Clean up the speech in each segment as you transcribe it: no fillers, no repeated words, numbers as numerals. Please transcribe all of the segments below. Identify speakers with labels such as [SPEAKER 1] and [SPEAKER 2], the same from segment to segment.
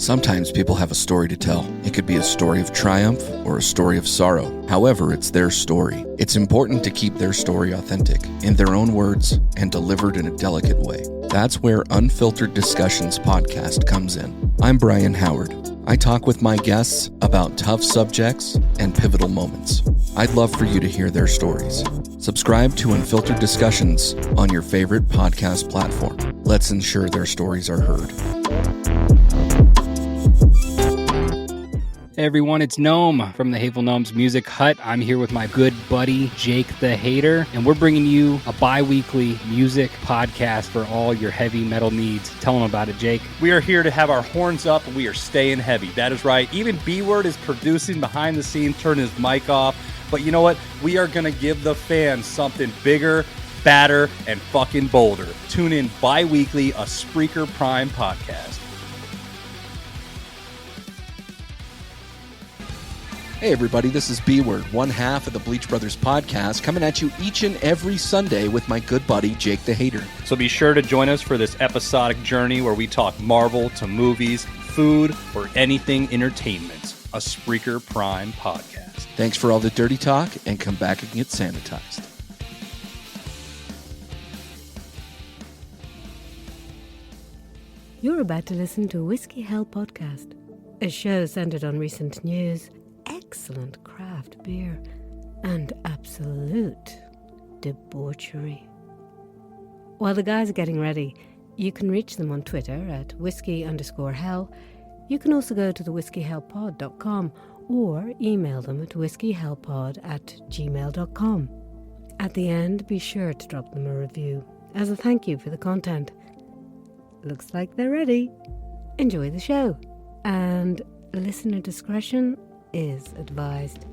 [SPEAKER 1] Sometimes people have a story to tell. It could be a story of triumph or a story of sorrow. However, it's their story. It's important to keep their story authentic, in their own words, and delivered in a delicate way. That's where Unfiltered Discussions podcast comes in. I'm Brian Howard. I talk with my guests about tough subjects and pivotal moments. I'd love for you to hear their stories. Subscribe to Unfiltered Discussions on your favorite podcast platform. Let's ensure their stories are heard.
[SPEAKER 2] Hey everyone, it's Gnome from the Hateful Gnomes Music Hut. I'm here with my good buddy, Jake the Hater, and we're bringing you a bi-weekly music podcast for all your heavy metal needs. Tell them about it, Jake.
[SPEAKER 3] We are here to have our horns up, and we are staying heavy. That is right. Even B-Word is producing behind the scenes, turning his mic off. But you know what? We are going to give the fans something bigger, badder, and fucking bolder. Tune in bi-weekly, a Spreaker Prime podcast.
[SPEAKER 1] Hey everybody, this is B-Word, one half of the Bleach Brothers podcast, coming at you each and every Sunday with my good buddy, Jake the Hater.
[SPEAKER 3] So be sure to join us for this episodic journey where we talk Marvel to movies, food, or anything entertainment. A Spreaker Prime podcast.
[SPEAKER 1] Thanks for all the dirty talk, and come back and get sanitized.
[SPEAKER 4] You're about to listen to Whiskey Hell Podcast, a show centered on recent news, excellent craft beer, and absolute debauchery. While the guys are getting ready, you can reach them on Twitter at whiskey_hell. You can also go to the whiskeyhellpod.com or email them at whiskeyhellpod@gmail.com. At the end, be sure to drop them a review as a thank you for the content. Looks like they're ready. Enjoy the show, and listener discretion is advised.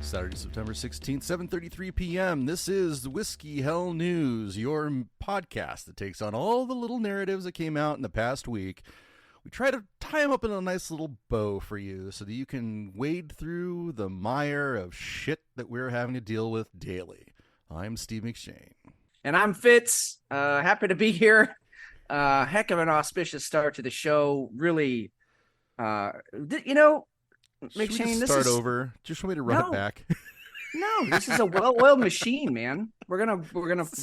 [SPEAKER 5] Saturday, September 16th, 7:33 p.m. This is the Whiskey Hell News, your podcast that takes on all the little narratives that came out in the past week. We try to tie them up in a nice little bow for you so that you can wade through the mire of shit that we're having to deal with daily. I'm Steve McShane.
[SPEAKER 6] And I'm Fitz. Happy to be here. Heck of an auspicious start to the show. Really, McShane,
[SPEAKER 5] start over. Just want me to run it back.
[SPEAKER 6] No, this is a well-oiled machine, man. We're gonna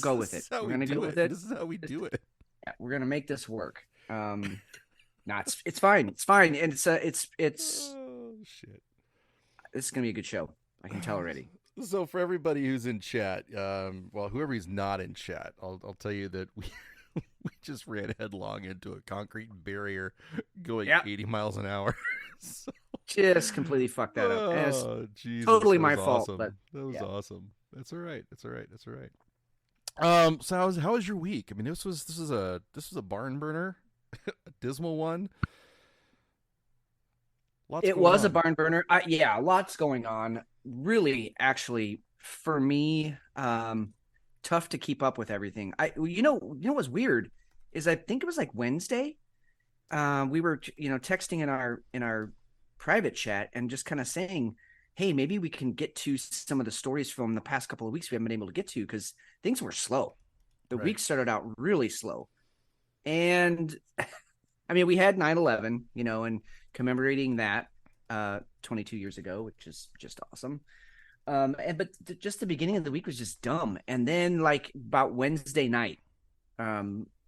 [SPEAKER 6] go with it. We're gonna go with it.
[SPEAKER 5] This is how we do it.
[SPEAKER 6] Yeah, we're gonna make this work. It's fine. It's fine, and it's
[SPEAKER 5] oh shit.
[SPEAKER 6] This is gonna be a good show. I can tell already.
[SPEAKER 5] So for everybody who's in chat, whoever is not in chat, I'll tell you that we just ran headlong into a concrete barrier going 80 miles an hour. So.
[SPEAKER 6] Just completely fucked that up.
[SPEAKER 5] Oh, Jesus,
[SPEAKER 6] totally my fault.
[SPEAKER 5] Awesome.
[SPEAKER 6] But
[SPEAKER 5] that was awesome. That's all right. That's all right. So how was your week? I mean, this was a barn burner, a dismal one.
[SPEAKER 6] It was a barn burner. Lots going on. Really, actually, for me, tough to keep up with everything. You know what's weird is I think it was like Wednesday. We were texting in our private chat and just kind of saying, hey, maybe we can get to some of the stories from the past couple of weeks we haven't been able to get to because things were slow. The week started out really slow. And I mean, we had 9/11, and commemorating that 22 years ago, which is just awesome. But just the beginning of the week was just dumb. And then like about Wednesday night,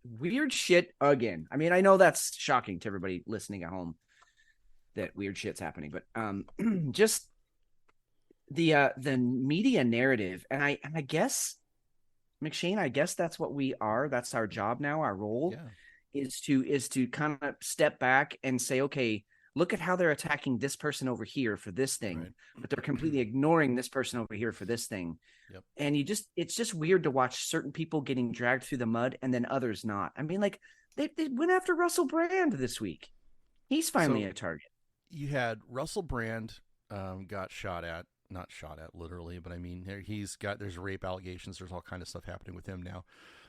[SPEAKER 6] weird shit again. I mean, I know that's shocking to everybody listening at home that weird shit's happening, but just the media narrative, and I guess McShane, I guess that's what we are. That's our job now. Our role is to kind of step back and say, okay, look at how they're attacking this person over here for this thing,
[SPEAKER 5] Right.
[SPEAKER 6] but they're completely ignoring this person over here for this thing.
[SPEAKER 5] Yep.
[SPEAKER 6] And it's just weird to watch certain people getting dragged through the mud and then others not. I mean, like they went after Russell Brand this week. He's finally a target.
[SPEAKER 5] You had Russell Brand got shot at, not shot at literally, but I mean, there's rape allegations. There's all kind of stuff happening with him now.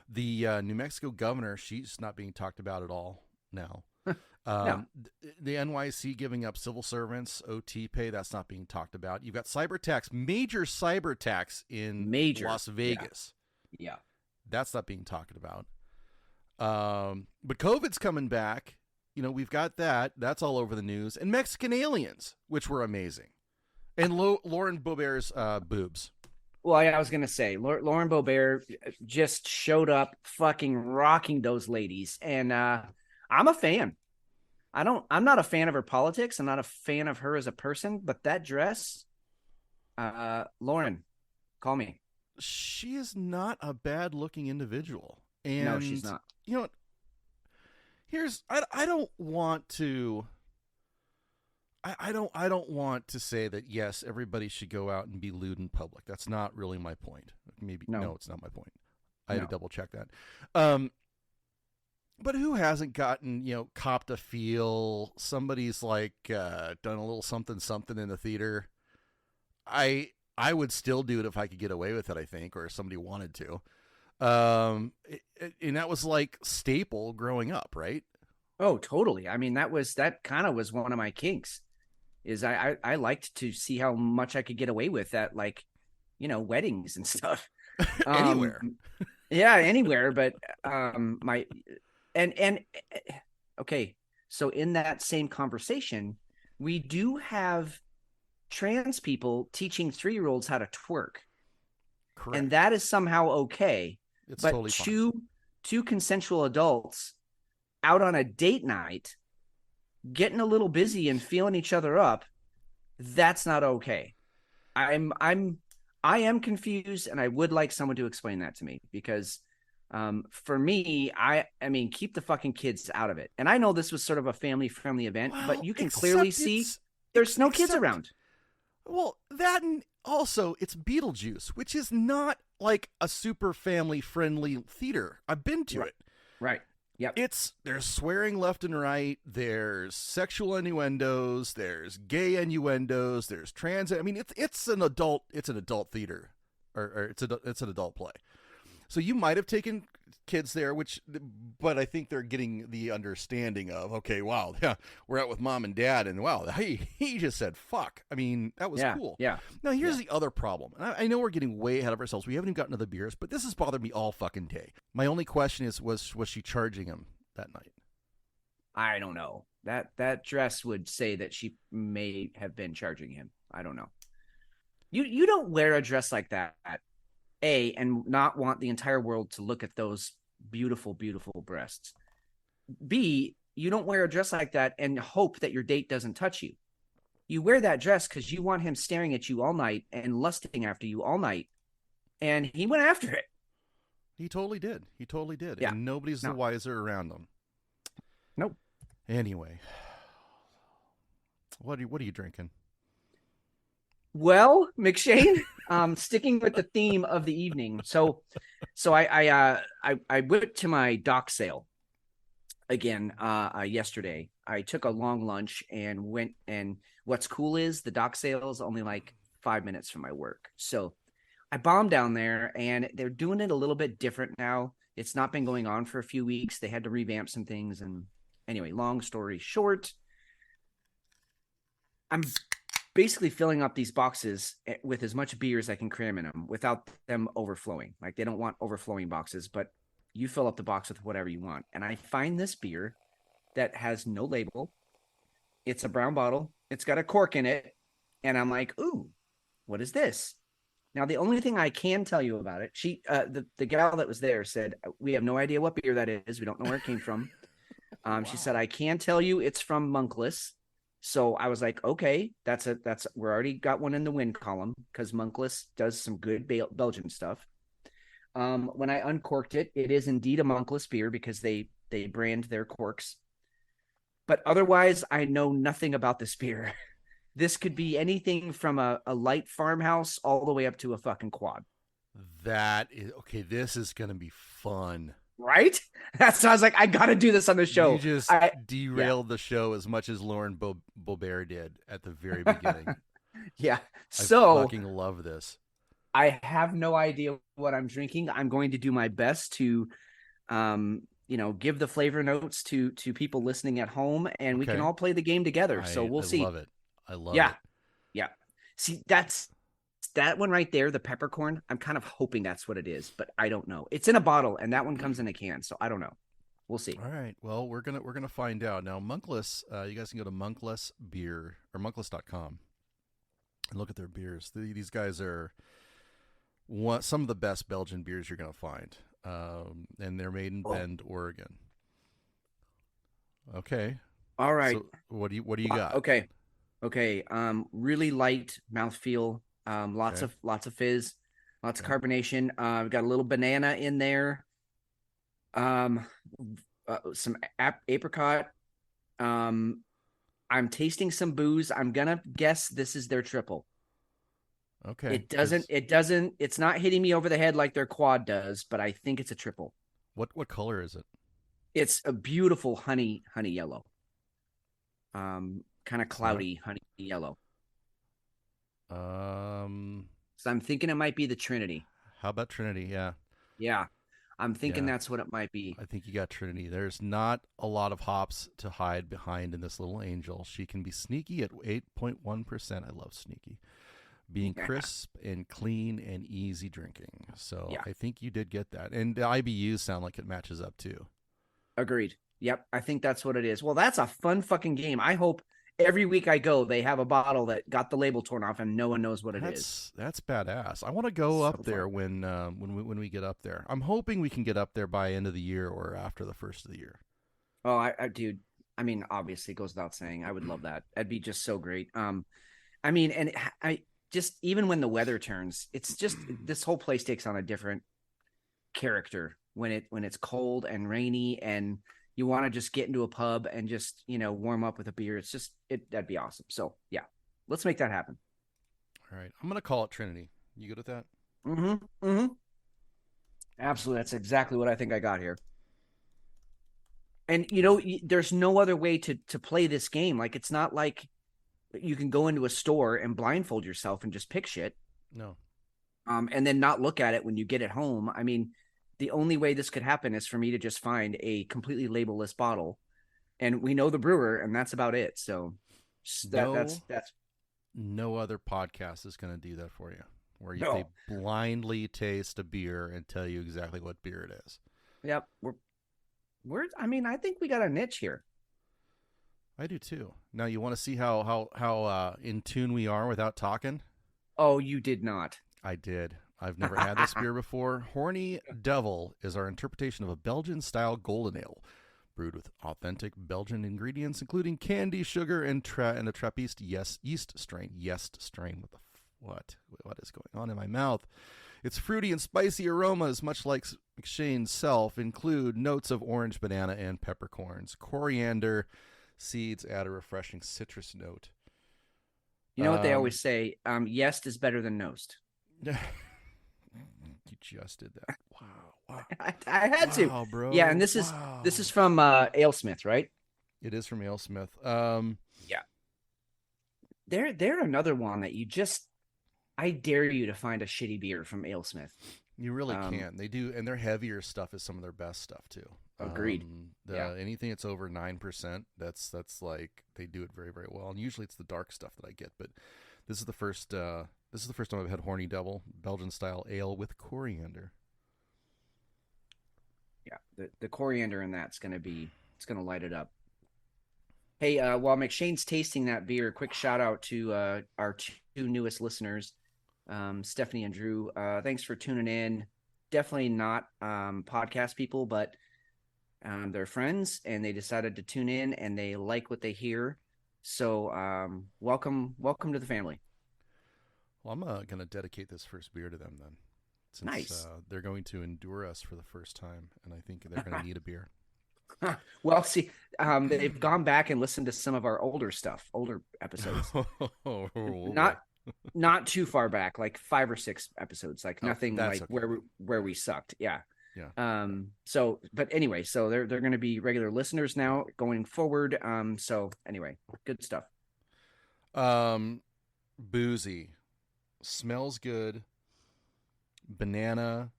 [SPEAKER 5] The New Mexico governor, she's not being talked about at all now.
[SPEAKER 6] No.
[SPEAKER 5] The NYC giving up civil servants OT pay, that's not being talked about. You've got cyber attacks, major cyber attacks in Las Vegas.
[SPEAKER 6] Yeah.
[SPEAKER 5] That's not being talked about. But COVID's coming back. You know, we've got that. That's all over the news. And Mexican aliens, which were amazing. And Lauren Boebert's boobs.
[SPEAKER 6] Well, I was going to say, Lauren Boebert just showed up fucking rocking those ladies. And I'm a fan. I'm not a fan of her politics. I'm not a fan of her as a person, but that dress, Lauren, call me.
[SPEAKER 5] She is not a bad looking individual. And
[SPEAKER 6] no, she's not.
[SPEAKER 5] You know what? I don't want to say that yes, everybody should go out and be lewd in public. That's not really my point. Maybe no, it's not my point. I had to double check that. But who hasn't gotten, copped a feel? Somebody's like done a little something in the theater. I would still do it if I could get away with it, I think, or if somebody wanted to. And that was like staple growing up, right?
[SPEAKER 6] Oh, totally. I mean, that kind of was one of my kinks. Is I liked to see how much I could get away with at, like, weddings and stuff.
[SPEAKER 5] Anywhere.
[SPEAKER 6] Yeah, anywhere. But okay. So in that same conversation, we do have trans people teaching 3-year-olds how to twerk.
[SPEAKER 5] Correct.
[SPEAKER 6] And that is somehow okay.
[SPEAKER 5] It's
[SPEAKER 6] but
[SPEAKER 5] totally fine.
[SPEAKER 6] two consensual adults out on a date night, getting a little busy and feeling each other up, that's not okay. I am confused, and I would like someone to explain that to me, because for me, I mean, keep the fucking kids out of it. And I know this was sort of a family-friendly event, but you can clearly see there's no kids around.
[SPEAKER 5] Well, that, and also it's Beetlejuice, which is not like a super family-friendly theater. I've been to it.
[SPEAKER 6] Right. Yep.
[SPEAKER 5] There's swearing left and right. There's sexual innuendos. There's gay innuendos. There's trans. I mean, it's an adult theater, or it's an adult play. So you might have taken kids there, but I think they're getting the understanding of, okay, wow, yeah, we're out with mom and dad, and wow, he just said fuck. I mean, that was cool.
[SPEAKER 6] Yeah.
[SPEAKER 5] Now here's the other problem. And I know we're getting way ahead of ourselves. We haven't even gotten to the beers, but this has bothered me all fucking day. My only question is, was she charging him that night?
[SPEAKER 6] I don't know. That dress would say that she may have been charging him. I don't know. You don't wear a dress like that, and not want the entire world to look at those beautiful, beautiful breasts. B, you don't wear a dress like that and hope that your date doesn't touch you. You wear that dress because you want him staring at you all night and lusting after you all night. And he went after it.
[SPEAKER 5] He totally did.
[SPEAKER 6] Yeah.
[SPEAKER 5] And nobody's the wiser around him.
[SPEAKER 6] Nope.
[SPEAKER 5] Anyway, what are you drinking?
[SPEAKER 6] Well, McShane, sticking with the theme of the evening. So I went to my dock sale again yesterday. I took a long lunch and went, and what's cool is the dock sale is only like 5 minutes from my work. So I bombed down there, and they're doing it a little bit different now. It's not been going on for a few weeks. They had to revamp some things. And anyway, long story short, I'm basically filling up these boxes with as much beer as I can cram in them without them overflowing. Like, they don't want overflowing boxes, but you fill up the box with whatever you want. And I find this beer that has no label. It's a brown bottle. It's got a cork in it. And I'm like, ooh, what is this? Now, the only thing I can tell you about it, the gal that was there said, we have no idea what beer that is. We don't know where it came from. Wow. She said, I can tell you it's from Monkless. So I was like, okay, we're already got one in the win column, because Monkless does some good Belgian stuff. When I uncorked it, it is indeed a Monkless beer, because they brand their corks. But otherwise, I know nothing about this beer. This could be anything from a light farmhouse all the way up to a fucking quad.
[SPEAKER 5] That is okay. This is gonna be fun.
[SPEAKER 6] Right? That's why I was like, I got to do this on the show.
[SPEAKER 5] You just derailed the show as much as Lauren Boebert did at the very beginning.
[SPEAKER 6] Yeah.
[SPEAKER 5] I
[SPEAKER 6] So
[SPEAKER 5] fucking love this.
[SPEAKER 6] I have no idea what I'm drinking. I'm going to do my best to, give the flavor notes to people listening at home, and we can all play the game together. So we'll see.
[SPEAKER 5] I love it. I love
[SPEAKER 6] Yeah.
[SPEAKER 5] it.
[SPEAKER 6] Yeah. See, that's that one right there, the peppercorn. I'm kind of hoping that's what it is, but I don't know. It's in a bottle, and that one comes in a can, so I don't know. We'll see.
[SPEAKER 5] All right. Well, we're gonna find out now. Monkless. You guys can go to Monkless Beer or monkless.com and look at their beers. These guys are some of the best Belgian beers you're gonna find, and they're made in Bend, Oregon. Okay.
[SPEAKER 6] All right.
[SPEAKER 5] So what do you got?
[SPEAKER 6] Okay. Really light mouthfeel. Lots of fizz, lots of carbonation. We've got a little banana in there. Some apricot. I'm tasting some booze. I'm gonna guess this is their triple.
[SPEAKER 5] Okay.
[SPEAKER 6] It's not hitting me over the head like their quad does, but I think it's a triple.
[SPEAKER 5] What color is it?
[SPEAKER 6] It's a beautiful honey yellow. Kind of cloudy honey yellow. So I'm thinking it might be the Trinity.
[SPEAKER 5] How about Trinity? Yeah.
[SPEAKER 6] Yeah. I'm thinking that's what it might be.
[SPEAKER 5] I think you got Trinity. There's not a lot of hops to hide behind in this little angel. She can be sneaky at 8.1%. I love sneaky. Being crisp and clean and easy drinking. So I think you did get that. And the IBUs sound like it matches up too.
[SPEAKER 6] Agreed. Yep. I think that's what it is. Well, that's a fun fucking game. I hope every week I go, they have a bottle that got the label torn off and no one knows what it is.
[SPEAKER 5] That's badass. I want to go up there when we get up there. I'm hoping we can get up there by end of the year or after the first of the year.
[SPEAKER 6] Oh, dude. I mean, obviously, it goes without saying. I would love that. That'd be just so great. I mean, and I just even when the weather turns, it's just this whole place takes on a different character when it's cold and rainy and you want to just get into a pub and just, warm up with a beer. It's just, that'd be awesome. So yeah, let's make that happen.
[SPEAKER 5] All right. I'm going to call it Trinity. You good with that?
[SPEAKER 6] Mm-hmm. Absolutely. That's exactly what I think I got here. And, there's no other way to play this game. Like, it's not like you can go into a store and blindfold yourself and just pick shit.
[SPEAKER 5] No.
[SPEAKER 6] And then not look at it when you get it home. I mean, the only way this could happen is for me to just find a completely labelless bottle, and we know the brewer, and that's about it. So that's
[SPEAKER 5] no other podcast is going to do that for you, where they blindly taste a beer and tell you exactly what beer it is.
[SPEAKER 6] Yep, I mean, I think we got a niche here.
[SPEAKER 5] I do too. Now, you want to see how in tune we are without talking?
[SPEAKER 6] Oh, you did not.
[SPEAKER 5] I did. I've never had this beer before. Horny Devil is our interpretation of a Belgian-style golden ale, brewed with authentic Belgian ingredients, including candy, sugar, and a Trappist yeast strain. Yeast strain. What is going on in my mouth? Its fruity and spicy aromas, much like McShane's self, include notes of orange, banana, and peppercorns. Coriander seeds add a refreshing citrus note.
[SPEAKER 6] You know what they always say? Yeast is better than nost.
[SPEAKER 5] You just did that. Wow.
[SPEAKER 6] I had to,
[SPEAKER 5] bro.
[SPEAKER 6] Yeah, and this is from AleSmith, right?
[SPEAKER 5] It is from AleSmith.
[SPEAKER 6] Yeah. They're another one that I dare you to find a shitty beer from AleSmith.
[SPEAKER 5] You really can. They do, and their heavier stuff is some of their best stuff too.
[SPEAKER 6] Agreed.
[SPEAKER 5] Anything that's over 9%, that's like they do it very, very well. And usually it's the dark stuff that I get, but this is the first time I've had Horny Devil, Belgian style ale with coriander.
[SPEAKER 6] Yeah, the coriander in that's gonna light it up. Hey, while McShane's tasting that beer, quick shout out to our two newest listeners, Stephanie and Drew. Thanks for tuning in. Definitely not podcast people, but they're friends, and they decided to tune in, and they like what they hear. So welcome to the family.
[SPEAKER 5] Well, I'm going to dedicate this first beer to them then. Since,
[SPEAKER 6] nice.
[SPEAKER 5] They're going to endure us for the first time, and I think they're going to need a beer.
[SPEAKER 6] Well, see, they've gone back and listened to some of our older episodes. Not too far back, like 5 or 6 episodes, like nothing like okay. where we sucked. Yeah. So, but anyway, so they're going to be regular listeners now going forward. So anyway, good stuff.
[SPEAKER 5] Boozy, smells good. Banana.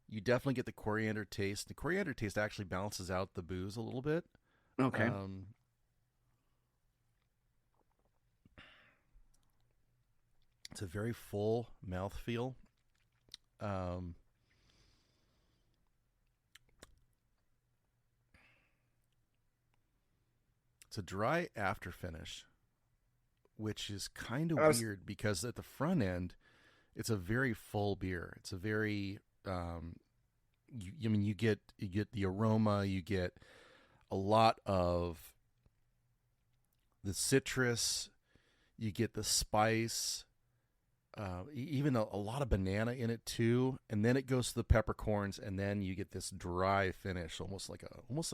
[SPEAKER 5] You definitely get the coriander taste. The coriander taste actually balances out the booze a little bit.
[SPEAKER 6] Okay.
[SPEAKER 5] It's a very full mouthfeel. It's a dry after finish, which is kind of weird because at the front end, it's a very full beer. It's a very, you get the aroma, you get a lot of the citrus, you get the spice, even a lot of banana in it too, and then it goes to the peppercorns, and then you get this dry finish, almost like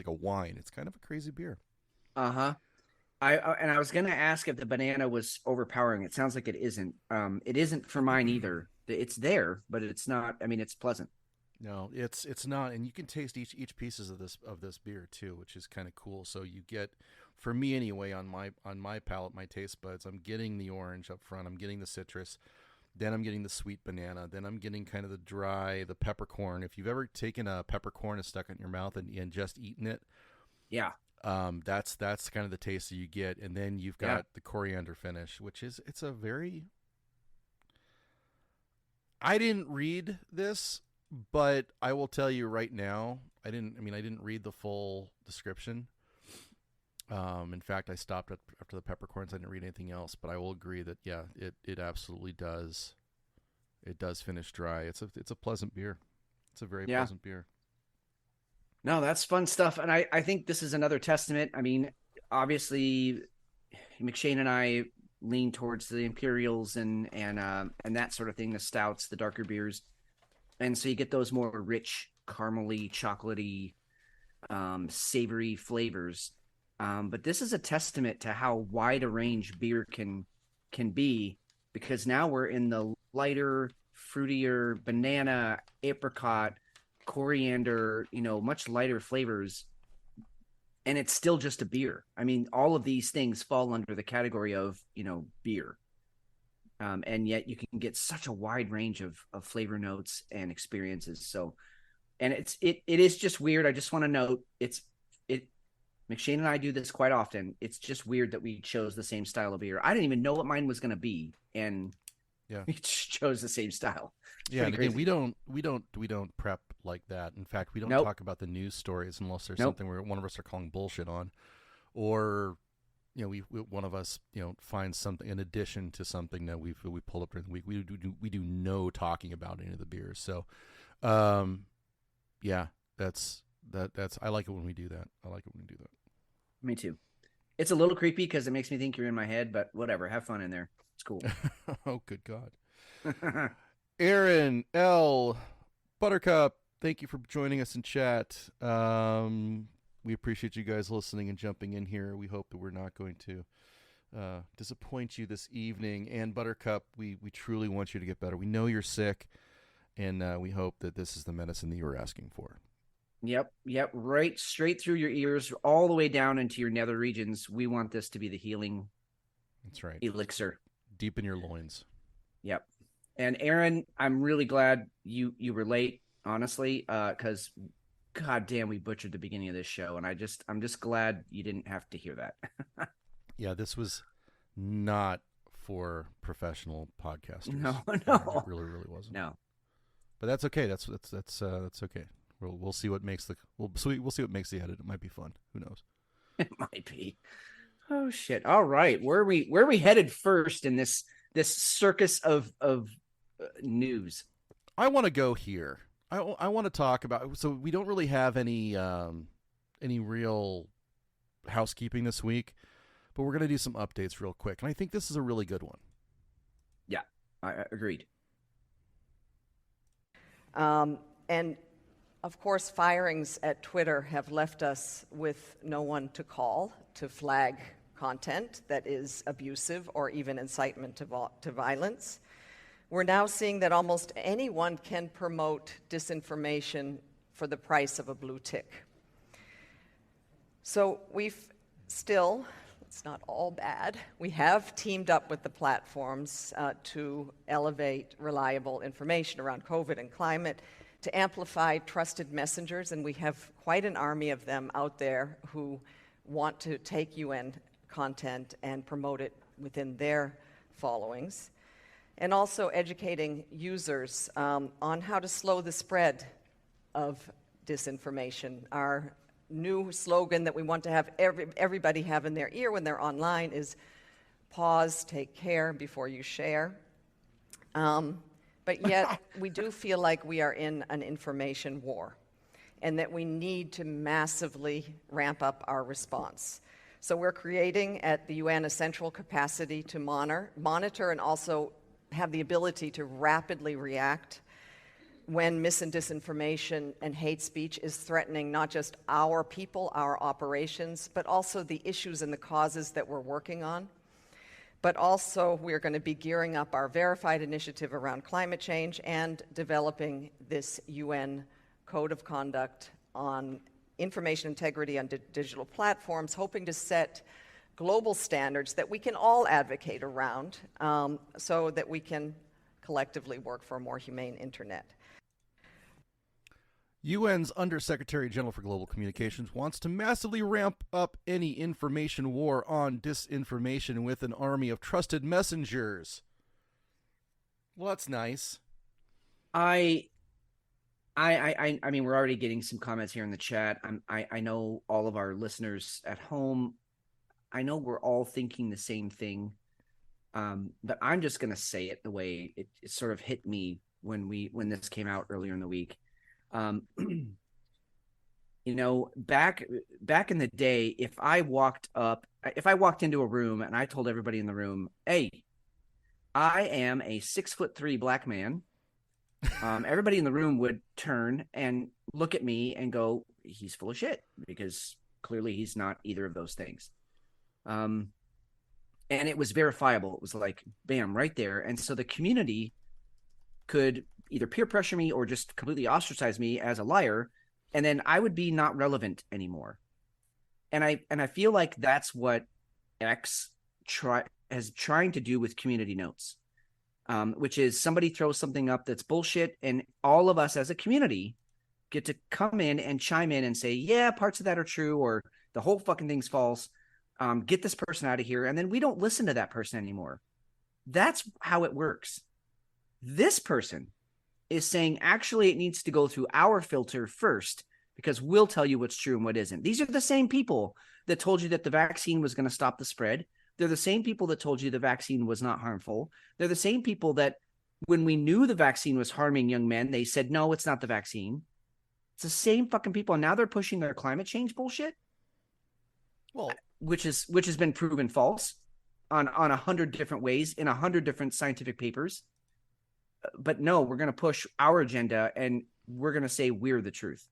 [SPEAKER 5] a wine. It's kind of a crazy beer.
[SPEAKER 6] I was gonna ask if the banana was overpowering. It sounds like it isn't. It isn't for mine either. It's there, but it's not. I mean, it's pleasant.
[SPEAKER 5] No, it's not, and you can taste each pieces of this beer too, which is kind of cool. So you get, for me anyway, on my palate, my taste buds, I'm getting the orange up front, I'm getting the citrus, then I'm getting the sweet banana, then I'm getting kind of the dry, the peppercorn. If you've ever taken a peppercorn and stuck it in your mouth and just eaten it,
[SPEAKER 6] yeah.
[SPEAKER 5] That's kind of the taste that you get, and then you've got the coriander finish, which is it's a very. I didn't read this, but I will tell you right now, I didn't read the full description. In fact, I stopped after the peppercorns. I didn't read anything else, but I will agree that it absolutely does. It does finish dry. It's a pleasant beer. It's a very pleasant beer.
[SPEAKER 6] No, that's fun stuff. And I think this is another testament. I mean, obviously, McShane and I lean towards the Imperials and that sort of thing, the stouts, the darker beers. And so you get those more rich, caramely, chocolatey, savory flavors. But this is a testament to how wide a range beer can be, because now we're in the lighter, fruitier, banana, apricot, coriander, much lighter flavors, and it's still just a beer. I mean, all of these things fall under the category of beer, and yet you can get such a wide range of flavor notes and experiences. So, and it is just weird. I just want to note McShane and I do this quite often. It's just weird that we chose the same style of beer. I didn't even know what mine was going to be, and we just chose the same style.
[SPEAKER 5] Yeah, and again, we don't prep like that. In fact, we don't talk about the news stories unless there's something where one of us are calling bullshit on, or we one of us finds something in addition to something that we pulled up during the week. We do no talking about any of the beers. So, that's I like it when we do that.
[SPEAKER 6] Me too. It's a little creepy because it makes me think you're in my head, but whatever. Have fun in there. It's cool.
[SPEAKER 5] Oh, good God. Aaron L. Buttercup, thank you for joining us in chat. We appreciate you guys listening and jumping in here. We hope that we're not going to disappoint you this evening. And Buttercup, we truly want you to get better. We know you're sick, and we hope that this is the medicine that you were asking for.
[SPEAKER 6] Yep. Right straight through your ears, all the way down into your nether regions. We want this to be the healing.
[SPEAKER 5] That's right.
[SPEAKER 6] Elixir.
[SPEAKER 5] Deep in your loins.
[SPEAKER 6] Yep. And Aaron, I'm really glad you were late, honestly, because God damn, we butchered the beginning of this show, and I'm just glad you didn't have to hear that.
[SPEAKER 5] Yeah, this was not for professional podcasters.
[SPEAKER 6] No,
[SPEAKER 5] It really wasn't.
[SPEAKER 6] No,
[SPEAKER 5] but that's okay. That's okay. We'll see what makes we'll see what makes the edit. It might be fun. Who knows?
[SPEAKER 6] It might be. Oh shit! All right, where are we headed first in this circus of news?
[SPEAKER 5] I want to go here. I want to talk about. So we don't really have any real housekeeping this week, but we're going to do some updates real quick, and I think this is a really good one.
[SPEAKER 6] Yeah, I agreed.
[SPEAKER 7] And Of course, firings at Twitter have left us with no one to call to flag content that is abusive or even incitement to violence. We're now seeing that almost anyone can promote disinformation for the price of a blue tick. So it's not all bad. We have teamed up with the platforms to elevate reliable information around COVID and climate, to amplify trusted messengers, and we have quite an army of them out there who want to take UN content and promote it within their followings, and also educating users on how to slow the spread of disinformation. Our new slogan that we want to have everybody have in their ear when they're online is pause, take care before you share. But yet, we do feel like we are in an information war and that we need to massively ramp up our response. So we're creating at the UN a central capacity to monitor and also have the ability to rapidly react when mis and disinformation and hate speech is threatening not just our people, our operations, but also the issues and the causes that we're working on. But also, we're going to be gearing up our verified initiative around climate change and developing this UN code of conduct on information integrity on digital platforms, hoping to set global standards that we can all advocate around so that we can collectively work for a more humane internet.
[SPEAKER 5] UN's Undersecretary General for Global Communications wants to massively ramp up any information war on disinformation with an army of trusted messengers. Well, that's nice.
[SPEAKER 6] I mean, we're already getting some comments here in the chat. I know all of our listeners at home, I know we're all thinking the same thing, but I'm just going to say it the way it sort of hit me when this came out earlier in the week. You know, back in the day, if I walked into a room and I told everybody in the room, hey, I am a 6'3" black man, everybody in the room would turn and look at me and go, he's full of shit, because clearly he's not either of those things. And it was verifiable. It was like, bam, right there. And so the community could either peer pressure me or just completely ostracize me as a liar, and then I would be not relevant anymore. And I feel like that's what X is trying to do with community notes, which is somebody throws something up that's bullshit, and all of us as a community get to come in and chime in and say, yeah, parts of that are true, or the whole fucking thing's false. Get this person out of here. And then we don't listen to that person anymore. That's how it works. This person is saying, actually, it needs to go through our filter first, because we'll tell you what's true and what isn't. These are the same people that told you that the vaccine was going to stop the spread. They're the same people that told you the vaccine was not harmful. They're the same people that when we knew the vaccine was harming young men, they said, no, it's not the vaccine. It's the same fucking people. And now they're pushing their climate change bullshit. Well, which has been proven false on 100 different ways in 100 different scientific papers. But no, we're going to push our agenda and we're going to say we're the truth.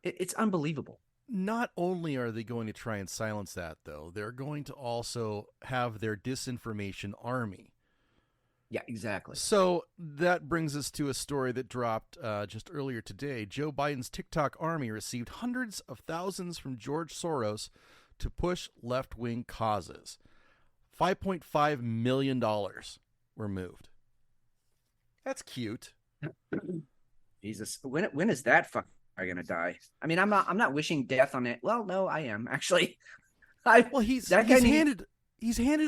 [SPEAKER 6] It's unbelievable.
[SPEAKER 5] Not only are they going to try and silence that, though, they're going to also have their disinformation army.
[SPEAKER 6] Yeah, exactly.
[SPEAKER 5] So that brings us to a story that dropped just earlier today. Joe Biden's TikTok army received hundreds of thousands from George Soros to push left-wing causes. $5.5 million were moved. That's cute.
[SPEAKER 6] Jesus, when is that fucker gonna die? I mean, I'm not wishing death on it. Well, no, I am actually.
[SPEAKER 5] He's handed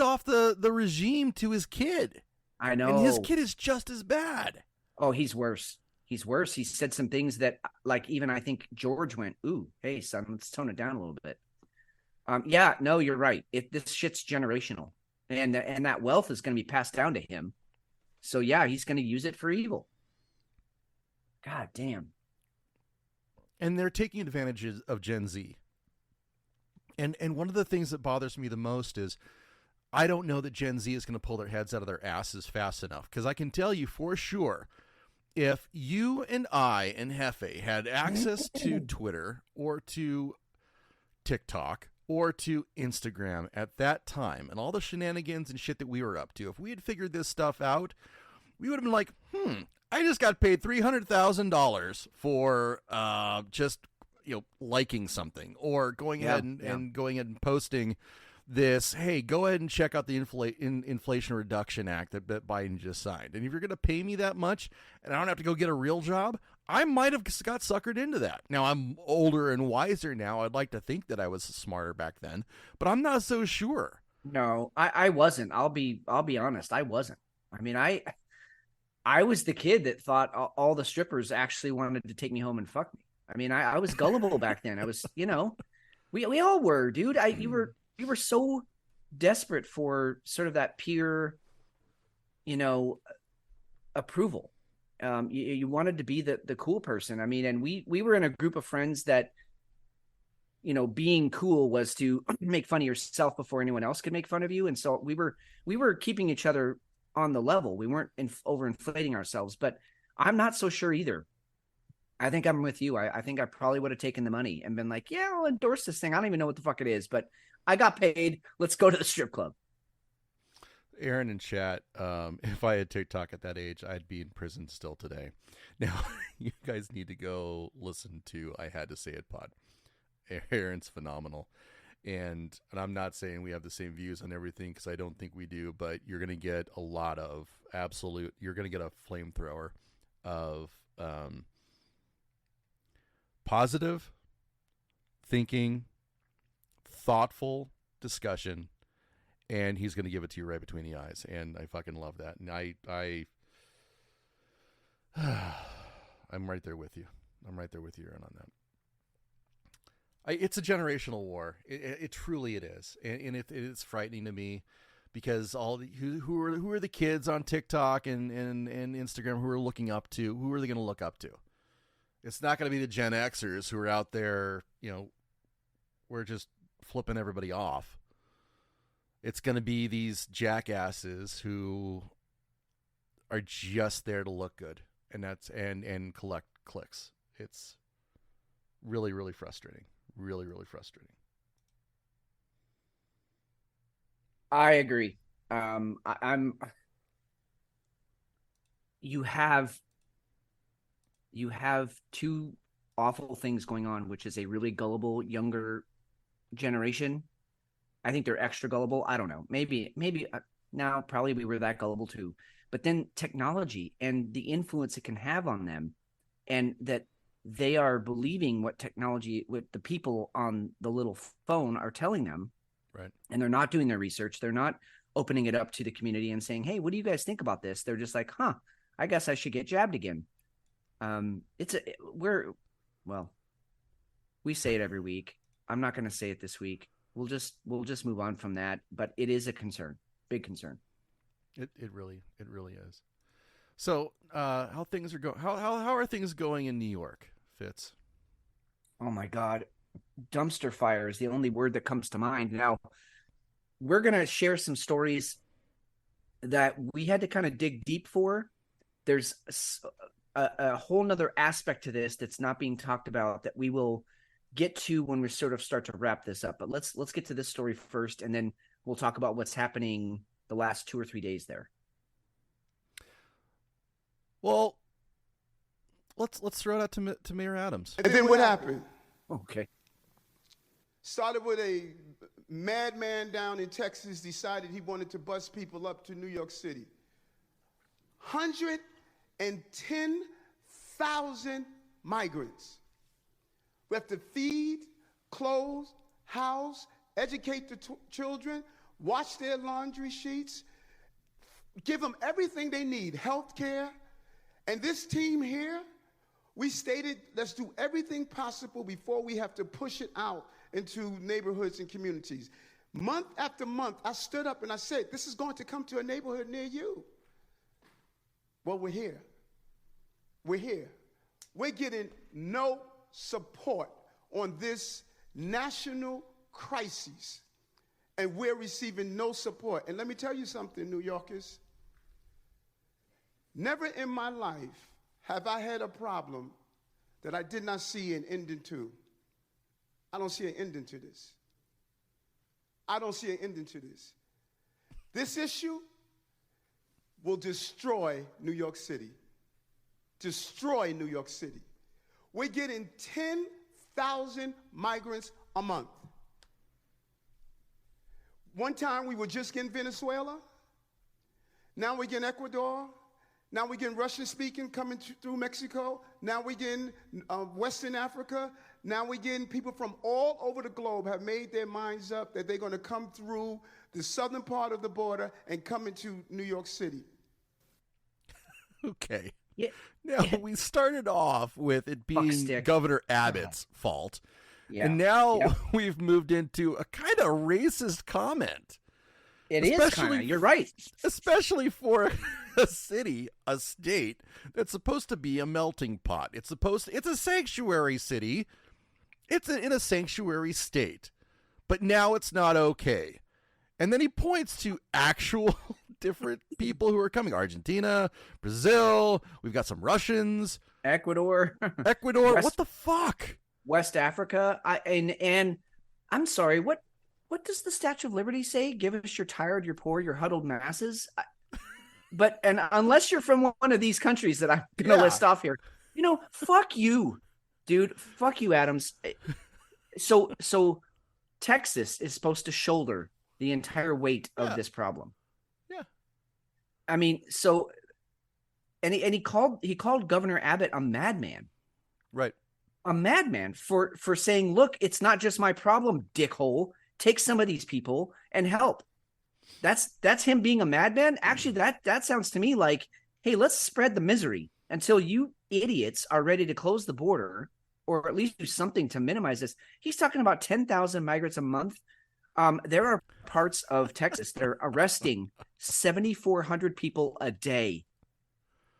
[SPEAKER 5] off the regime to his kid.
[SPEAKER 6] I know,
[SPEAKER 5] and his kid is just as bad.
[SPEAKER 6] Oh, he's worse. He's worse. He said some things that, like, even I think George went, "Ooh, hey son, let's tone it down a little bit." Yeah, no, you're right. This shit's generational, and that wealth is going to be passed down to him. So yeah, he's going to use it for evil. God damn.
[SPEAKER 5] And they're taking advantage of Gen Z. And one of the things that bothers me the most is I don't know that Gen Z is going to pull their heads out of their asses fast enough, because I can tell you for sure if you and I and Hefe had access to Twitter or to TikTok or to Instagram at that time and all the shenanigans and shit that we were up to, if we had figured this stuff out, we would have been like, I just got paid $300,000 for just liking something or going ahead and going ahead and posting this. Hey, go ahead and check out the Inflation Reduction Act that Biden just signed. And if you're going to pay me that much and I don't have to go get a real job, I might have got suckered into that. Now I'm older and wiser now. I'd like to think that I was smarter back then, but I'm not so sure.
[SPEAKER 6] No, I wasn't. I'll be honest. I wasn't. I mean, I was the kid that thought all the strippers actually wanted to take me home and fuck me. I mean, I was gullible back then. I was, we all were, dude. You were so desperate for sort of that peer, approval. You wanted to be the cool person. I mean, and we were in a group of friends that, being cool was to make fun of yourself before anyone else could make fun of you. And so we were keeping each other on the level. We weren't overinflating ourselves, but I'm not so sure either. I think I'm with you. I think I probably would have taken the money and been like, yeah, I'll endorse this thing. I don't even know what the fuck it is, but I got paid. Let's go to the strip club.
[SPEAKER 5] Aaron in chat, if I had TikTok at that age, I'd be in prison still today. Now, you guys need to go listen to I Had to Say It pod. Aaron's phenomenal. And I'm not saying we have the same views on everything because I don't think we do, but you're going to get a lot of you're going to get a flamethrower of positive thinking, thoughtful discussion, and he's going to give it to you right between the eyes. And I fucking love that. And I'm right there with you. I'm right there with you, Aaron, on that. It's a generational war. It truly it is, and it's frightening to me because who are the kids on TikTok and Instagram who are looking up to? Who are they going to look up to? It's not going to be the Gen Xers who are out there. We're just flipping everybody off. It's going to be these jackasses who are just there to look good, and collect clicks. It's really, really frustrating. Really, really frustrating.
[SPEAKER 6] I agree. You have two awful things going on, which is a really gullible younger generation. I think they're extra gullible. I don't know. Maybe now probably we were that gullible too. But then technology and the influence it can have on them, and that they are believing what the people on the little phone are telling them.
[SPEAKER 5] Right. And
[SPEAKER 6] they're not doing their research. They're not opening it up to the community and saying, hey, what do you guys think about this? They're just like, I guess I should get jabbed again. We say it every week. I'm not going to say it this week. We'll just move on from that. But it is a concern, big concern.
[SPEAKER 5] It really is. So, how things are going? How are things going in New York, Fitz?
[SPEAKER 6] Oh my God, dumpster fire is the only word that comes to mind. Now, we're gonna share some stories that we had to kind of dig deep for. There's a whole nother aspect to this that's not being talked about that we will get to when we sort of start to wrap this up. But let's get to this story first, and then we'll talk about what's happening the last 2 or 3 days there.
[SPEAKER 5] Well, let's throw it out to Mayor Adams.
[SPEAKER 8] And then what happened?
[SPEAKER 6] Okay.
[SPEAKER 8] Started with a madman down in Texas decided he wanted to bus people up to New York City. 110,000 migrants. We have to feed, clothe, house, educate the children, wash their laundry sheets, give them everything they need, health care. And this team here, we stated, let's do everything possible before we have to push it out into neighborhoods and communities. Month after month, I stood up and I said, this is going to come to a neighborhood near you. Well, we're here. We're here. We're getting no support on this national crisis, and we're receiving no support. And let me tell you something, New Yorkers. Never in my life have I had a problem that I did not see an ending to? I don't see an ending to this. I don't see an ending to this. This issue will destroy New York City. Destroy New York City. We're getting 10,000 migrants a month. One time we were just getting Venezuela. Now we're getting Ecuador. Now we're getting Russian-speaking coming through Mexico. Now we're getting Western Africa. Now we're getting people from all over the globe have made their minds up that they're going to come through the southern part of the border and come into New York City.
[SPEAKER 5] Okay.
[SPEAKER 6] Yeah.
[SPEAKER 5] Now, we started off with it being
[SPEAKER 6] Fuckstick.
[SPEAKER 5] Governor Abbott's fault.
[SPEAKER 6] Yeah.
[SPEAKER 5] And now
[SPEAKER 6] Yeah.
[SPEAKER 5] we've moved into a kind of racist comment.
[SPEAKER 6] It is kind of. You're right.
[SPEAKER 5] Especially for a city, a state that's supposed to be a melting pot. It's a sanctuary city. It's in a sanctuary state. But now it's not okay. And then he points to actual different people who are coming. Argentina, Brazil, we've got some Russians.
[SPEAKER 6] Ecuador.
[SPEAKER 5] What the fuck?
[SPEAKER 6] West Africa. And I'm sorry, what does the Statue of Liberty say? Give us your tired, your poor, your huddled masses. But unless you're from one of these countries that I'm going to list off here, fuck you, dude. Fuck you, Adams. So Texas is supposed to shoulder the entire weight of this problem.
[SPEAKER 5] Yeah.
[SPEAKER 6] I mean, and he called Governor Abbott a madman.
[SPEAKER 5] Right.
[SPEAKER 6] A madman for saying, look, it's not just my problem, dickhole. Take some of these people and help. That's him being a madman. Actually, that sounds to me like, hey, let's spread the misery until you idiots are ready to close the border or at least do something to minimize this. He's talking about 10,000 migrants a month. There are parts of Texas that are arresting 7,400 people a day.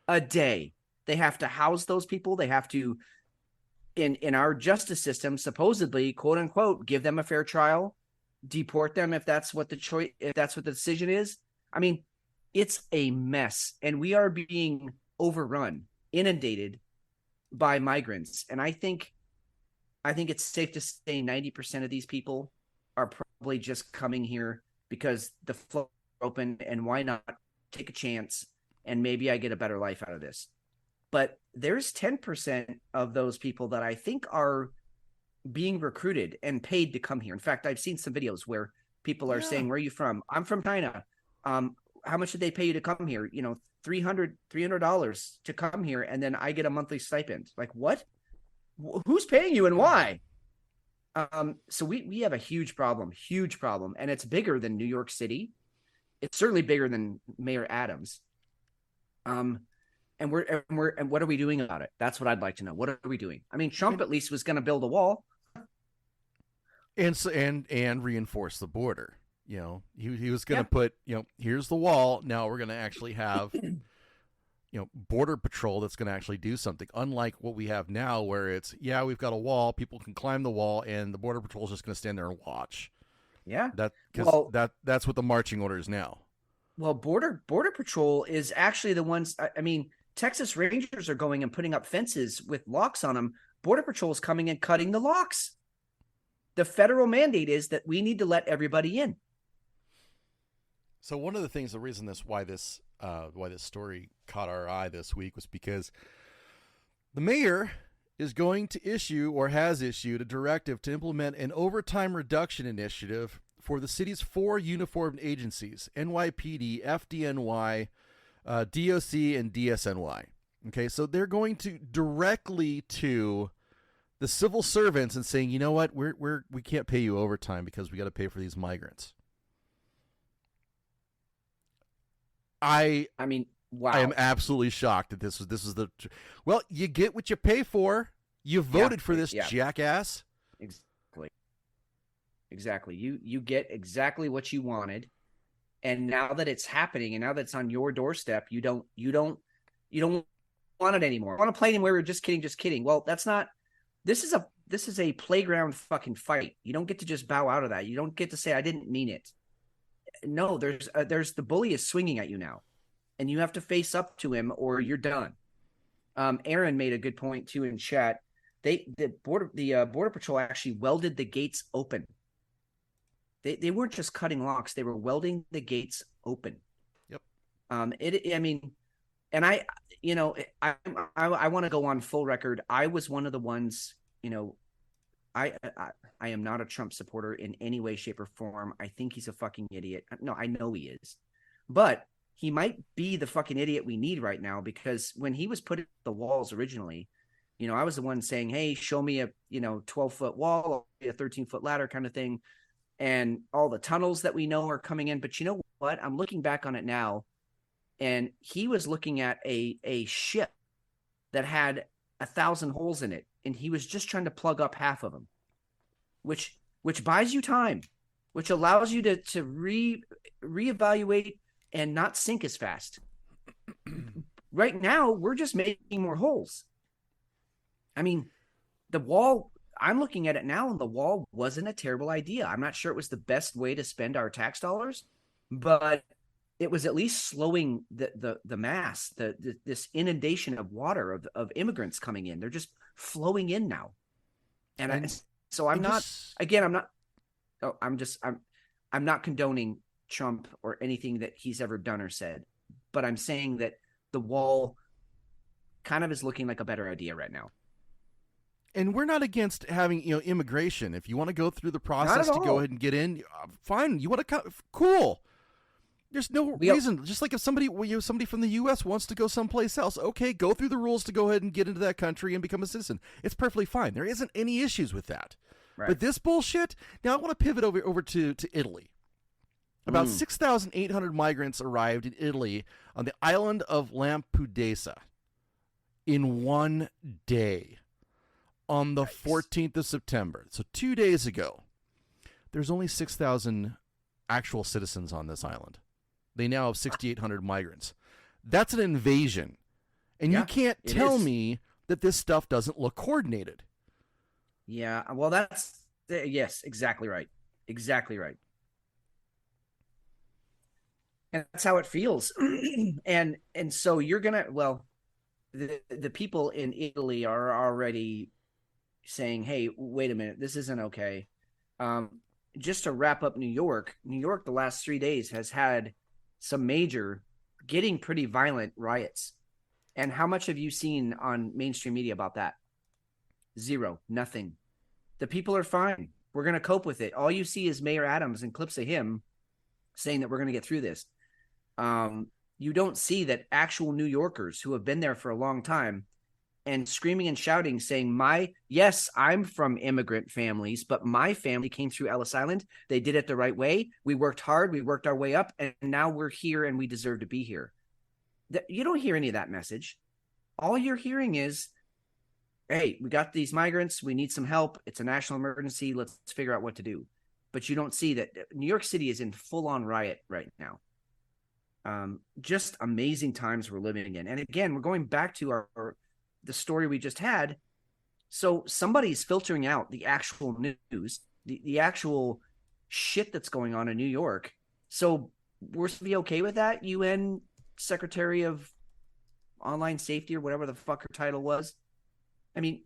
[SPEAKER 6] A day. They have to house those people. They have to, in our justice system, supposedly, quote unquote, give them a fair trial, deport them if that's what the decision is. I mean, it's a mess, and we are being overrun, inundated by migrants. And I think it's safe to say 90% of these people are probably just coming here because the floor is open, and why not take a chance and maybe I get a better life out of this. But there's 10% of those people that I think are being recruited and paid to come here. In fact, I've seen some videos where people are saying, where are you from? I'm from China. How much did they pay you to come here? $300 to come here, and then I get a monthly stipend. Like, what? Who's paying you and why? So we have a huge problem, and it's bigger than New York City. It's certainly bigger than Mayor Adams. And what are we doing about it? That's what I'd like to know. What are we doing? I mean, Trump at least was going to build a wall
[SPEAKER 5] and reinforce the border. He was going to put, here's the wall. Now we're going to actually have, border patrol that's going to actually do something. Unlike what we have now, where it's, we've got a wall, people can climb the wall, and the border patrol is just going to stand there and watch.
[SPEAKER 6] Yeah,
[SPEAKER 5] that's what the marching order is now.
[SPEAKER 6] Well, border patrol is actually the ones. I mean, Texas Rangers are going and putting up fences with locks on them. Border patrol is coming and cutting the locks. The federal mandate is that we need to let everybody in.
[SPEAKER 5] So one of the things, the reason why this story caught our eye this week was because the mayor is going to issue, or has issued, a directive to implement an overtime reduction initiative for the city's 4 uniformed agencies: NYPD, FDNY, DOC, and DSNY. Okay, so they're going to directly to the civil servants and saying, you know what, we can't pay you overtime because we got to pay for these migrants. I mean, wow. I am absolutely shocked that this is well, you get what you pay for. You voted for this jackass.
[SPEAKER 6] Exactly. You get exactly what you wanted. And now that it's happening, and now that it's on your doorstep, you don't want it anymore. I want to play anywhere. We're just kidding. Well, that's not. This is a playground fucking fight. You don't get to just bow out of that. You don't get to say I didn't mean it. No, there's the bully is swinging at you now, and you have to face up to him or you're done. Aaron made a good point too in chat. The border patrol actually welded the gates open. They weren't just cutting locks; they were welding the gates open.
[SPEAKER 5] Yep.
[SPEAKER 6] I mean, and I want to go on full record. I was one of the ones, I am not a Trump supporter in any way, shape, or form. I think he's a fucking idiot. No, I know he is, but he might be the fucking idiot we need right now, because when he was putting the walls originally, I was the one saying, hey, show me a 12-foot wall, a 13-foot ladder kind of thing, and all the tunnels that we know are coming in. But you know what? I'm looking back on it now, and he was looking at a ship that had 1,000 holes in it, and he was just trying to plug up half of them, which buys you time, which allows you to reevaluate and not sink as fast. Right now, we're just making more holes. I mean, the wall, I'm looking at it now, and the wall wasn't a terrible idea. I'm not sure it was the best way to spend our tax dollars, but it was at least slowing the mass, this inundation of water of immigrants coming in. They're just flowing in now. And I'm not condoning Trump or anything that he's ever done or said, but I'm saying that the wall kind of is looking like a better idea right now.
[SPEAKER 5] And we're not against having, immigration. If you want to go through the process to go ahead and get in, fine. You want to cool. There's no reason. Just like if somebody from the U.S. wants to go someplace else, okay, go through the rules to go ahead and get into that country and become a citizen. It's perfectly fine. There isn't any issues with that. Right. But this bullshit. Now I want to pivot over to Italy. About 6,800 migrants arrived in Italy on the island of Lampedusa in one day on the 14th of September. So 2 days ago. There's only 6,000 actual citizens on this island. They now have 6,800 migrants. That's an invasion. And you can't tell me that this stuff doesn't look coordinated.
[SPEAKER 6] Yeah, well, yes, exactly right. Exactly right. And that's how it feels. and so you're gonna, the people in Italy are already saying, hey, wait a minute, this isn't okay. Just to wrap up New York, the last 3 days has had some major, getting pretty violent riots. And how much have you seen on mainstream media about that? Zero, nothing. The people are fine. We're going to cope with it. All you see is Mayor Adams and clips of him saying that we're going to get through this. You don't see that actual New Yorkers who have been there for a long time and screaming and shouting, saying, yes, I'm from immigrant families, but my family came through Ellis Island. They did it the right way. We worked hard. We worked our way up, and now we're here and we deserve to be here. You don't hear any of that message. All you're hearing is, hey, we got these migrants. We need some help. It's a national emergency. Let's figure out what to do. But you don't see that New York City is in full-on riot right now. Just amazing times we're living in. And again, we're going back to the story we just had. So somebody's filtering out the actual news, the actual shit that's going on in New York. So we're supposed to be okay with that? UN Secretary of Online Safety or whatever the fuck her title was. I mean,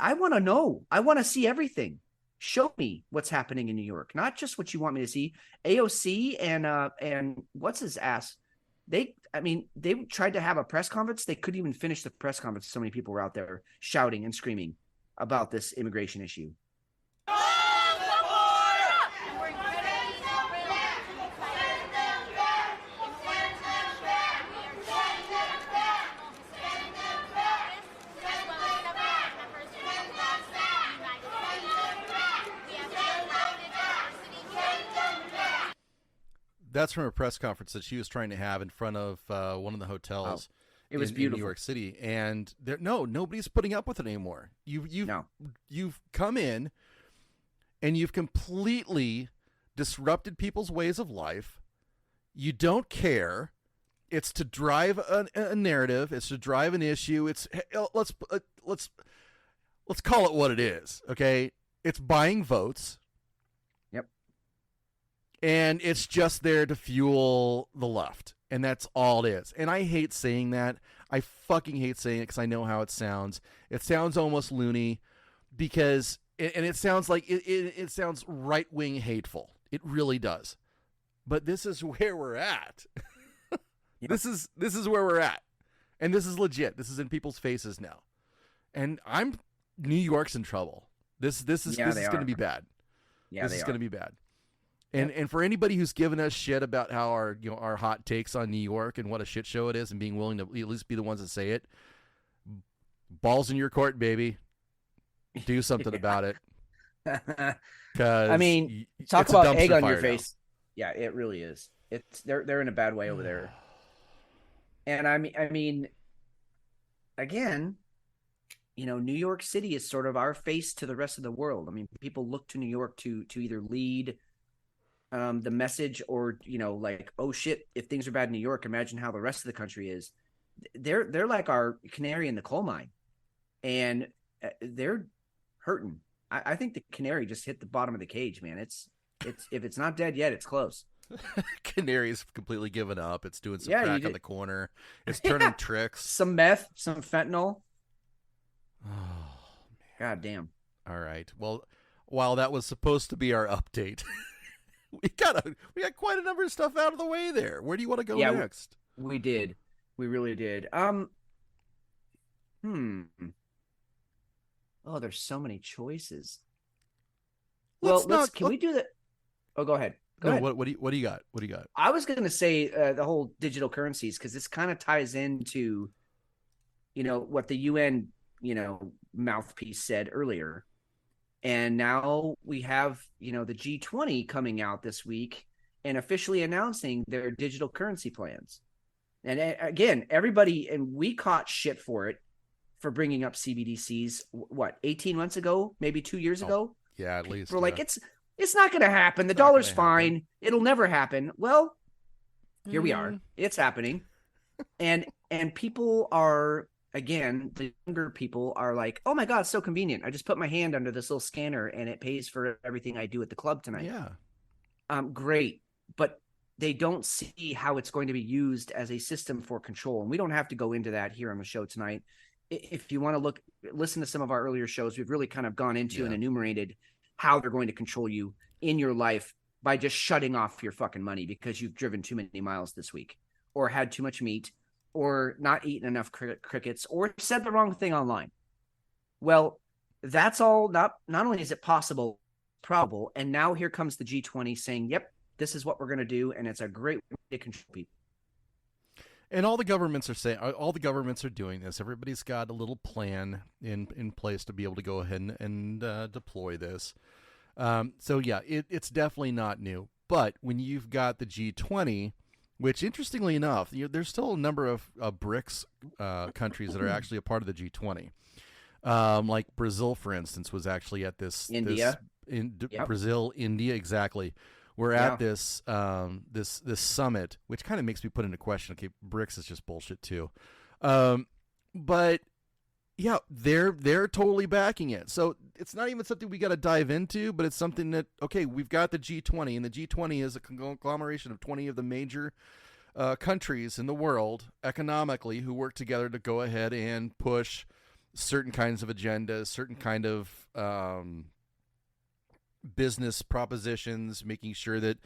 [SPEAKER 6] I want to know. I want to see everything. Show me what's happening in New York, not just what you want me to see. AOC and what's his ass? They tried to have a press conference. They couldn't even finish the press conference. So many people were out there shouting and screaming about this immigration issue.
[SPEAKER 5] That's from a press conference that she was trying to have in front of one of the hotels.
[SPEAKER 6] It was beautiful
[SPEAKER 5] in New York City, and nobody's putting up with it anymore. You've come in, and you've completely disrupted people's ways of life. You don't care. It's to drive a narrative. It's to drive an issue. Let's call it what it is. Okay, it's buying votes. And it's just there to fuel the left. And that's all it is. And I hate saying that. I fucking hate saying it because I know how it sounds. It sounds almost loony because, and it sounds like, it sounds right-wing hateful. It really does. But this is where we're at.
[SPEAKER 6] Yep.
[SPEAKER 5] This is where we're at. And this is legit. This is in people's faces now. And New York's in trouble. This is going to be bad.
[SPEAKER 6] Yeah,
[SPEAKER 5] this is going to be bad. And for anybody who's given us shit about how our hot takes on New York and what a shit show it is and being willing to at least be the ones that say it, balls in your court, baby. Do something about it.
[SPEAKER 6] I mean, talk about egg on your face. Yeah, it really is. They're in a bad way over there. And I mean, again, New York City is sort of our face to the rest of the world. I mean, people look to New York to either lead the message or, like, oh shit, if things are bad in New York, imagine how the rest of the country is. They're like our canary in the coal mine, and they're hurting. I think the canary just hit the bottom of the cage, man. It's if it's not dead yet, it's close.
[SPEAKER 5] Canary's completely given up. It's doing some crack on the corner. It's turning tricks.
[SPEAKER 6] Some meth, some fentanyl. Oh, man. God damn.
[SPEAKER 5] All right. Well, while that was supposed to be our update, we got quite a number of stuff out of the way there. Where do you want to go next?
[SPEAKER 6] We did. We really did. Oh, there's so many choices. Can we do that? Oh, go ahead. Go ahead.
[SPEAKER 5] What do you got? What do you got?
[SPEAKER 6] I was going to say the whole digital currencies, because this kind of ties into, what the UN, mouthpiece said earlier. And now we have, the G20 coming out this week and officially announcing their digital currency plans. And again, everybody, and we caught shit for it, for bringing up CBDCs, 18 months ago, maybe 2 years ago?
[SPEAKER 5] Yeah, at least.
[SPEAKER 6] We're like, it's not going to happen. The dollar's fine. It'll never happen. Well, here we are. It's happening. And people are, again, the younger people are like, oh my God, it's so convenient. I just put my hand under this little scanner and it pays for everything I do at the club tonight.
[SPEAKER 5] Yeah.
[SPEAKER 6] Great. But they don't see how it's going to be used as a system for control. And we don't have to go into that here on the show tonight. If you want to listen to some of our earlier shows, we've really kind of gone into and enumerated how they're going to control you in your life by just shutting off your fucking money because you've driven too many miles this week, or had too much meat, or not eaten enough crickets, or said the wrong thing online. Well, that's all. Not only is it possible, probable, and now here comes the G20 saying, yep, this is what we're going to do, and it's a great way to control people.
[SPEAKER 5] And all the governments are doing this. Everybody's got a little plan in place to be able to go ahead and deploy this. So yeah, it's definitely not new. But when you've got the G20, which interestingly enough, there's still a number of BRICS countries that are actually a part of the G20. Like Brazil, for instance, was actually at this
[SPEAKER 6] India.
[SPEAKER 5] Brazil, India, exactly. We're at this this summit, which kind of makes me put into question. Okay, BRICS is just bullshit too, but yeah, they're totally backing it. So it's not even something we got to dive into, but it's something that we've got the G20, and the G20 is a conglomeration of 20 of the major countries in the world economically who work together to go ahead and push certain kinds of agendas, certain kind of business propositions, making sure that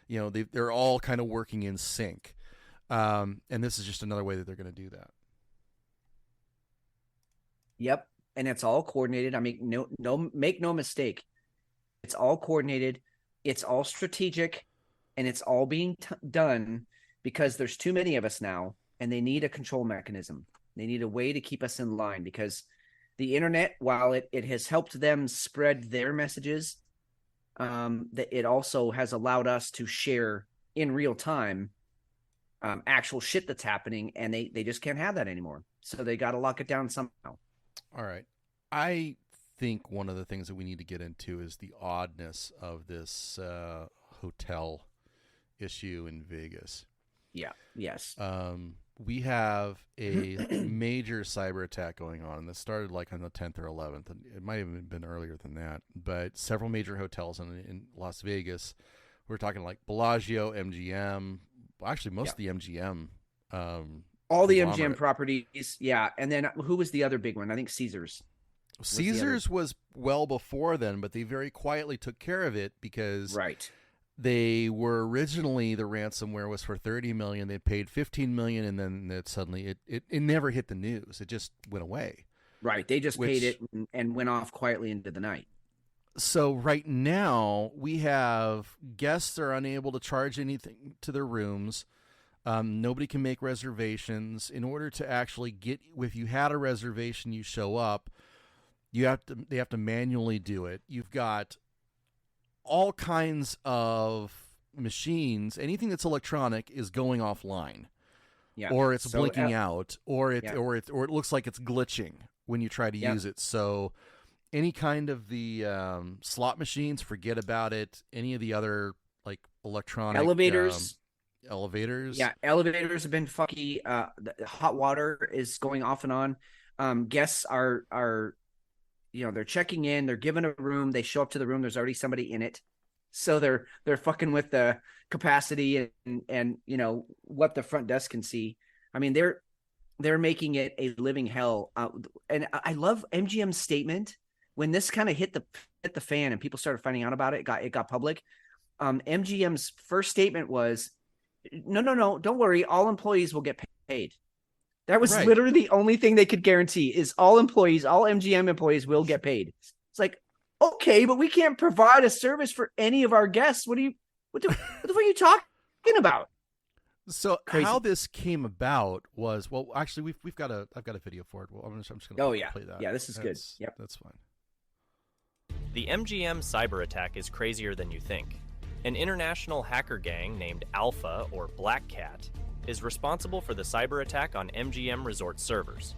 [SPEAKER 5] they're all kind of working in sync, and this is just another way that they're going to do that.
[SPEAKER 6] Yep, and it's all coordinated. I mean, make no mistake, it's all coordinated, it's all strategic, and it's all being done because there's too many of us now, and they need a control mechanism. They need a way to keep us in line, because the internet, while it has helped them spread their messages, that it also has allowed us to share in real time actual shit that's happening, and they just can't have that anymore. So they got to lock it down somehow.
[SPEAKER 5] All right. I think one of the things that we need to get into is the oddness of this hotel issue in Vegas.
[SPEAKER 6] Yeah. Yes.
[SPEAKER 5] We have a major cyber attack going on, and this started like on the 10th or 11th, and it might have even been earlier than that. But several major hotels in Las Vegas We're talking like Bellagio, MGM. Well, actually, most of the MGM.
[SPEAKER 6] All the MGM
[SPEAKER 5] conglomerate.
[SPEAKER 6] properties. Yeah. And then who was the other big one? I think Caesars.
[SPEAKER 5] Caesars was well before then, but they very quietly took care of it because
[SPEAKER 6] Right.
[SPEAKER 5] they were originally, the ransomware was for $30 million. They paid $15 million, and then it suddenly it never hit the news. It just went away.
[SPEAKER 6] Right. They just paid it and went off quietly into the night.
[SPEAKER 5] So right now we have guests are unable to charge anything to their rooms. Nobody can make reservations. In order to actually get, if you had a reservation, you show up. They have to manually do it. You've got all kinds of machines. Anything that's electronic is going offline, or it's blinking out, or it looks like it's glitching when you try to use it. So any kind of the slot machines, forget about it. Any of the other like electronic
[SPEAKER 6] elevators.
[SPEAKER 5] Elevators.
[SPEAKER 6] Elevators have been funky. The hot water is going off and on. Guests are they're checking in, they're given a room, they show up to the room, there's already somebody in it. So they're fucking with the capacity and what the front desk can see. I mean, they're making it a living hell. And I love MGM's statement when this kind of hit the fan and people started finding out about it. It got public. MGM's first statement was, no, don't worry, all employees will get paid. That was literally the only thing they could guarantee is all MGM employees will get paid. It's like, okay, but we can't provide a service for any of our guests. What the fuck are you talking about?
[SPEAKER 5] So how this came about was, well, actually I've got a video for it. Well, I'm just going to play that.
[SPEAKER 6] Yeah, this is good. Yep.
[SPEAKER 5] That's fine.
[SPEAKER 9] The MGM cyber attack is crazier than you think. An international hacker gang named Alpha or Black Cat is responsible for the cyber attack on MGM Resort servers.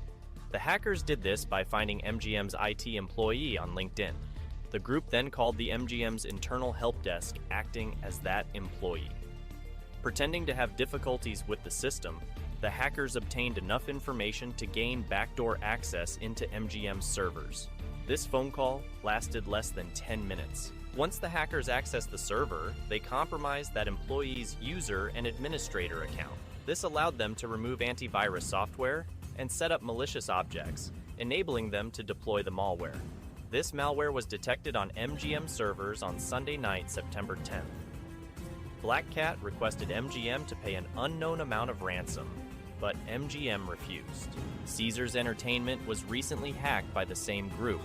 [SPEAKER 9] The hackers did this by finding MGM's IT employee on LinkedIn. The group then called the MGM's internal help desk, acting as that employee. Pretending to have difficulties with the system, the hackers obtained enough information to gain backdoor access into MGM's servers. This phone call lasted less than 10 minutes. Once the hackers accessed the server, they compromised that employee's user and administrator account. This allowed them to remove antivirus software and set up malicious objects, enabling them to deploy the malware. This malware was detected on MGM servers on Sunday night, September 10th. Black Cat requested MGM to pay an unknown amount of ransom, but MGM refused. Caesars Entertainment was recently hacked by the same group,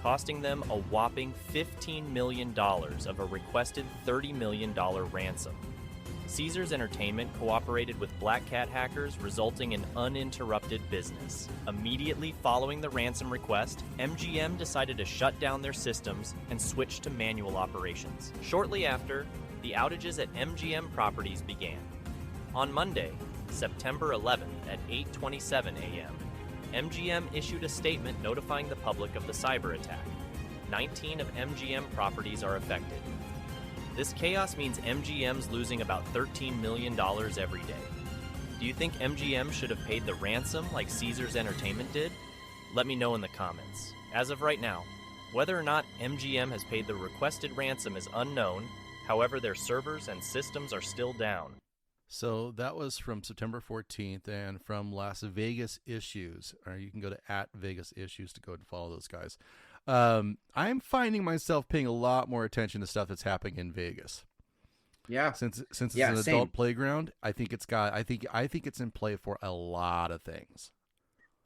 [SPEAKER 9] costing them a whopping $15 million of a requested $30 million ransom. Caesars Entertainment cooperated with Black Cat hackers, resulting in uninterrupted business. Immediately following the ransom request, MGM decided to shut down their systems and switch to manual operations. Shortly after, the outages at MGM properties began. On Monday, September 11th at 8:27 a.m., MGM issued a statement notifying the public of the cyber attack. 19 of MGM properties are affected. This chaos means MGM's losing about $13 million every day. Do you think MGM should have paid the ransom like Caesars Entertainment did? Let me know in the comments. As of right now, whether or not MGM has paid the requested ransom is unknown. However, their servers and systems are still down.
[SPEAKER 5] So that was from September 14th and from Las Vegas Issues. Or you can go to @Vegas Issues to go and follow those guys. I'm finding myself paying a lot more attention to stuff that's happening in Vegas.
[SPEAKER 6] Yeah.
[SPEAKER 5] Since it's an adult playground, I think it's in play for a lot of things.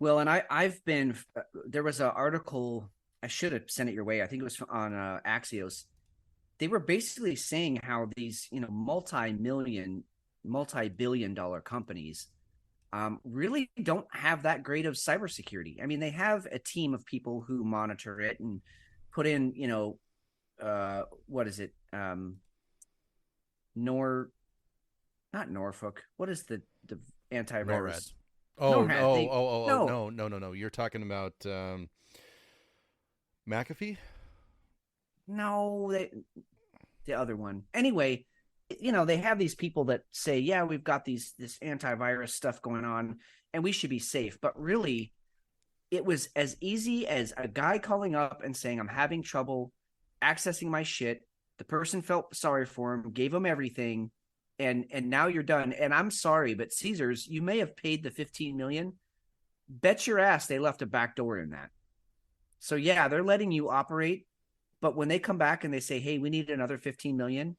[SPEAKER 6] Well, and I've been there was an article, I should have sent it your way. I think it was on Axios. They were basically saying how these, multi-billion-dollar companies really don't have that great of cybersecurity. I mean, they have a team of people who monitor it and put in, what is it? Not Norfolk. What is the antivirus?
[SPEAKER 5] NORAD. No. You're talking about McAfee?
[SPEAKER 6] No, the other one. Anyway, they have these people that say, yeah, we've got this antivirus stuff going on and we should be safe. But really, it was as easy as a guy calling up and saying, I'm having trouble accessing my shit. The person felt sorry for him, gave him everything, and now you're done. And I'm sorry, but Caesars, you may have paid the $15 million. Bet your ass they left a back door in that. So yeah, they're letting you operate, but when they come back and they say, "Hey, we need another 15 million,"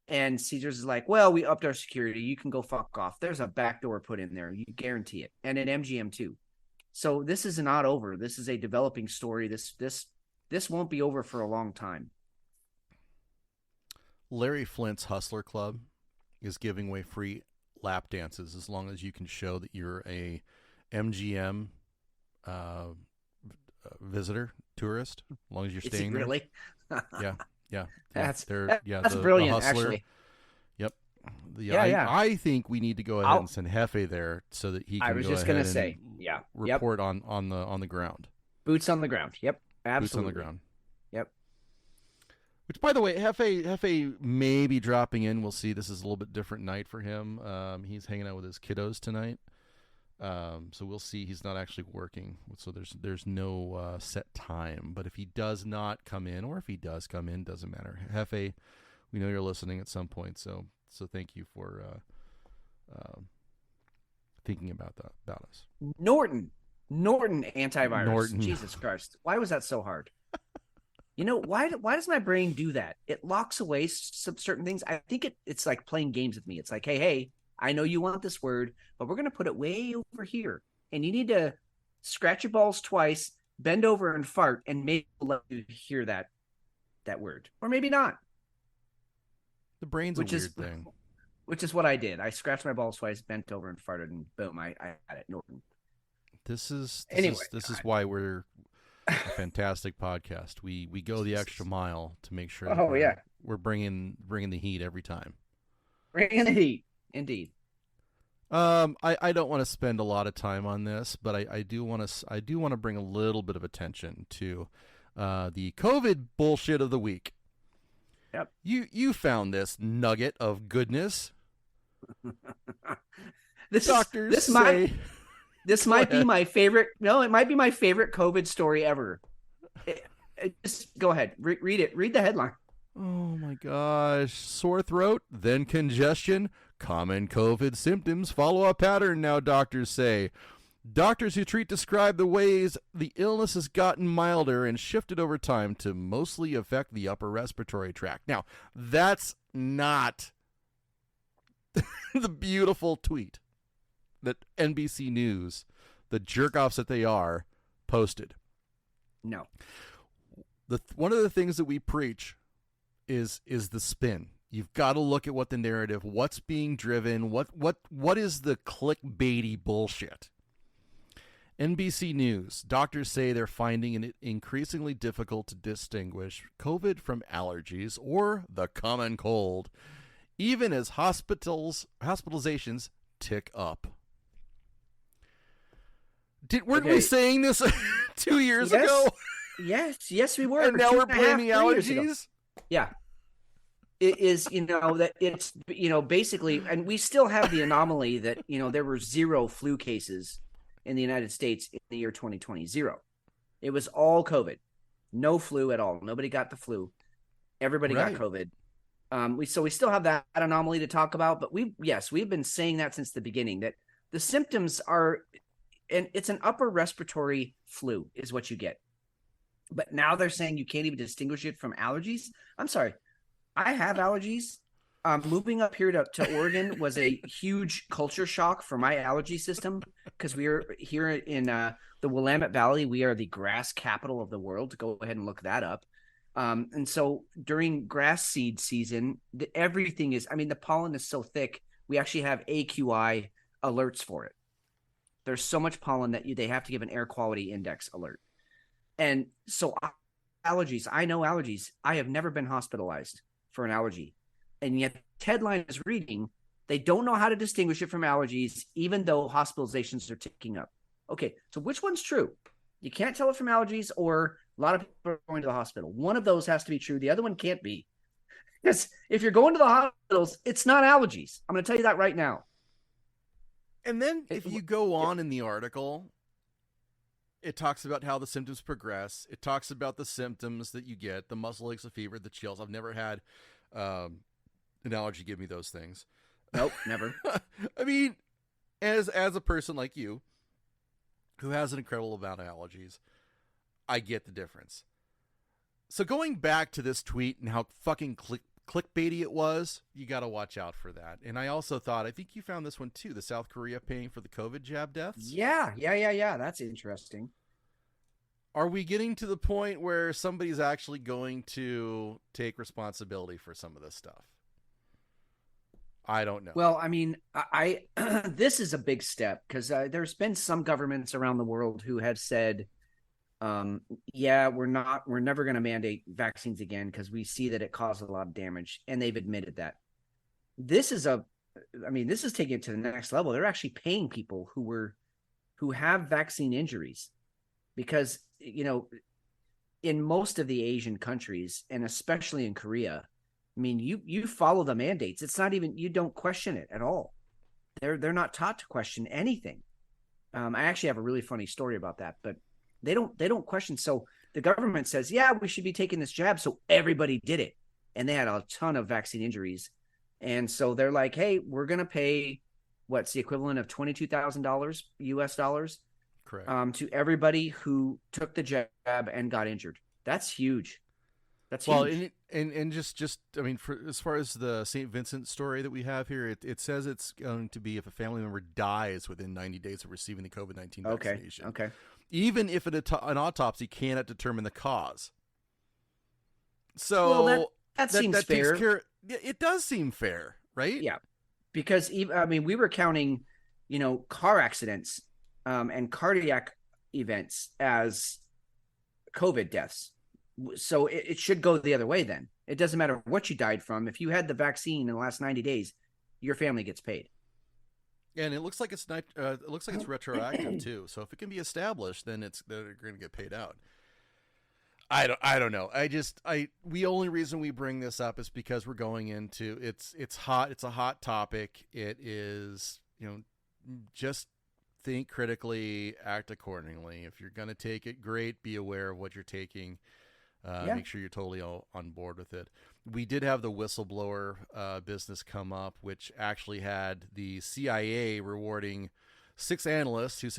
[SPEAKER 6] and Caesars is like, "Well, we upped our security. You can go fuck off." There's a back door put in there. You guarantee it, and an MGM too. So this is not over. This is a developing story. This won't be over for a long time.
[SPEAKER 5] Larry Flint's Hustler Club is giving away free lap dances as long as you can show that you're a MGM visitor, tourist, as long as you're staying there.
[SPEAKER 6] Really?
[SPEAKER 5] Yeah.
[SPEAKER 6] That's
[SPEAKER 5] brilliant,
[SPEAKER 6] the Hustler.
[SPEAKER 5] Yep.
[SPEAKER 6] Yeah.
[SPEAKER 5] I think we need to go ahead and send Hefe there so that he can report on the ground.
[SPEAKER 6] Boots on the ground. Yep. Absolutely.
[SPEAKER 5] Boots on the ground.
[SPEAKER 6] Yep.
[SPEAKER 5] Which, by the way, Hefe may be dropping in. We'll see. This is a little bit different night for him. He's hanging out with his kiddos tonight. So we'll see. He's not actually working. So there's no set time. But if he does not come in, or if he does come in, doesn't matter. Hefe, we know you're listening at some point. So thank you for thinking about us. Norton
[SPEAKER 6] antivirus.
[SPEAKER 5] Norton.
[SPEAKER 6] Jesus Christ. Why was that so hard? You know, why does my brain do that? It locks away some certain things. I think it's like playing games with me. It's like, hey, I know you want this word, but we're going to put it way over here. And you need to scratch your balls twice, bend over and fart, and maybe let you hear that word. Or maybe not.
[SPEAKER 5] The brain's a weird thing.
[SPEAKER 6] Which is what I did. I scratched my balls twice, bent over and farted, and boom, I had it. Norton.
[SPEAKER 5] This is why we're a fantastic podcast. We go the extra mile to make sure we're bringing the heat every time.
[SPEAKER 6] Bringing the heat, indeed.
[SPEAKER 5] I don't want to spend a lot of time on this, but I do want to bring a little bit of attention to the COVID bullshit of the week.
[SPEAKER 6] Yep.
[SPEAKER 5] You found this nugget of goodness.
[SPEAKER 6] This might be my favorite. No, it might be my favorite COVID story ever. Just go ahead, read it. Read the headline.
[SPEAKER 5] Oh my gosh! Sore throat, then congestion. Common COVID symptoms follow a pattern now, doctors say. Doctors who treat describe the ways the illness has gotten milder and shifted over time to mostly affect the upper respiratory tract. Now, that's not the beautiful tweet that NBC News, the jerk-offs that they are, posted.
[SPEAKER 6] No.
[SPEAKER 5] One of the things that we preach is the spin. You've got to look at what the narrative, what's being driven, what is the clickbaity bullshit. NBC News, doctors say they're finding it increasingly difficult to distinguish COVID from allergies or the common cold, even as hospitalizations tick up. Weren't we saying this 2 years ago?
[SPEAKER 6] Yes, we were.
[SPEAKER 5] And now we're blaming allergies?
[SPEAKER 6] Yeah. It is, that it's, basically, and we still have the anomaly that, there were 0 flu cases in the United States in the year 2020. 0. It was all COVID. No flu at all. Nobody got the flu. Everybody got COVID. We still have that anomaly to talk about, but we've been saying that since the beginning, that the symptoms are, and it's an upper respiratory flu is what you get. But now they're saying you can't even distinguish it from allergies. I'm sorry. I have allergies. Moving up here to Oregon was a huge culture shock for my allergy system because we are here in the Willamette Valley. We are the grass capital of the world. Go ahead and look that up. And so during grass seed season, everything is, the pollen is so thick, we actually have AQI alerts for it. There's so much pollen that they have to give an air quality index alert. And so allergies, I know allergies. I have never been hospitalized for an allergy. And yet headline is reading, they don't know how to distinguish it from allergies, even though hospitalizations are ticking up. Okay, so which one's true? You can't tell it from allergies, or a lot of people are going to the hospital. One of those has to be true. The other one can't be. Because if you're going to the hospitals, it's not allergies. I'm going to tell you that right now.
[SPEAKER 5] And then if you go on in the article, It talks about how the symptoms progress. It talks about the symptoms that you get, the muscle aches, the fever, the chills. I've never had an allergy give me those things.
[SPEAKER 6] Nope, never.
[SPEAKER 5] I mean, as a person like you who has an incredible amount of allergies, I get the difference. So going back to this tweet and how fucking clickbaity it was, you got to watch out for that. And I also thought, I think you found this one too, the South Korea paying for the COVID jab deaths.
[SPEAKER 6] Yeah. That's interesting.
[SPEAKER 5] Are we getting to the point where somebody's actually going to take responsibility for some of this stuff? I don't know.
[SPEAKER 6] Well, I mean, I this is a big step because there's been some governments around the world who have said, yeah, we're never going to mandate vaccines again because we see that it causes a lot of damage, and they've admitted that. This is taking it to the next level. They're actually paying people who have vaccine injuries because, you know, in most of the Asian countries, and especially in Korea, I mean, you follow the mandates. It's not even, you don't question it at all. They're not taught to question anything. I actually have a really funny story about that, but they don't question. So the government says, yeah, we should be taking this jab. So everybody did it. And they had a ton of vaccine injuries. And so they're like, hey, we're going to pay what's the equivalent of $22,000 US dollars.
[SPEAKER 5] Correct.
[SPEAKER 6] To everybody who took the jab and got injured. That's huge. That's huge.
[SPEAKER 5] And just I mean, for as far as the St. Vincent story that we have here, it says it's going to be if a family member dies within 90 days of receiving the COVID-19 vaccination.
[SPEAKER 6] Okay.
[SPEAKER 5] Even if an autopsy cannot determine the cause. So
[SPEAKER 6] that seems fair.
[SPEAKER 5] It does seem fair, right?
[SPEAKER 6] Yeah, because we were counting, you know, car accidents and cardiac events as COVID deaths. So it should go the other way then. It doesn't matter what you died from. If you had the vaccine in the last 90 days, your family gets paid.
[SPEAKER 5] And it looks like it's not. It looks like it's retroactive too. So if it can be established, then they're going to get paid out. I don't know. The only reason we bring this up is because we're going into it's hot. It's a hot topic. It is, you know, just think critically, act accordingly. If you're going to take it, great. Be aware of what you're taking. Make sure you're totally on board with it. We did have the whistleblower business come up, which actually had the CIA rewarding 6 analysts who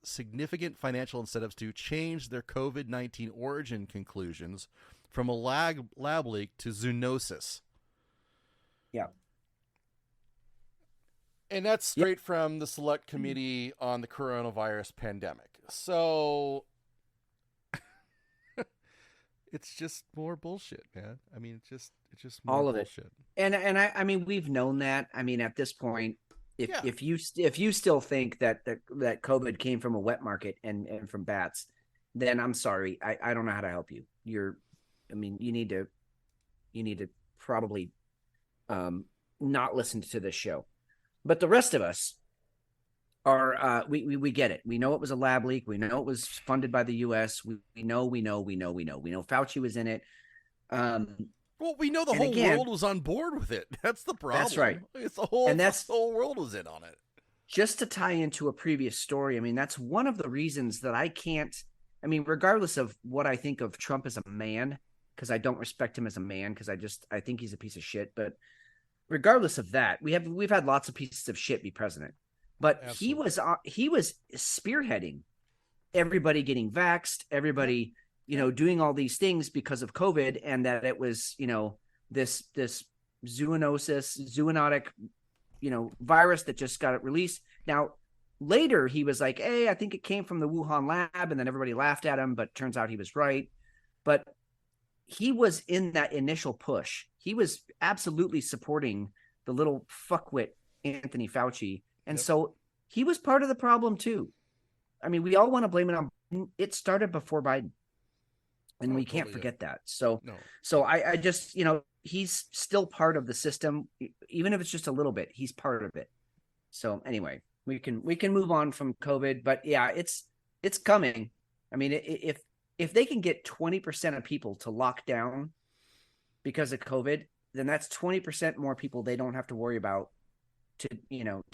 [SPEAKER 5] significant financial incentives to change their COVID-19 origin conclusions from a lab leak to zoonosis.
[SPEAKER 6] Yeah.
[SPEAKER 5] And that's straight from the Select Committee on the Coronavirus Pandemic. So it's just more bullshit, man. I mean, it's just more
[SPEAKER 6] all of
[SPEAKER 5] bullshit.
[SPEAKER 6] It. And I mean, we've known that. I mean, at this point, if you still think that COVID came from a wet market and from bats, then I'm sorry. I don't know how to help you. You need to probably not listen to this show. But the rest of us are we get it. We know it was a lab leak. We know it was funded by the US. We know Fauci was in it.
[SPEAKER 5] Well, we know the whole world was on board with it. That's the problem.
[SPEAKER 6] That's right.
[SPEAKER 5] It's the whole world was in on it.
[SPEAKER 6] Just to tie into a previous story, I mean, that's one of the reasons that I can't, I mean, regardless of what I think of Trump as a man, because I don't respect him as a man, because I think he's a piece of shit. But regardless of that, we've had lots of pieces of shit be president. But
[SPEAKER 5] Absolutely.
[SPEAKER 6] he was spearheading everybody getting vaxxed, everybody, you know, doing all these things because of COVID, and that it was, you know, this zoonotic, you know, virus that just got released. Now, later he was like, hey, I think it came from the Wuhan lab, and then everybody laughed at him, but turns out he was right. But he was in that initial push. He was absolutely supporting the little fuckwit Anthony Fauci. And so he was part of the problem too. I mean, we all want to blame it on Biden. It started before Biden. And we can't forget that. So I just, you know, he's still part of the system, even if it's just a little bit, he's part of it. So anyway, we can move on from COVID, but yeah, it's coming. I mean, if they can get 20% of people to lock down because of COVID, then that's 20% more people they don't have to worry about to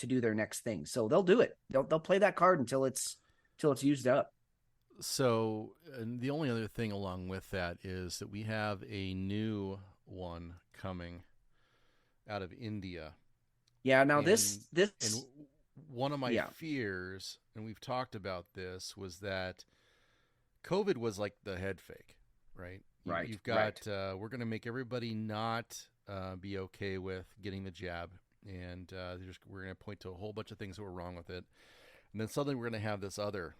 [SPEAKER 6] do their next thing. So they'll do it. They'll play that card until it's till it's used up.
[SPEAKER 5] So, and the only other thing along with that is that we have a new one coming out of India.
[SPEAKER 6] Yeah. Now
[SPEAKER 5] and, and one of my fears, and we've talked about this, was that COVID was like the head fake, right?
[SPEAKER 6] Right.
[SPEAKER 5] You've got we're going to make everybody not be okay with getting the jab, and we're going to point to a whole bunch of things that were wrong with it, and then suddenly we're going to have this other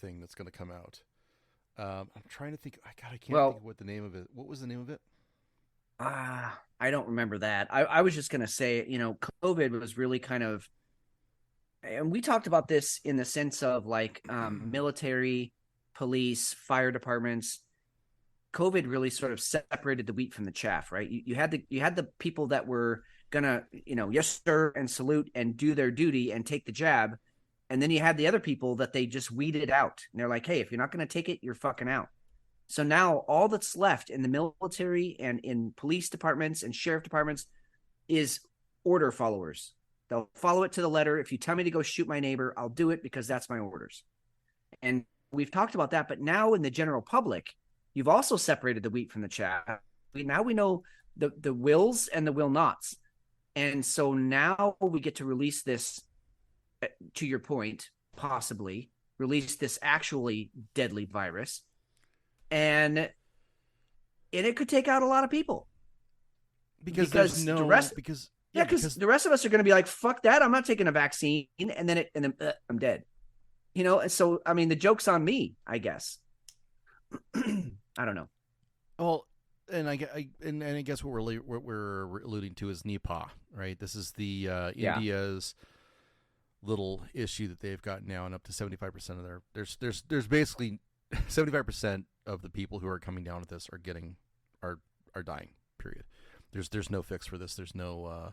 [SPEAKER 5] thing that's going to come out. I'm trying to think. I can't think of what the name of it. What was the name of it?
[SPEAKER 6] I don't remember that. I was just going to say, COVID was really kind of, and we talked about this in the sense of like military, police, fire departments. COVID really sort of separated the wheat from the chaff, right? You had the people that were gonna, yes sir, and salute and do their duty and take the jab, and then you had the other people that they just weeded out, and they're like, hey, if you're not gonna take it, you're fucking out. So now all that's left in the military and in police departments and sheriff departments is order followers. They'll follow it to the letter. If you tell me to go shoot my neighbor, I'll do it because that's my orders. And we've talked about that, but now in the general public, you've also separated the wheat from the chaff. Now we know the wills and the will nots. And so now we get to release this, to your point, possibly release this actually deadly virus. And it could take out a lot of people. Because the rest of us are going to be like, fuck that, I'm not taking a vaccine, and then I'm dead. And so I mean the joke's on me, I guess. I don't know.
[SPEAKER 5] Well, and I guess what we're alluding to is Nipah, right? This is the India's little issue that they've got now, and up to 75% of there's basically 75% of the people who are coming down with this are dying. Period. There's no fix for this. There's no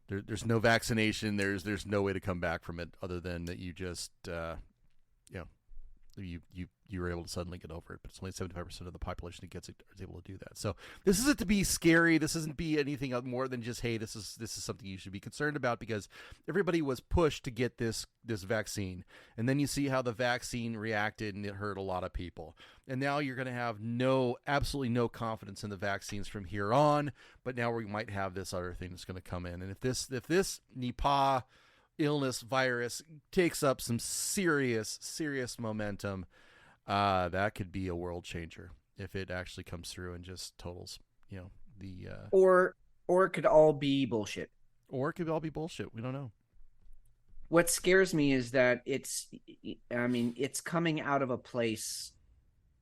[SPEAKER 5] there's no vaccination. There's no way to come back from it other than that you just you were able to suddenly get over it, but it's only 75% of the population that is able to do that. So this isn't to be scary. This isn't be anything more than just, hey, this is something you should be concerned about, because everybody was pushed to get this vaccine, and then you see how the vaccine reacted, and it hurt a lot of people. And now you're going to have absolutely no confidence in the vaccines from here on. But now we might have this other thing that's going to come in, and if this Nipah illness virus takes up some serious momentum, that could be a world changer if it actually comes through and just totals,
[SPEAKER 6] or it could all be bullshit.
[SPEAKER 5] Or it could all be bullshit. We don't know.
[SPEAKER 6] What scares me is that it's coming out of a place,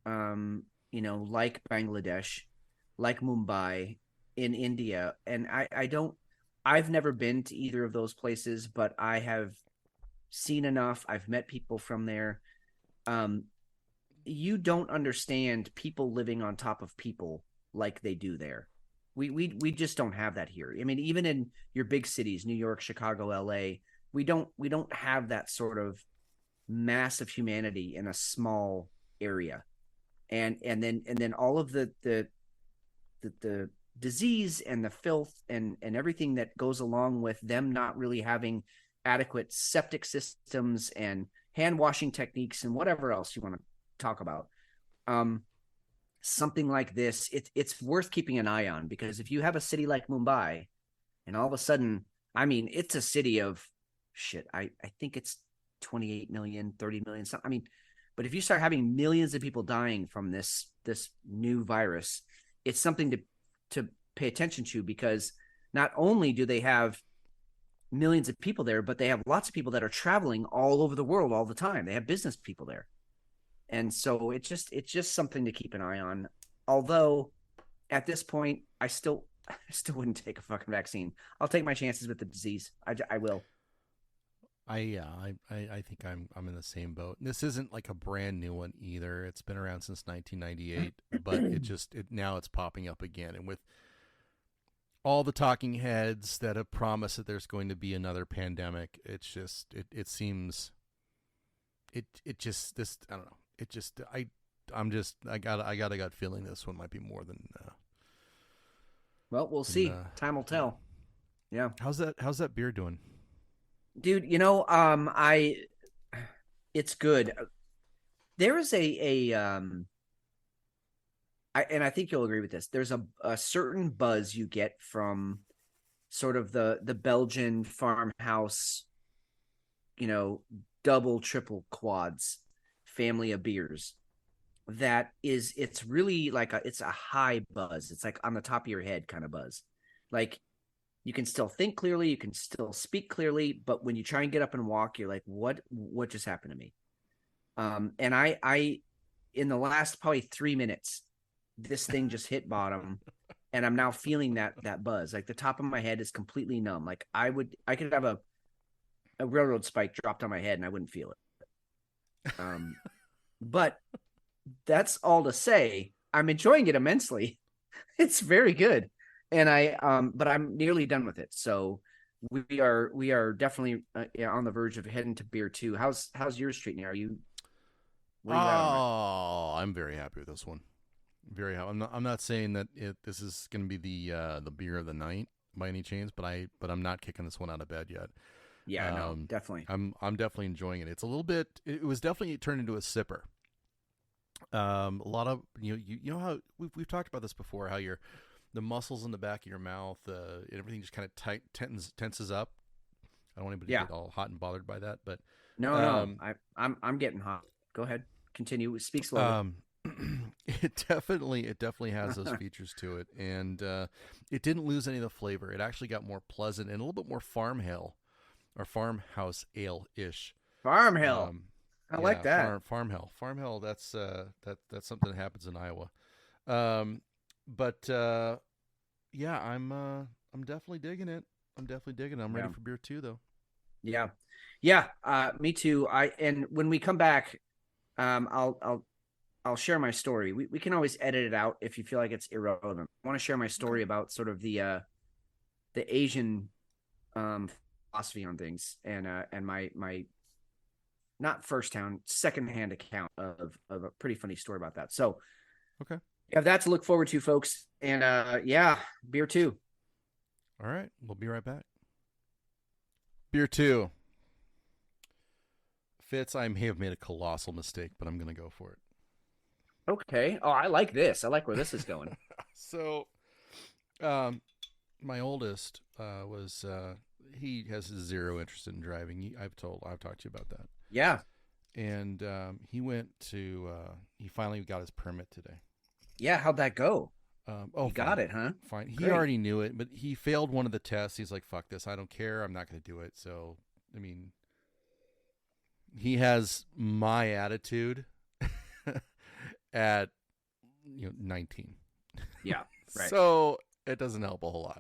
[SPEAKER 6] like Bangladesh, like Mumbai in India. And I've never been to either of those places, but I have seen enough. I've met people from there. You don't understand people living on top of people like they do there. We just don't have that here. I mean, even in your big cities, New York, Chicago, LA, we don't have that sort of massive humanity in a small area. And then all of the disease and the filth and everything that goes along with them not really having adequate septic systems and hand washing techniques and whatever else you want to talk about. Something like this, it's worth keeping an eye on, because if you have a city like Mumbai and all of a sudden, I mean, it's a city of shit. I think it's 28 million, 30 million. But if you start having millions of people dying from this new virus, it's something to pay attention to, because not only do they have millions of people there, but they have lots of people that are traveling all over the world all the time. They have business people there. And so it's just something to keep an eye on. Although at this point, I still wouldn't take a fucking vaccine. I'll take my chances with the disease. I will. I
[SPEAKER 5] think I'm in the same boat. This isn't like a brand new one either. It's been around since 1998, but now it's popping up again. And with all the talking heads that have promised that there's going to be another pandemic, I don't know. I got a gut feeling this one might be more than.
[SPEAKER 6] Well, we'll see. Time will tell. Yeah.
[SPEAKER 5] How's that beer doing?
[SPEAKER 6] Dude, It's good. There is and I think you'll agree with this. There's a certain buzz you get from sort of the Belgian farmhouse, double, triple quads family of beers. It's really like it's a high buzz. It's like on the top of your head kind of buzz. Like you can still think clearly, you can still speak clearly, but when you try and get up and walk, you're like, what just happened to me? And I in the last probably 3 minutes, this thing just hit bottom, and I'm now feeling that buzz. Like the top of my head is completely numb. Like I could have a railroad spike dropped on my head and I wouldn't feel it. But that's all to say, I'm enjoying it immensely. It's very good, and but I'm nearly done with it. So we are definitely on the verge of heading to beer 2. How's yours treating you? Are you? What are you at on
[SPEAKER 5] I'm very happy with this one. Very happy. I'm not saying that this is going to be the beer of the night by any chance, but I'm not kicking this one out of bed yet.
[SPEAKER 6] Yeah, no, definitely.
[SPEAKER 5] I'm definitely enjoying it. It's a little bit. It was definitely turned into a sipper. A lot of you know how we've talked about this before. How the muscles in the back of your mouth, everything just kind of tenses up. I don't want anybody to get all hot and bothered by that, but
[SPEAKER 6] no, I'm getting hot. Go ahead, continue. Speak slowly.
[SPEAKER 5] It definitely has those features to it, and it didn't lose any of the flavor. It actually got more pleasant and a little bit more farmhouse ale-ish.
[SPEAKER 6] Farm hill. I like that.
[SPEAKER 5] Farm hill. That's something that happens in Iowa. But yeah, I'm definitely digging it. I'm ready for beer 2 though.
[SPEAKER 6] Yeah. Me too. And when we come back, I'll share my story. We can always edit it out if you feel like it's irrelevant. I want to share my story about sort of the Asian philosophy on things, and my not first-hand, second-hand account of a pretty funny story about that. So,
[SPEAKER 5] okay,
[SPEAKER 6] you have that to look forward to, folks. And beer 2.
[SPEAKER 5] All right, we'll be right back. Beer 2. Fitz, I may have made a colossal mistake, but I'm going to go for it.
[SPEAKER 6] Okay. Oh, I like this. I like where this is going.
[SPEAKER 5] So, my oldest was he has zero interest in driving. I've talked to you about that.
[SPEAKER 6] Yeah.
[SPEAKER 5] And he finally got his permit today.
[SPEAKER 6] Yeah. How'd that go?
[SPEAKER 5] He
[SPEAKER 6] got it, huh?
[SPEAKER 5] Fine. He already knew it, but he failed one of the tests. He's like, "Fuck this! I don't care. I'm not going to do it." So, I mean, he has my attitude at 19.
[SPEAKER 6] Yeah, right.
[SPEAKER 5] So it doesn't help a whole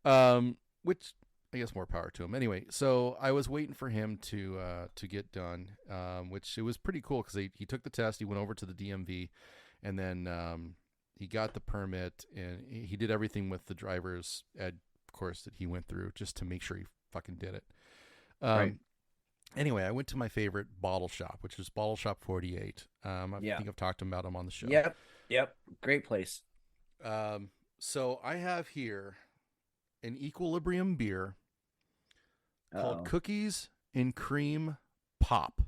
[SPEAKER 5] lot. Which I guess more power to him. Anyway, so I was waiting for him to get done, which it was pretty cool because he took the test. He went over to the DMV, and then he got the permit, and he did everything with the driver's ed course that he went through just to make sure he fucking did it.
[SPEAKER 6] Right.
[SPEAKER 5] Anyway, I went to my favorite bottle shop, which is Bottle Shop 48. I think I've talked about him on the show.
[SPEAKER 6] Yep. Great place.
[SPEAKER 5] So I have here an Equilibrium beer called Cookies and Cream Pop.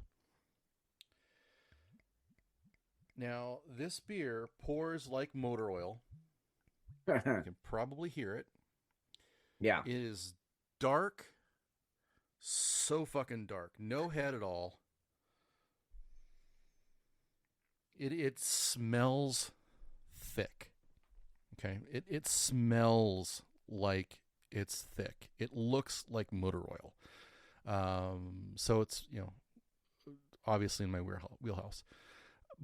[SPEAKER 5] Now, this beer pours like motor oil. You can probably hear it.
[SPEAKER 6] Yeah.
[SPEAKER 5] It is dark. So fucking dark. No head at all. It smells thick. Okay? It smells like it's thick. It looks like motor oil. So it's, obviously in my wheelhouse.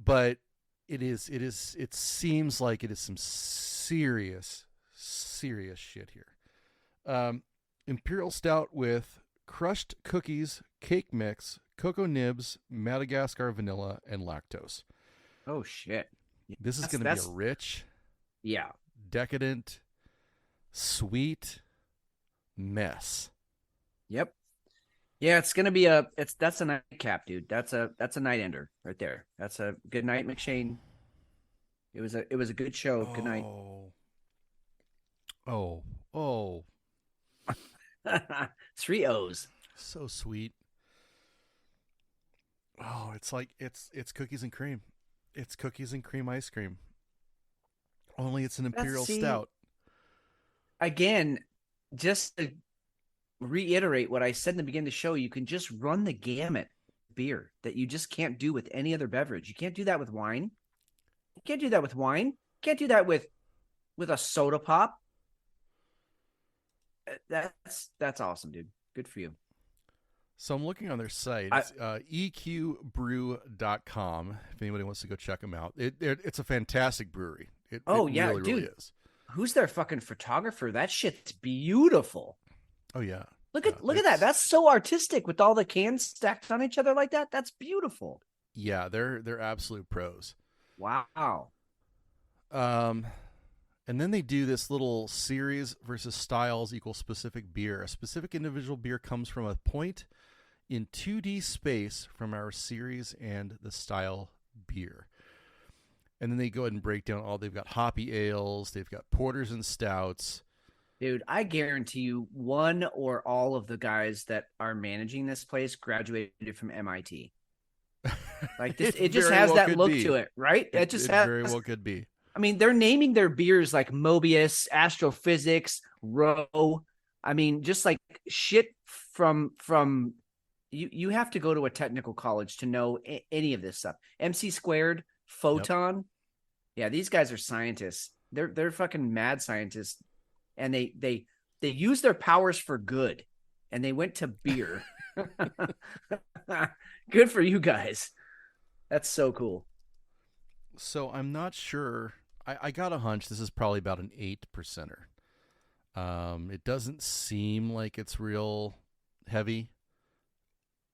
[SPEAKER 5] But it seems like it is some serious shit here. Imperial Stout with crushed cookies, cake mix, cocoa nibs, Madagascar vanilla, and lactose.
[SPEAKER 6] Oh, shit.
[SPEAKER 5] This is going to be a rich, decadent, sweet mess.
[SPEAKER 6] Yep. Yeah, it's going to be that's a nightcap, dude. That's a night ender right there. That's a good night, McShane. It was a good show. Good night.
[SPEAKER 5] Oh.
[SPEAKER 6] 3 O's.
[SPEAKER 5] So sweet. Oh, it's like it's cookies and cream. It's cookies and cream ice cream. Only it's an imperial stout.
[SPEAKER 6] Again, just to reiterate what I said in the beginning of the show, you can just run the gamut beer that you just can't do with any other beverage. You can't do that with wine. You can't do that with wine. You can't do that with a soda pop. That's awesome, dude. Good for you.
[SPEAKER 5] So I'm looking on their site. It's eqbrew.com. If anybody wants to go check them out. It's a fantastic brewery. It really,
[SPEAKER 6] dude.
[SPEAKER 5] really is.
[SPEAKER 6] Who's their fucking photographer? That shit's beautiful.
[SPEAKER 5] Oh yeah.
[SPEAKER 6] Look at that. That's so artistic with all the cans stacked on each other like that. That's beautiful.
[SPEAKER 5] Yeah, they're absolute pros.
[SPEAKER 6] Wow.
[SPEAKER 5] And then they do this little series versus styles equal specific beer. A specific individual beer comes from a point in 2D space from our series and the style beer. And then they go ahead and break down they've got hoppy ales, they've got porters and stouts.
[SPEAKER 6] Dude, I guarantee you one or all of the guys that are managing this place graduated from MIT. Like this, it just has that look to it, right? It just has,
[SPEAKER 5] very well could be.
[SPEAKER 6] I mean, they're naming their beers like Mobius, Astrophysics, Row. I mean, just like shit from you have to go to a technical college to know any of this stuff. MC squared, Photon. Yep. Yeah, these guys are scientists. They're fucking mad scientists. And they use their powers for good. And they went to beer. Good for you guys. That's so cool.
[SPEAKER 5] So I'm not sure. I got a hunch this is probably about an 8%er. It doesn't seem like it's real heavy.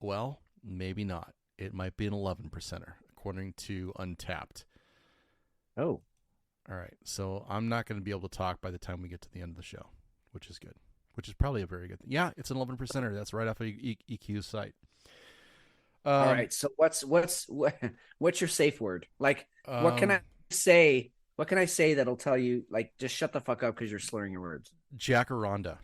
[SPEAKER 5] Well, maybe not. It might be an 11%er, according to Untapped.
[SPEAKER 6] Oh.
[SPEAKER 5] All right. So I'm not going to be able to talk by the time we get to the end of the show, which is good. Which is probably a very good thing. Yeah, it's an 11%er. That's right off of EQ's site.
[SPEAKER 6] All right. So what's your safe word? Like, what can I say? What can I say that'll tell you, like, just shut the fuck up because you're slurring your words?
[SPEAKER 5] Jacaranda.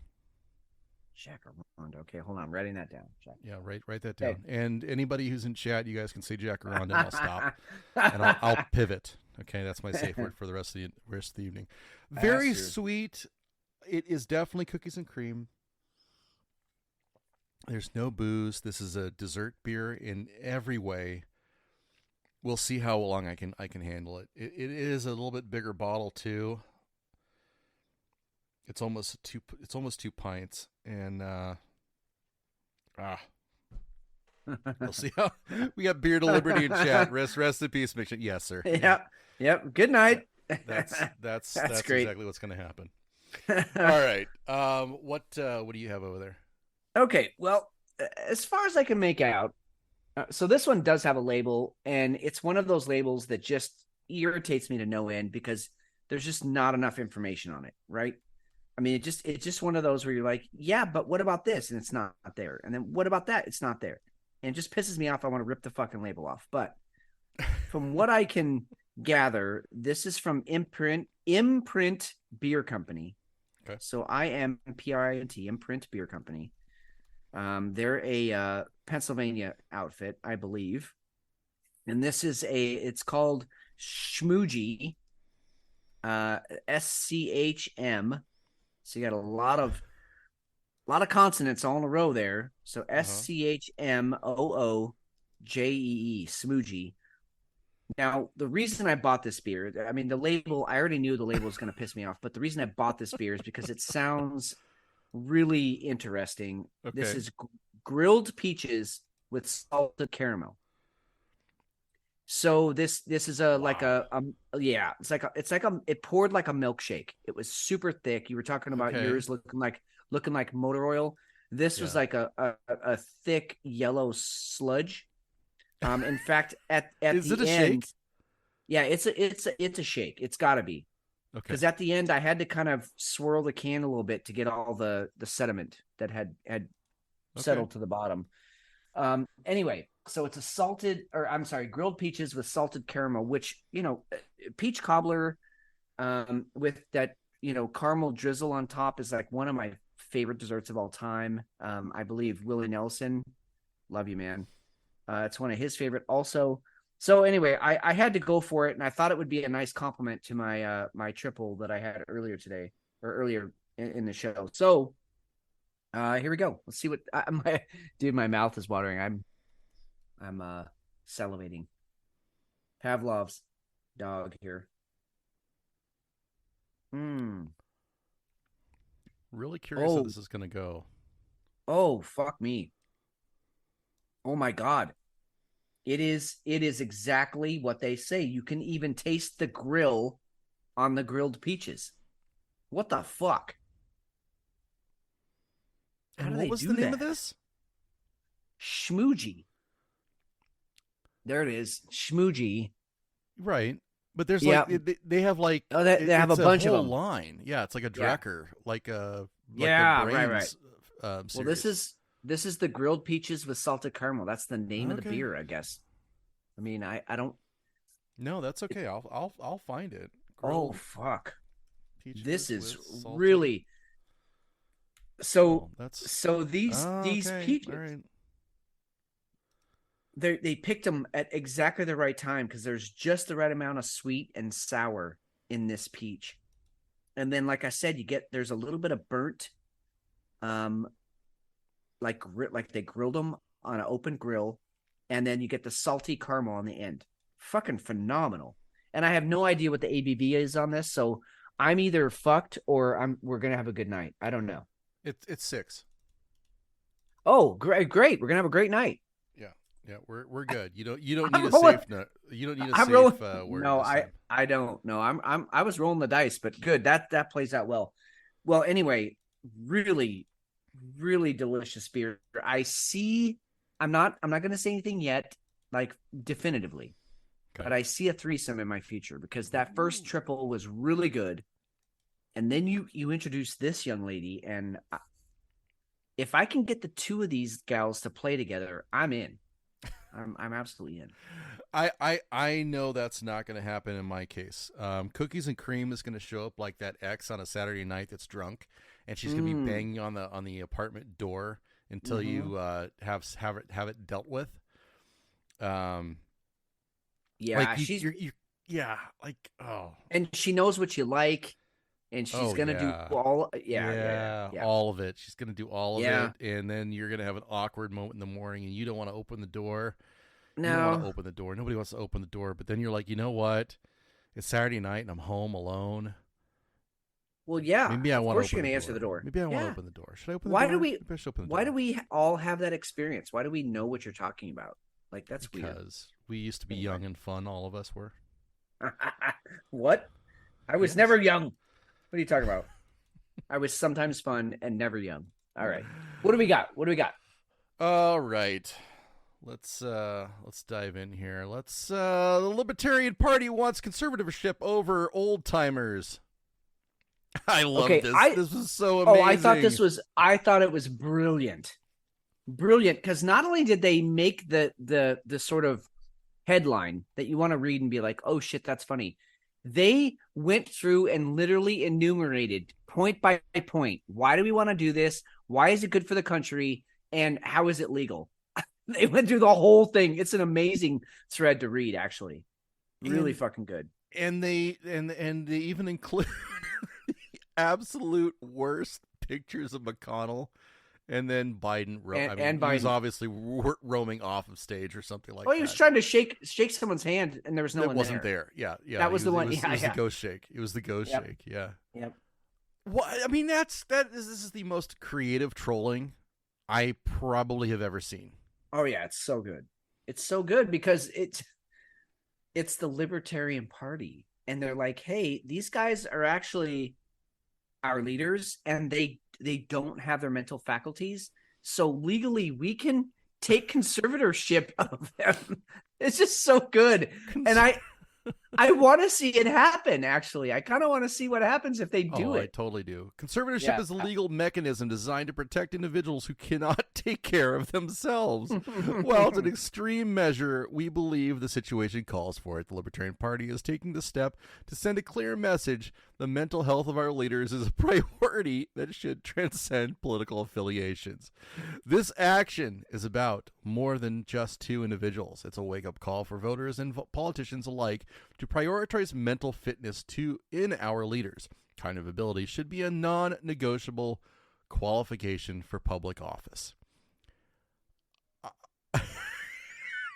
[SPEAKER 6] Jacaranda. Okay, hold on. I'm writing that down.
[SPEAKER 5] Yeah, write that down. Okay. And anybody who's in chat, you guys can say Jacaranda and I'll stop. And I'll pivot. Okay, that's my safe word for the rest of the evening. Very sweet. It is definitely cookies and cream. There's no booze. This is a dessert beer in every way. We'll see how long I can handle it. It is a little bit bigger bottle too. It's almost 2 pints, and we'll see how we got beer to liberty in chat. Rest in peace, Mitch. Yes, sir.
[SPEAKER 6] Yep. Good night.
[SPEAKER 5] That's
[SPEAKER 6] great.
[SPEAKER 5] Exactly what's going to happen. All right. What do you have over there?
[SPEAKER 6] Okay. Well, as far as I can make out, so this one does have a label, and it's one of those labels that just irritates me to no end because there's just not enough information on it, right? I mean, it's just one of those where you're like, yeah, but what about this? And it's not there. And then what about that? It's not there. And it just pisses me off. I want to rip the fucking label off. But from what I can gather, this is from Imprint Beer Company.
[SPEAKER 5] Okay.
[SPEAKER 6] So IMPRINT, Imprint Beer Company. They're a Pennsylvania outfit, I believe. And this is it's called Schmoogie, SCHM. So you got a lot of consonants all in a row there. So SCHMOOJEE, Smoogie. Now, the reason I bought this beer, I mean, the label, I already knew the label was going to piss me off, but the reason I bought this beer is because it sounds really interesting. Okay. This is grilled peaches with salted caramel. So this is it poured like a milkshake. It was super thick. You were talking about yours looking like motor oil. This was like a thick yellow sludge. In fact, at
[SPEAKER 5] is
[SPEAKER 6] the
[SPEAKER 5] it a
[SPEAKER 6] end,
[SPEAKER 5] shake?
[SPEAKER 6] Yeah, it's a shake. It's got to be.
[SPEAKER 5] Okay.
[SPEAKER 6] Because at the end, I had to kind of swirl the can a little bit to get all the sediment that had settled to the bottom. Anyway, so it's grilled peaches with salted caramel, which, peach cobbler with that, caramel drizzle on top is like one of my favorite desserts of all time. I believe Willie Nelson, love you, man. It's one of his favorite also. So anyway, I had to go for it, and I thought it would be a nice compliment to my my triple that I had earlier today or earlier in the show. So here we go. Let's see what my mouth is watering. I'm salivating. Pavlov's dog here.
[SPEAKER 5] Really curious how this is going to go.
[SPEAKER 6] Oh, fuck me. Oh my God. It is exactly what they say. You can even taste the grill on the grilled peaches. What the fuck? How
[SPEAKER 5] And
[SPEAKER 6] do
[SPEAKER 5] what
[SPEAKER 6] they
[SPEAKER 5] was
[SPEAKER 6] do
[SPEAKER 5] the name
[SPEAKER 6] that?
[SPEAKER 5] of this?
[SPEAKER 6] Schmoogie. There it is. Schmoogie.
[SPEAKER 5] Right. But there's
[SPEAKER 6] Yeah.
[SPEAKER 5] like they have like
[SPEAKER 6] they have a bunch of
[SPEAKER 5] whole
[SPEAKER 6] them.
[SPEAKER 5] line. Yeah, it's like a Drecker, like a
[SPEAKER 6] Yeah,
[SPEAKER 5] the
[SPEAKER 6] right.
[SPEAKER 5] Brains,
[SPEAKER 6] Well,
[SPEAKER 5] series.
[SPEAKER 6] this is the grilled peaches with salted caramel. That's the name of the
[SPEAKER 5] Okay.
[SPEAKER 6] beer, I guess. I mean, I don't.
[SPEAKER 5] No, that's okay. I'll find it.
[SPEAKER 6] Oh
[SPEAKER 5] Grilled
[SPEAKER 6] fuck!
[SPEAKER 5] peaches
[SPEAKER 6] This is
[SPEAKER 5] with salted-
[SPEAKER 6] really. So
[SPEAKER 5] Oh, that's
[SPEAKER 6] so these
[SPEAKER 5] okay.
[SPEAKER 6] peaches.
[SPEAKER 5] All right.
[SPEAKER 6] They picked them at exactly the right time because there's just the right amount of sweet and sour in this peach, and then like I said, there's a little bit of burnt, like they grilled them on an open grill, and then you get the salty caramel on the end. Fucking phenomenal. And I have no idea what the ABV is on this, so I'm either fucked or we're gonna have a good night. I don't know.
[SPEAKER 5] It's 6.
[SPEAKER 6] Oh, great! We're gonna have a great night.
[SPEAKER 5] Yeah, we're good. You don't need
[SPEAKER 6] I'm
[SPEAKER 5] a
[SPEAKER 6] rolling-
[SPEAKER 5] safe note. You don't need a
[SPEAKER 6] I'm
[SPEAKER 5] safe
[SPEAKER 6] rolling.
[SPEAKER 5] word.
[SPEAKER 6] No,
[SPEAKER 5] this time.
[SPEAKER 6] I don't know. I was rolling the dice, but good. That plays out well. Well, anyway, really, really delicious beer. I'm not going to say anything yet, like definitively,
[SPEAKER 5] Okay.
[SPEAKER 6] but I see a threesome in my future because that first triple was really good, and then you introduced this young lady, and if I can get the two of these gals to play together, I'm in. I'm absolutely in.
[SPEAKER 5] I know that's not going to happen in my case. Cookies and Cream is going to show up like that ex on a Saturday night that's drunk, and she's going to be banging on the apartment door until you have it dealt with.
[SPEAKER 6] Yeah,
[SPEAKER 5] like
[SPEAKER 6] she's and she knows what you like, and she's gonna do all
[SPEAKER 5] all of it. She's going to do all of
[SPEAKER 6] Yeah.
[SPEAKER 5] it, and then you're going to have an awkward moment in the morning, and you don't want to open the door.
[SPEAKER 6] No.
[SPEAKER 5] You don't want to open the door. Nobody wants to open the door. But then you're like, you know what? It's Saturday night and I'm home alone.
[SPEAKER 6] Well, yeah.
[SPEAKER 5] Maybe I want to.
[SPEAKER 6] Of course, you're gonna answer the door.
[SPEAKER 5] Maybe I want to
[SPEAKER 6] Yeah.
[SPEAKER 5] open the door. Should I open the
[SPEAKER 6] Why
[SPEAKER 5] door?
[SPEAKER 6] do we?
[SPEAKER 5] Maybe I should open the
[SPEAKER 6] Why
[SPEAKER 5] door.
[SPEAKER 6] do we all have that experience? Why do we know what you're talking about? Like that's
[SPEAKER 5] Because we used to be young and fun. All of us were.
[SPEAKER 6] weird. What? I was never young. What are you talking about? I was sometimes fun and never young. All right. What do we got?
[SPEAKER 5] All right. Let's dive in here. The Libertarian Party wants conservatorship over old timers. I love this. This was so amazing.
[SPEAKER 6] Oh, I thought it was brilliant. Brilliant, because not only did they make the sort of headline that you want to read and be like, oh shit, that's funny. They went through and literally enumerated point by point. Why do we want to do this? Why is it good for the country? And how is it legal? They went through the whole thing. It's an amazing thread to read, actually. Really fucking good.
[SPEAKER 5] And they even include the absolute worst pictures of McConnell, and then Biden. He was obviously roaming off of stage or something like that.
[SPEAKER 6] He was trying to shake someone's hand, and there was no one
[SPEAKER 5] wasn't there. Yeah.
[SPEAKER 6] That was the one.
[SPEAKER 5] It was the ghost shake. It was the ghost shake. Yeah.
[SPEAKER 6] Yep.
[SPEAKER 5] What I mean, this is the most creative trolling I probably have ever seen.
[SPEAKER 6] Oh yeah, it's so good. It's so good because it's the Libertarian Party, and they're like, hey, these guys are actually our leaders, and they don't have their mental faculties, so legally we can take conservatorship of them. It's just so good. And I want to see it happen, actually. I kind of want to see what happens if they do it.
[SPEAKER 5] I totally do. Conservatorship is a legal mechanism designed to protect individuals who cannot take care of themselves. While it's an extreme measure, we believe the situation calls for it. The Libertarian Party is taking the step to send a clear message. The mental health of our leaders is a priority that should transcend political affiliations. This action is about more than just two individuals. It's a wake-up call for voters and politicians alike to prioritize mental fitness in our leaders. Cognitive ability should be a non-negotiable qualification for public office.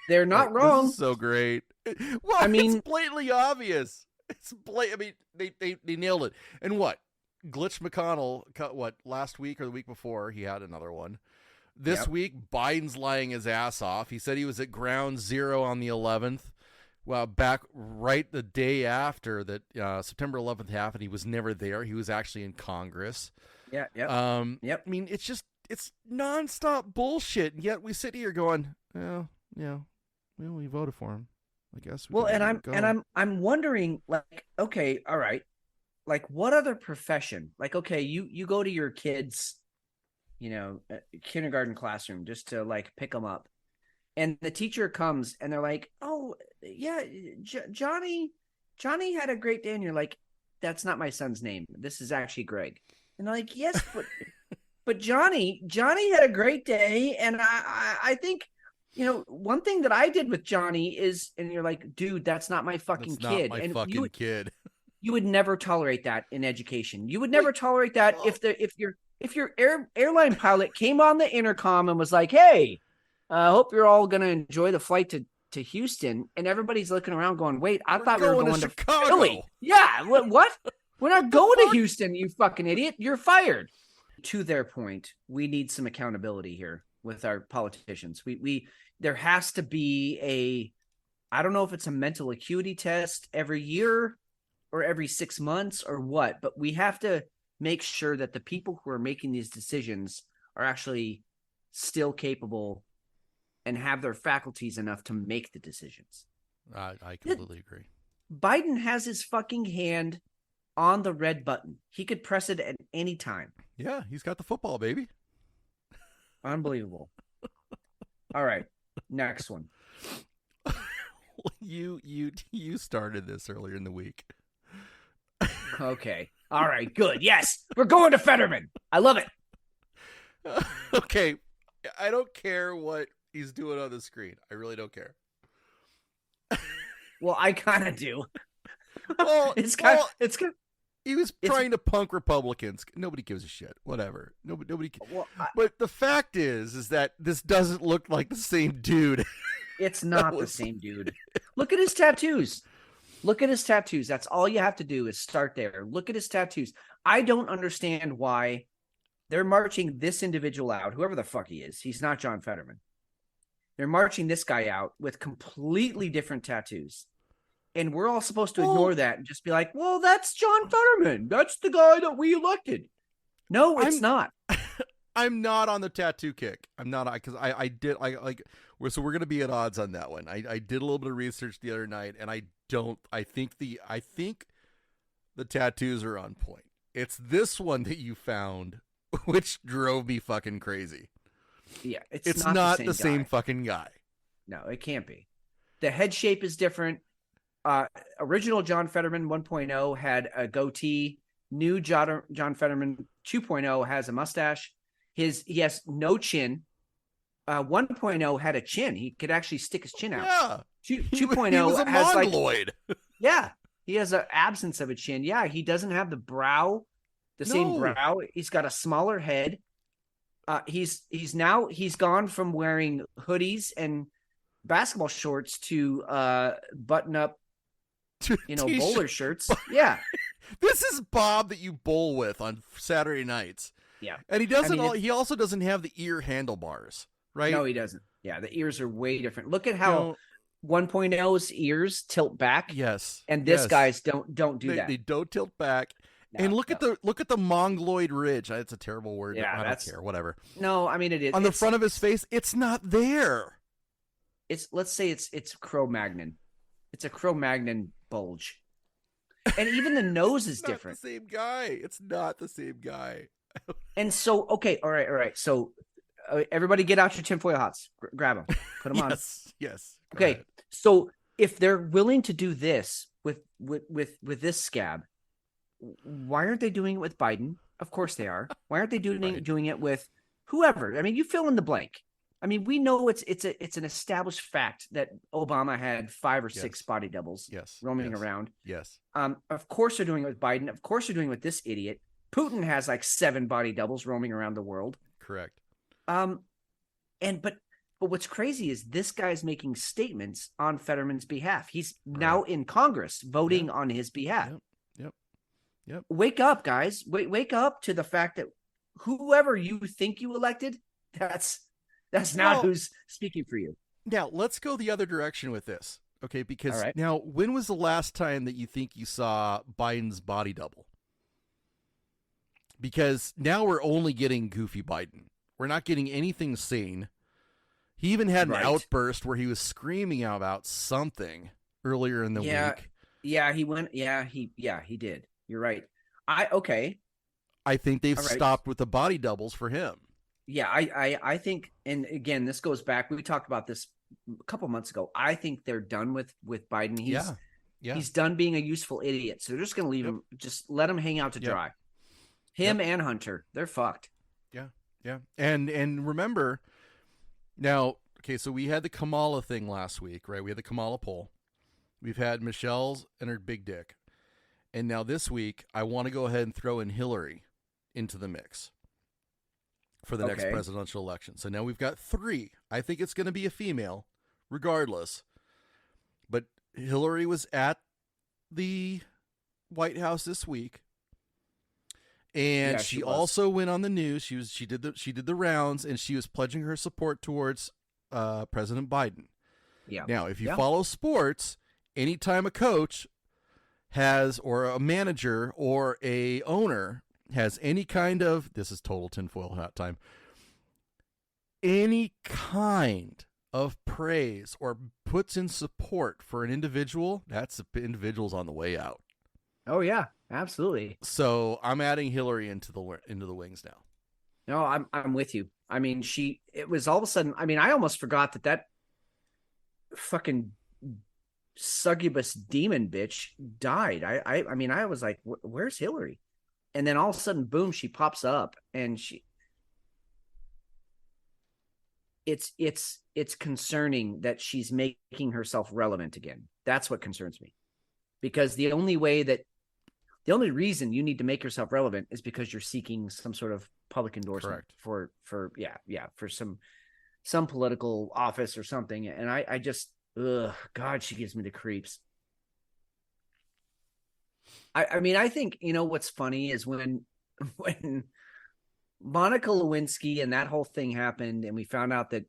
[SPEAKER 6] They're not wrong.
[SPEAKER 5] This is so great. Well,
[SPEAKER 6] I mean,
[SPEAKER 5] it's blatantly obvious. I mean, they nailed it. And what? Glitch McConnell, last week or the week before, he had another one. This week, Biden's lying his ass off. He said he was at ground zero on the 11th. Well, back right the day after that, September 11th happened, he was never there. He was actually in Congress.
[SPEAKER 6] Yeah.
[SPEAKER 5] I mean, it's nonstop bullshit. And yet we sit here going, we voted for him. I guess. I'm wondering,
[SPEAKER 6] like, okay, all right, like, what other profession? Like, okay, you go to your kids, kindergarten classroom just to like pick them up, and the teacher comes and they're like, oh yeah, Johnny had a great day, and you're like, that's not my son's name. This is actually Greg. And they're like, yes, but Johnny had a great day, and I think. One thing that I did with Johnny is, and you're like, dude, that's not my fucking kid.
[SPEAKER 5] Not my
[SPEAKER 6] and
[SPEAKER 5] fucking kid.
[SPEAKER 6] You would never tolerate that in education. You would never tolerate that if your airline pilot came on the intercom and was like, hey, I hope you're all going to enjoy the flight to Houston. And everybody's looking around going, wait, I thought we were going to
[SPEAKER 5] Chicago.
[SPEAKER 6] Philly. Yeah. What? We're not going to Houston, you fucking idiot. You're fired. To their point, we need some accountability here with our politicians. There has to be I don't know if it's a mental acuity test every year or every 6 months or what, but we have to make sure that the people who are making these decisions are actually still capable and have their faculties enough to make the decisions.
[SPEAKER 5] I completely agree.
[SPEAKER 6] Biden has his fucking hand on the red button. He could press it at any time.
[SPEAKER 5] Yeah, he's got the football, baby.
[SPEAKER 6] Unbelievable. All right, next one.
[SPEAKER 5] You started this earlier in the week.
[SPEAKER 6] Okay. All right, good. Yes, we're going to Fetterman. I love it.
[SPEAKER 5] Okay, I don't care what he's doing on the screen. I really don't care.
[SPEAKER 6] Well, I kind of do.
[SPEAKER 5] Well,
[SPEAKER 6] it's kind of.
[SPEAKER 5] He was trying to punk Republicans. Nobody gives a shit. Whatever. Nobody. Well, but the fact is that this doesn't look like the same dude.
[SPEAKER 6] It's not the same dude. Look at his tattoos. That's all you have to do is start there. Look at his tattoos. I don't understand why they're marching this individual out, whoever the fuck he is. He's not John Fetterman. They're marching this guy out with completely different tattoos. And we're all supposed to ignore that and just be like, well, that's John Fetterman. That's the guy that we elected. No, it's not.
[SPEAKER 5] I'm not on the tattoo kick. I'm not, because so we're going to be at odds on that one. I did a little bit of research the other night, and I think the tattoos are on point. It's this one that you found, which drove me fucking crazy.
[SPEAKER 6] Yeah.
[SPEAKER 5] It's not the same fucking guy.
[SPEAKER 6] No, it can't be. The head shape is different. Original John Fetterman 1.0 had a goatee. New John Fetterman 2.0 has a mustache. He has no chin. 1.0 had a chin. He could actually stick his chin out.
[SPEAKER 5] Yeah.
[SPEAKER 6] 2.0
[SPEAKER 5] he was a
[SPEAKER 6] has
[SPEAKER 5] mongoloid.
[SPEAKER 6] Yeah. He has an absence of a chin. Yeah. He doesn't have the same brow. He's got a smaller head. He's gone from wearing hoodies and basketball shorts to button up bowler shirts. Yeah.
[SPEAKER 5] This is Bob that you bowl with on Saturday nights.
[SPEAKER 6] Yeah.
[SPEAKER 5] And he doesn't he also doesn't have the ear handlebars, right?
[SPEAKER 6] No, he doesn't. Yeah, the ears are way different. Look at how 1.0's ears tilt back.
[SPEAKER 5] Yes.
[SPEAKER 6] And this guy's don't do that.
[SPEAKER 5] They don't tilt back. No, and look at the mongoloid ridge. That's a terrible word. Yeah, I don't care. Whatever.
[SPEAKER 6] No, I mean it is.
[SPEAKER 5] On the front of his face, it's not there.
[SPEAKER 6] Let's say it's Cro-Magnon. It's a Cro-Magnon bulge. And even the nose is different.
[SPEAKER 5] It's not the same guy. It's not the same guy.
[SPEAKER 6] And so, okay, all right. So, everybody, get out your tinfoil hats. Grab them. Put them on.
[SPEAKER 5] Yes.
[SPEAKER 6] Okay. So, if they're willing to do this with this scab, why aren't they doing it with Biden? Of course they are. Why aren't they doing it with whoever? I mean, you fill in the blank. I mean, we know it's an established fact that Obama had 5 or 6 body doubles roaming around.
[SPEAKER 5] Yes.
[SPEAKER 6] Of course they're doing it with Biden. Of course they're doing it with this idiot. Putin has like 7 body doubles roaming around the world.
[SPEAKER 5] Correct.
[SPEAKER 6] But what's crazy is this guy's making statements on Fetterman's behalf. He's now in Congress voting on his behalf.
[SPEAKER 5] Yep.
[SPEAKER 6] Wake up, guys. Wake up to the fact that whoever you think you elected, that's not who's speaking for you.
[SPEAKER 5] Now, let's go the other direction with this. Okay, because now, when was the last time that you think you saw Biden's body double? Because now we're only getting goofy Biden. We're not getting anything sane. He even had an outburst where he was screaming about something earlier in the week.
[SPEAKER 6] Yeah, he went. Yeah, he did. You're right. I
[SPEAKER 5] think they've stopped with the body doubles for him.
[SPEAKER 6] Yeah, I think, and again, this goes back. We talked about this a couple months ago. I think they're done with Biden. He's done being a useful idiot. So they're just going to leave him. Just let him hang out to dry. Him and Hunter, they're fucked.
[SPEAKER 5] Yeah. And remember, now, okay, so we had the Kamala thing last week, right? We had the Kamala poll. We've had Michelle's and her big dick. And now this week, I want to go ahead and throw in Hillary into the mix for the next presidential election. So now we've got 3. I think it's going to be a female, regardless. But Hillary was at the White House this week, and she also went on the news. She did the rounds, and she was pledging her support towards President Biden.
[SPEAKER 6] Yeah.
[SPEAKER 5] Now, if you follow sports, anytime a coach has, or a manager or a owner has any kind of, this is total tinfoil hat time, any kind of praise or puts in support for an individual, that's the individual's on the way out.
[SPEAKER 6] Oh yeah, absolutely.
[SPEAKER 5] So I'm adding Hillary into the wings now.
[SPEAKER 6] No, I'm with you. I mean, it was all of a sudden, I mean, I almost forgot that fucking succubus demon bitch died. I mean, I was like, where's Hillary? And then all of a sudden, boom, she pops up, and it's concerning that she's making herself relevant again. That's what concerns me, because the only reason you need to make yourself relevant is because you're seeking some sort of public endorsement for some political office or something. And I just, God, she gives me the creeps. I mean, I think, what's funny is when Monica Lewinsky and that whole thing happened, and we found out that,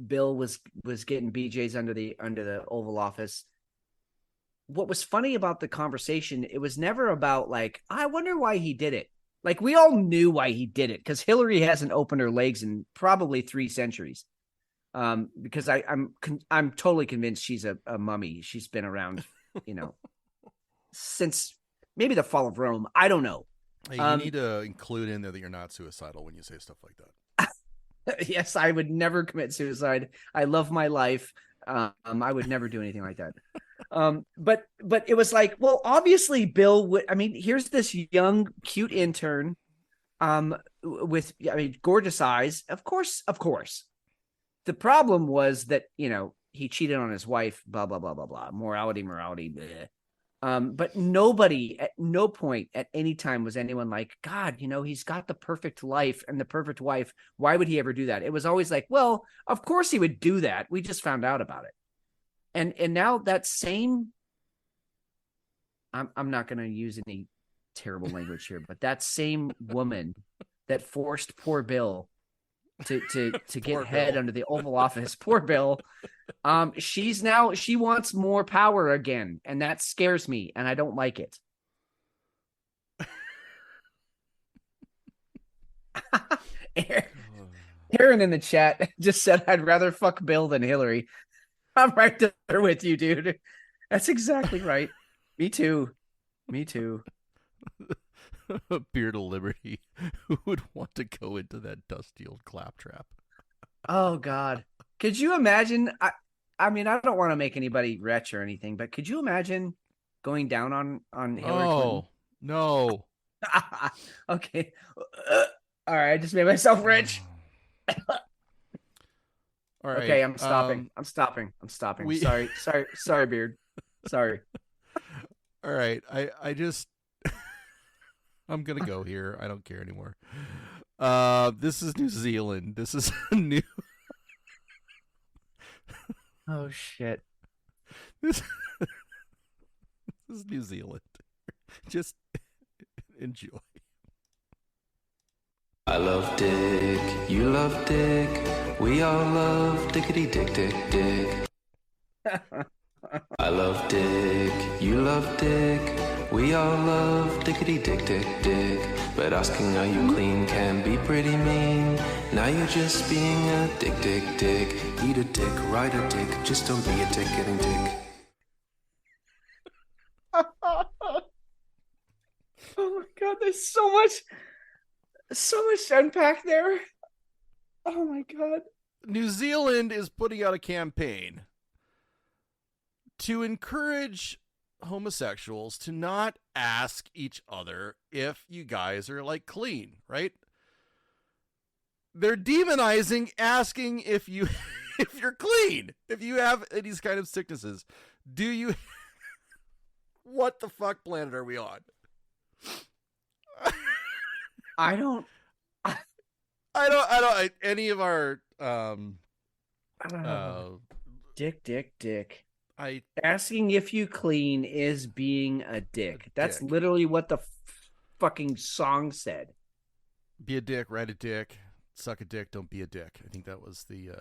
[SPEAKER 6] Bill was getting BJs under the Oval Office. What was funny about the conversation, it was never about like, I wonder why he did it. Like, we all knew why he did it, because Hillary hasn't opened her legs in probably 3 centuries. Because I'm totally convinced she's a mummy. She's been around, since maybe the fall of Rome. I don't know.
[SPEAKER 5] Hey, you need to include in there that you're not suicidal when you say stuff like that.
[SPEAKER 6] Yes, I would never commit suicide. I love my life. I would never do anything like that. But it was like, well, obviously Bill would. I mean, here's this young, cute intern, with gorgeous eyes. Of course. The problem was that he cheated on his wife. Blah blah blah blah blah. Morality. Bleh. But nobody at no point at any time was anyone like, God, he's got the perfect life and the perfect wife. Why would he ever do that? It was always like, well, of course he would do that. We just found out about it. And now that same, I'm not going to use any terrible language here, but that same woman that forced poor Bill to get head under the Oval Office, poor Bill. She wants more power again, and that scares me, and I don't like it. Aaron in the chat just said, I'd rather fuck Bill than Hillary. I'm right there with you, dude. That's exactly right. Me too.
[SPEAKER 5] Beard of Liberty. Who would want to go into that dusty old claptrap?
[SPEAKER 6] Oh God. Could you imagine? I mean, I don't want to make anybody retch or anything, but could you imagine going down on Hillary Clinton?
[SPEAKER 5] No.
[SPEAKER 6] Okay. All right. I just made myself rich.
[SPEAKER 5] All right.
[SPEAKER 6] Okay, I'm stopping. I'm stopping.
[SPEAKER 5] we-
[SPEAKER 6] Sorry, Beard. Sorry.
[SPEAKER 5] All right. I just I'm gonna go here. I don't care anymore. This is New Zealand. This is new.
[SPEAKER 6] Oh shit.
[SPEAKER 5] This is New Zealand. Just enjoy.
[SPEAKER 10] I love dick, you love dick, we all love dickety dick dick dick. I love dick, you love dick, we all love dickety dick dick dick. But asking are you clean can be pretty mean. Now you're just being a dick dick dick. Eat a dick, ride a dick, just don't be a dick getting dick.
[SPEAKER 6] Oh my god, there's so much to unpack there. Oh my god.
[SPEAKER 5] New Zealand is putting out a campaign to encourage homosexuals to not ask each other if you guys are like clean, right? They're demonizing asking if you're clean, if you have these kind of sicknesses. Do you what the fuck planet are we on?
[SPEAKER 6] I don't
[SPEAKER 5] any of our
[SPEAKER 6] dick. Asking if you clean is being a dick. That's literally what the fucking song said.
[SPEAKER 5] Be a dick, ride a dick, suck a dick, don't be a dick. I think that was the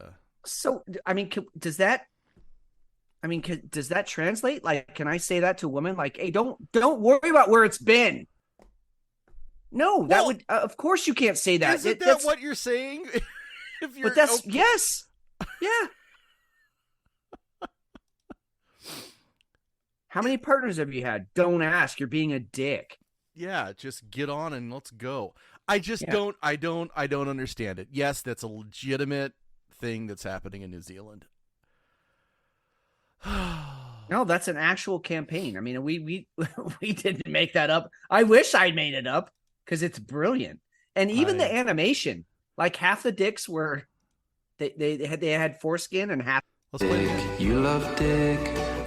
[SPEAKER 6] So, I mean, does that translate? Like, can I say that to a woman? Like, hey, don't worry about where it's been. No, that would, of course you can't say that.
[SPEAKER 5] Isn't that what you're saying? If you're,
[SPEAKER 6] but that's, yes. Yeah. How many partners have you had? Don't ask. You're being a dick.
[SPEAKER 5] Yeah, just get on and let's go. I just don't understand it. Yes, that's a legitimate thing that's happening in New Zealand.
[SPEAKER 6] No, that's an actual campaign. I mean, we didn't make that up. I wish I'd made it up because it's brilliant. And even the animation, like half the dicks were they had foreskin and half.
[SPEAKER 10] Dick, you love dick,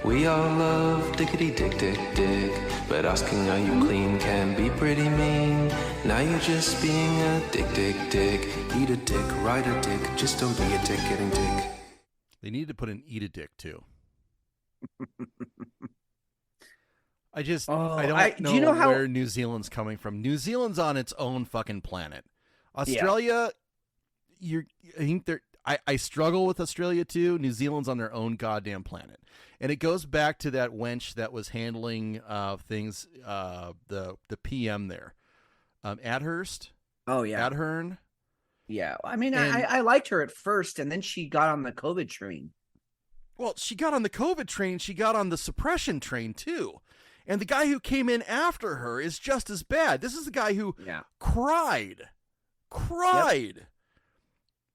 [SPEAKER 10] we all love dickety dick dick dick. But asking are you clean can be pretty mean. Now you're just being a dick dick dick. Eat a dick, ride a dick, just don't be a dick getting dick.
[SPEAKER 5] They need to put an eat a dick too. I don't know where New Zealand's coming from. New Zealand's on its own fucking planet. Australia, I struggle with Australia too. New Zealand's on their own goddamn planet. And it goes back to that wench that was handling things, the PM there. Adhurst.
[SPEAKER 6] Oh, yeah.
[SPEAKER 5] Adhern.
[SPEAKER 6] Yeah. I mean, I liked her at first, and then she got on the COVID train.
[SPEAKER 5] Well, she got on the COVID train. She got on the suppression train too. And the guy who came in after her is just as bad. This is the guy who cried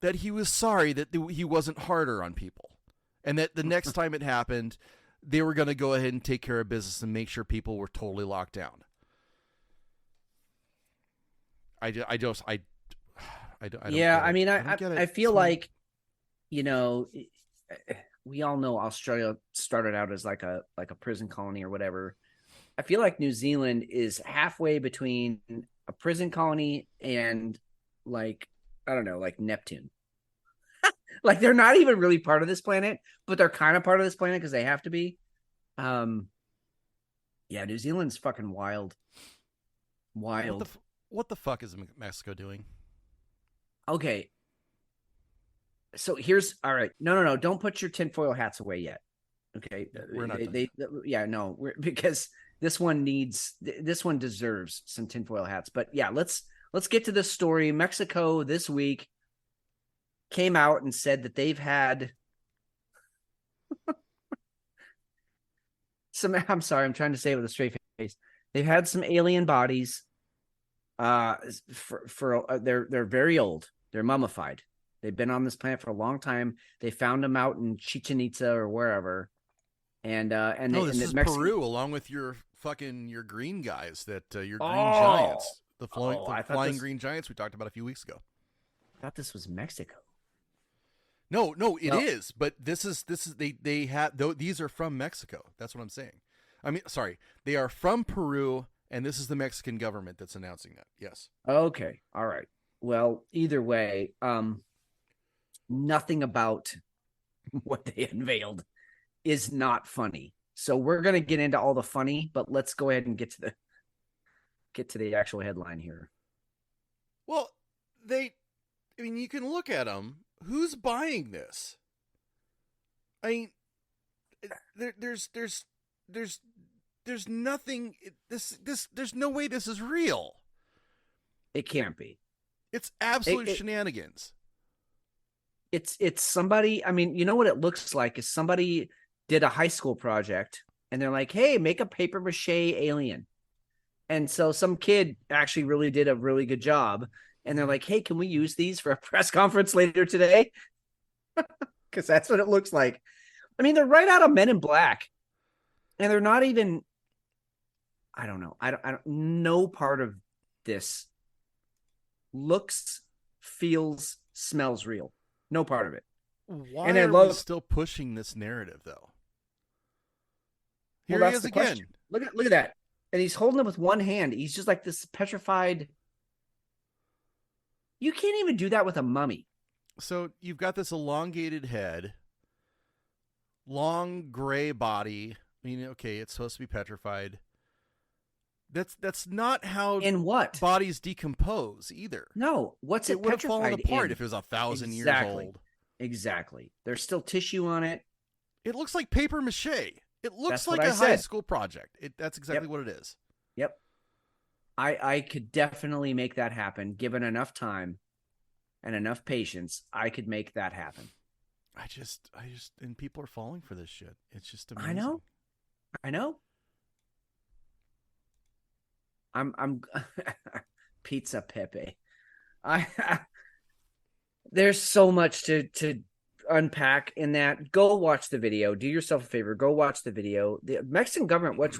[SPEAKER 5] that he was sorry that he wasn't harder on people. And that the next time it happened, they were going to go ahead and take care of business and make sure people were totally locked down. I
[SPEAKER 6] feel like, you know, we all know Australia started out as like a prison colony or whatever. I feel like New Zealand is halfway between a prison colony and like, I don't know, like Neptune. Like they're not even really part of this planet, but they're kind of part of this planet because they have to be. Yeah, New Zealand's fucking wild. Wild.
[SPEAKER 5] What the fuck is Mexico doing?
[SPEAKER 6] Okay. So here's all right. No. Don't put your tinfoil hats away yet. Okay.
[SPEAKER 5] We're not.
[SPEAKER 6] Because this one deserves some tinfoil hats. But yeah, let's get to this story. Mexico this week came out and said that they've had I'm sorry, I'm trying to say it with a straight face. They've had some alien bodies. They're very old. They're mummified. They've been on this planet for a long time. They found them out in Chichen Itza or wherever.
[SPEAKER 5] This is Peru, along with your green guys your green giants, the flying green giants we talked about a few weeks ago.
[SPEAKER 6] I thought this was Mexico.
[SPEAKER 5] No, it is. But this is they have these are from Mexico. That's what I'm saying. I mean, sorry, they are from Peru, and this is the Mexican government that's announcing that. Yes.
[SPEAKER 6] Okay. All right. Well, either way, nothing about what they unveiled is not funny. So we're gonna get into all the funny, but let's go ahead and get to the actual headline here.
[SPEAKER 5] Well, you can look at them. Who's buying this? I mean, there's nothing. There's no way this is real.
[SPEAKER 6] It can't be.
[SPEAKER 5] It's absolute shenanigans.
[SPEAKER 6] It's somebody. I mean, you know what it looks like is somebody did a high school project, and they're like, "Hey, make a paper mache alien." And so some kid actually really did a really good job. And they're like, "Hey, can we use these for a press conference later today?" Because that's what it looks like. I mean, they're right out of Men in Black. And they're not even, I don't know. I don't, no part of this looks, feels, smells real. No part of it.
[SPEAKER 5] Why are we still pushing this narrative, though? Here he is again.
[SPEAKER 6] Question. Look at that. And he's holding it with one hand. He's just like this petrified. You can't even do that with a mummy.
[SPEAKER 5] So you've got this elongated head, long gray body. I mean, okay, it's supposed to be petrified. That's not how bodies decompose either.
[SPEAKER 6] No, what's it
[SPEAKER 5] would have
[SPEAKER 6] petrified
[SPEAKER 5] fallen apart
[SPEAKER 6] in?
[SPEAKER 5] if it was 1,000 years old.
[SPEAKER 6] Exactly. There's still tissue on it.
[SPEAKER 5] It looks like paper mache. It looks
[SPEAKER 6] That's
[SPEAKER 5] like
[SPEAKER 6] what I
[SPEAKER 5] a high
[SPEAKER 6] said.
[SPEAKER 5] school project. That's exactly what it is.
[SPEAKER 6] Yep. I could definitely make that happen. Given enough time and enough patience, I could make that happen.
[SPEAKER 5] I just, and people are falling for this shit. It's just amazing.
[SPEAKER 6] I know. I'm Pizza Pepe. There's so much to unpack in that. Go watch the video. Do yourself a favor. Go watch the video. The Mexican government, what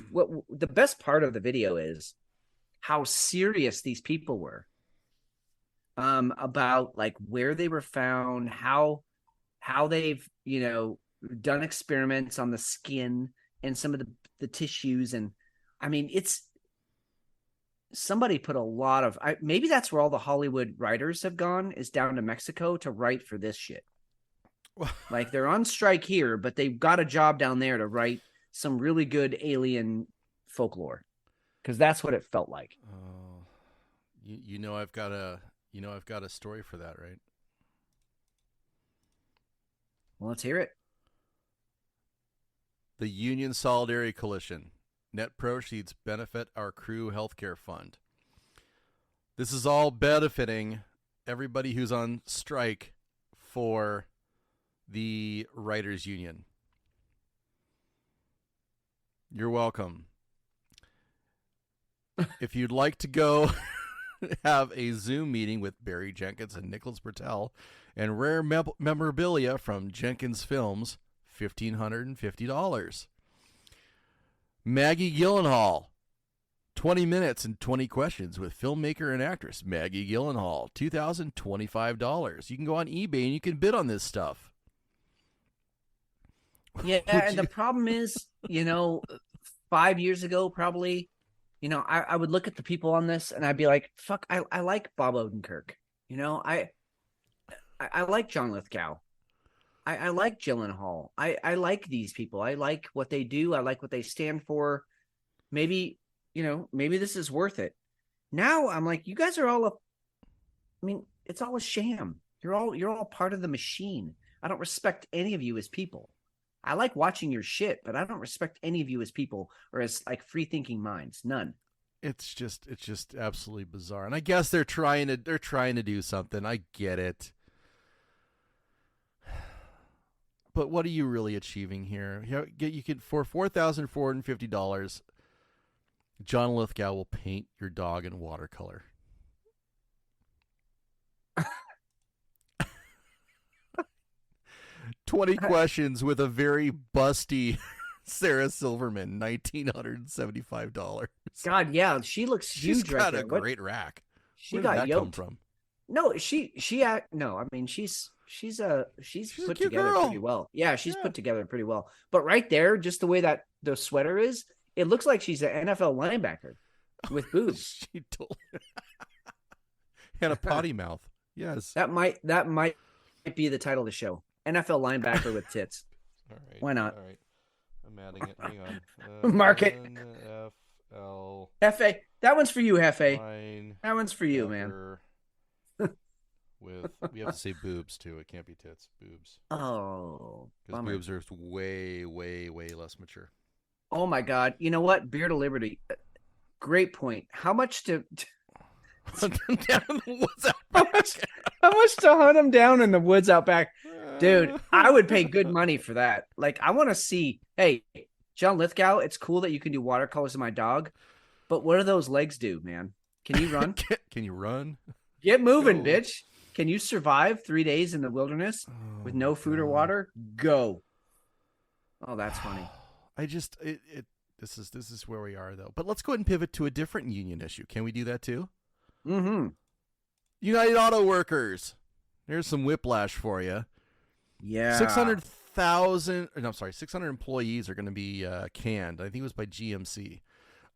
[SPEAKER 6] the best part of the video is how serious these people were about like where they were found, how they've, done experiments on the skin and some of the tissues. And I mean, it's somebody put a lot of, maybe that's where all the Hollywood writers have gone, is down to Mexico to write for this shit. Like they're on strike here, but they've got a job down there to write some really good alien folklore, because that's what it felt like.
[SPEAKER 5] Oh, I've got a story for that, right?
[SPEAKER 6] Well, let's hear it.
[SPEAKER 5] The Union Solidarity Coalition. Net proceeds benefit our crew healthcare fund. This is all benefiting everybody who's on strike for the Writers Union. You're welcome. If you'd like to go have a Zoom meeting with Barry Jenkins and Nicholas Bertel and rare memorabilia from Jenkins Films, $1,550. Maggie Gyllenhaal, 20 minutes and 20 questions with filmmaker and actress Maggie Gyllenhaal, $2,025. You can go on eBay and you can bid on this stuff.
[SPEAKER 6] Yeah, and the problem is, 5 years ago, probably, I would look at the people on this and I'd be like, fuck, I like Bob Odenkirk. I like John Lithgow. I like Gyllenhaal. I like these people. I like what they do. I like what they stand for. Maybe, maybe this is worth it. Now I'm like, you guys are all it's all a sham. You're all part of the machine. I don't respect any of you as people. I like watching your shit, but I don't respect any of you as people or as like free thinking minds. None.
[SPEAKER 5] It's just absolutely bizarre. And I guess they're trying to do something. I get it. But what are you really achieving here? You could, for $4,450, John Lithgow will paint your dog in watercolor. 20 questions with a very busty Sarah Silverman, $1,975.
[SPEAKER 6] God, yeah, she looks huge.
[SPEAKER 5] She's got a great rack.
[SPEAKER 6] She
[SPEAKER 5] Where
[SPEAKER 6] got
[SPEAKER 5] did that
[SPEAKER 6] yoked.
[SPEAKER 5] come from?
[SPEAKER 6] No, no, I mean, she's
[SPEAKER 5] a
[SPEAKER 6] put
[SPEAKER 5] cute
[SPEAKER 6] together
[SPEAKER 5] girl.
[SPEAKER 6] pretty well. Yeah, she's put together pretty well. But right there, just the way that the sweater is, it looks like she's an NFL linebacker with boobs.
[SPEAKER 5] She told and a potty mouth. Yes.
[SPEAKER 6] That might be the title of the show. NFL linebacker with tits.
[SPEAKER 5] All right.
[SPEAKER 6] Why not?
[SPEAKER 5] All right. I'm adding it. Hang on.
[SPEAKER 6] Mark it.
[SPEAKER 5] NFL
[SPEAKER 6] Hefe. That one's for you, Hefe.
[SPEAKER 5] line
[SPEAKER 6] That one's for you, man.
[SPEAKER 5] With we have to say boobs too. It can't be tits. Boobs.
[SPEAKER 6] Oh.
[SPEAKER 5] Because
[SPEAKER 6] Bummer.
[SPEAKER 5] boobs are way, way, way less mature.
[SPEAKER 6] Oh my God. You know what? Beard of Liberty. Great point. How much to how much to hunt them down in the woods out back? Dude, I would pay good money for that. Like, I want to see, hey, John Lithgow, it's cool that you can do watercolors of my dog, but what do those legs do, man? Can you run?
[SPEAKER 5] Can you run?
[SPEAKER 6] Get moving, bitch. Can you survive 3 days in the wilderness with no food or water? Go. Oh, that's funny.
[SPEAKER 5] This is where we are though. But let's go ahead and pivot to a different union issue. Can we do that too?
[SPEAKER 6] Mm-hmm.
[SPEAKER 5] United Auto Workers. There's some whiplash for you.
[SPEAKER 6] Yeah.
[SPEAKER 5] 600 employees are going to be canned. I think it was by GMC.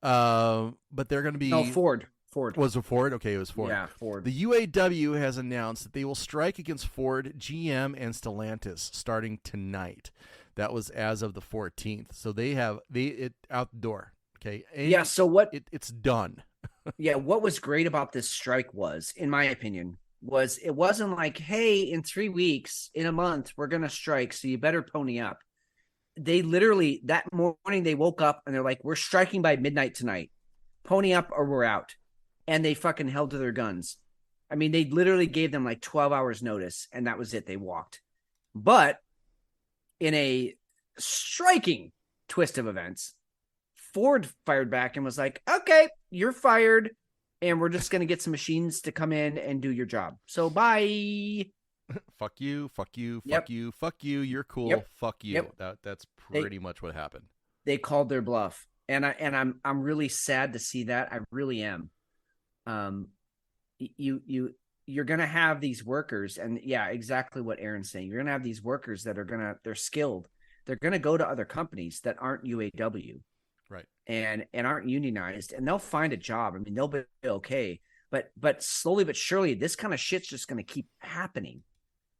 [SPEAKER 5] But they're going to be...
[SPEAKER 6] No, Ford.
[SPEAKER 5] Was it Ford? Okay, it was Ford.
[SPEAKER 6] Yeah, Ford.
[SPEAKER 5] The UAW has announced that they will strike against Ford, GM, and Stellantis starting tonight. That was as of the 14th. So it out the door. Okay. And
[SPEAKER 6] yeah. So what?
[SPEAKER 5] It's done.
[SPEAKER 6] Yeah. What was great about this strike was, in my opinion, was it wasn't like, hey, in 3 weeks, in a month, we're going to strike, so you better pony up. They literally, that morning, they woke up and they're like, we're striking by midnight tonight. Pony up or we're out. And they fucking held to their guns. I mean, they literally gave them like 12 hours notice, and that was it. They walked. But in a striking twist of events, Ford fired back and was like, okay, you're fired, and we're just going to get some machines to come in and do your job. So bye.
[SPEAKER 5] Fuck you, fuck you,
[SPEAKER 6] Yep.
[SPEAKER 5] fuck you, fuck you, you're cool,
[SPEAKER 6] Yep.
[SPEAKER 5] fuck you.
[SPEAKER 6] Yep.
[SPEAKER 5] That's pretty much what happened.
[SPEAKER 6] They called their bluff. And I'm really sad to see that. I really am. You're going to have these workers, and yeah, exactly what Aaron's saying. You're going to have these workers that they're skilled. They're going to go to other companies that aren't UAW.
[SPEAKER 5] Right.
[SPEAKER 6] And aren't unionized, and they'll find a job. I mean, they'll be okay, but slowly but surely, this kind of shit's just going to keep happening.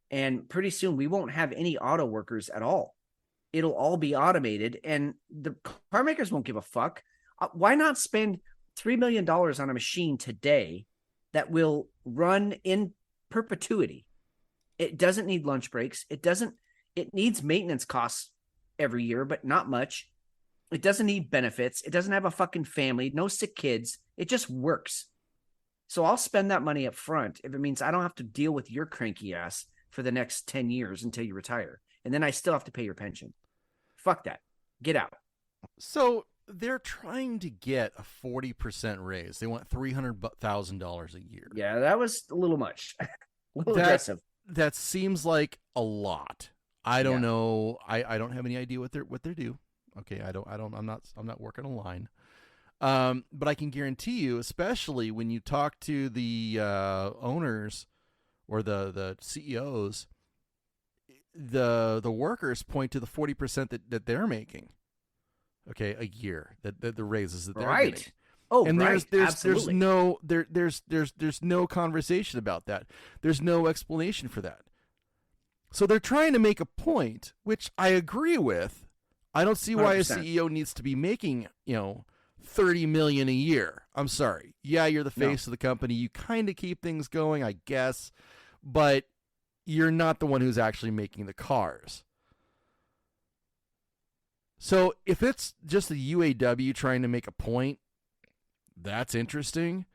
[SPEAKER 6] And pretty soon we won't have any auto workers at all. It'll all be automated, and the car makers won't give a fuck. Why not spend $3 million on a machine today that will run in perpetuity? It doesn't need lunch breaks. It needs maintenance costs every year, but not much. It doesn't need benefits. It doesn't have a fucking family, no sick kids. It just works. So I'll spend that money up front if it means I don't have to deal with your cranky ass for the next 10 years until you retire. And then I still have to pay your pension. Fuck that. Get out.
[SPEAKER 5] So they're trying to get a 40% raise. They want $300,000 a year.
[SPEAKER 6] Yeah, that was a little much. A little aggressive.
[SPEAKER 5] That seems like a lot. I don't know. I don't have any idea what they're due. Okay, I'm not working a line. But I can guarantee you, especially when you talk to the owners or the CEOs, the workers point to the 40% that they're making. Okay, a year that the raises that they're getting.
[SPEAKER 6] Oh,
[SPEAKER 5] and
[SPEAKER 6] right.
[SPEAKER 5] there's no conversation about that. There's no explanation for that. So they're trying to make a point, which I agree with. I don't see why
[SPEAKER 6] 100%.
[SPEAKER 5] a CEO needs to be making, $30 million a year. I'm sorry. Yeah, you're the face of the company. You kind of keep things going, I guess, but you're not the one who's actually making the cars. So if it's just the UAW trying to make a point, that's interesting.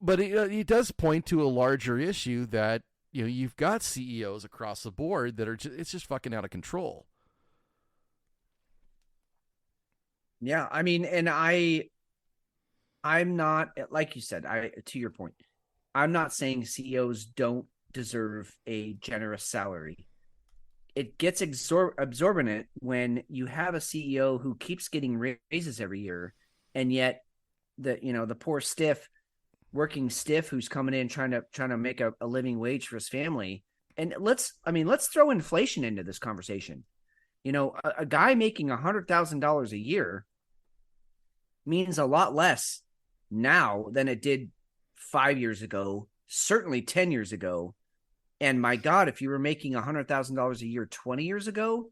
[SPEAKER 5] But it does point to a larger issue that, you've got CEOs across the board that are it's just fucking out of control.
[SPEAKER 6] Yeah, I mean, and I'm not, like you said, to your point, I'm not saying CEOs don't deserve a generous salary. It gets absorbent when you have a CEO who keeps getting raises every year, and yet the poor stiff working stiff who's coming in trying to make a living wage for his family. And let's throw inflation into this conversation. You know, a guy making $100,000 a year means a lot less now than it did 5 years ago, certainly 10 years ago. And my God, if you were making $100,000 a year 20 years ago,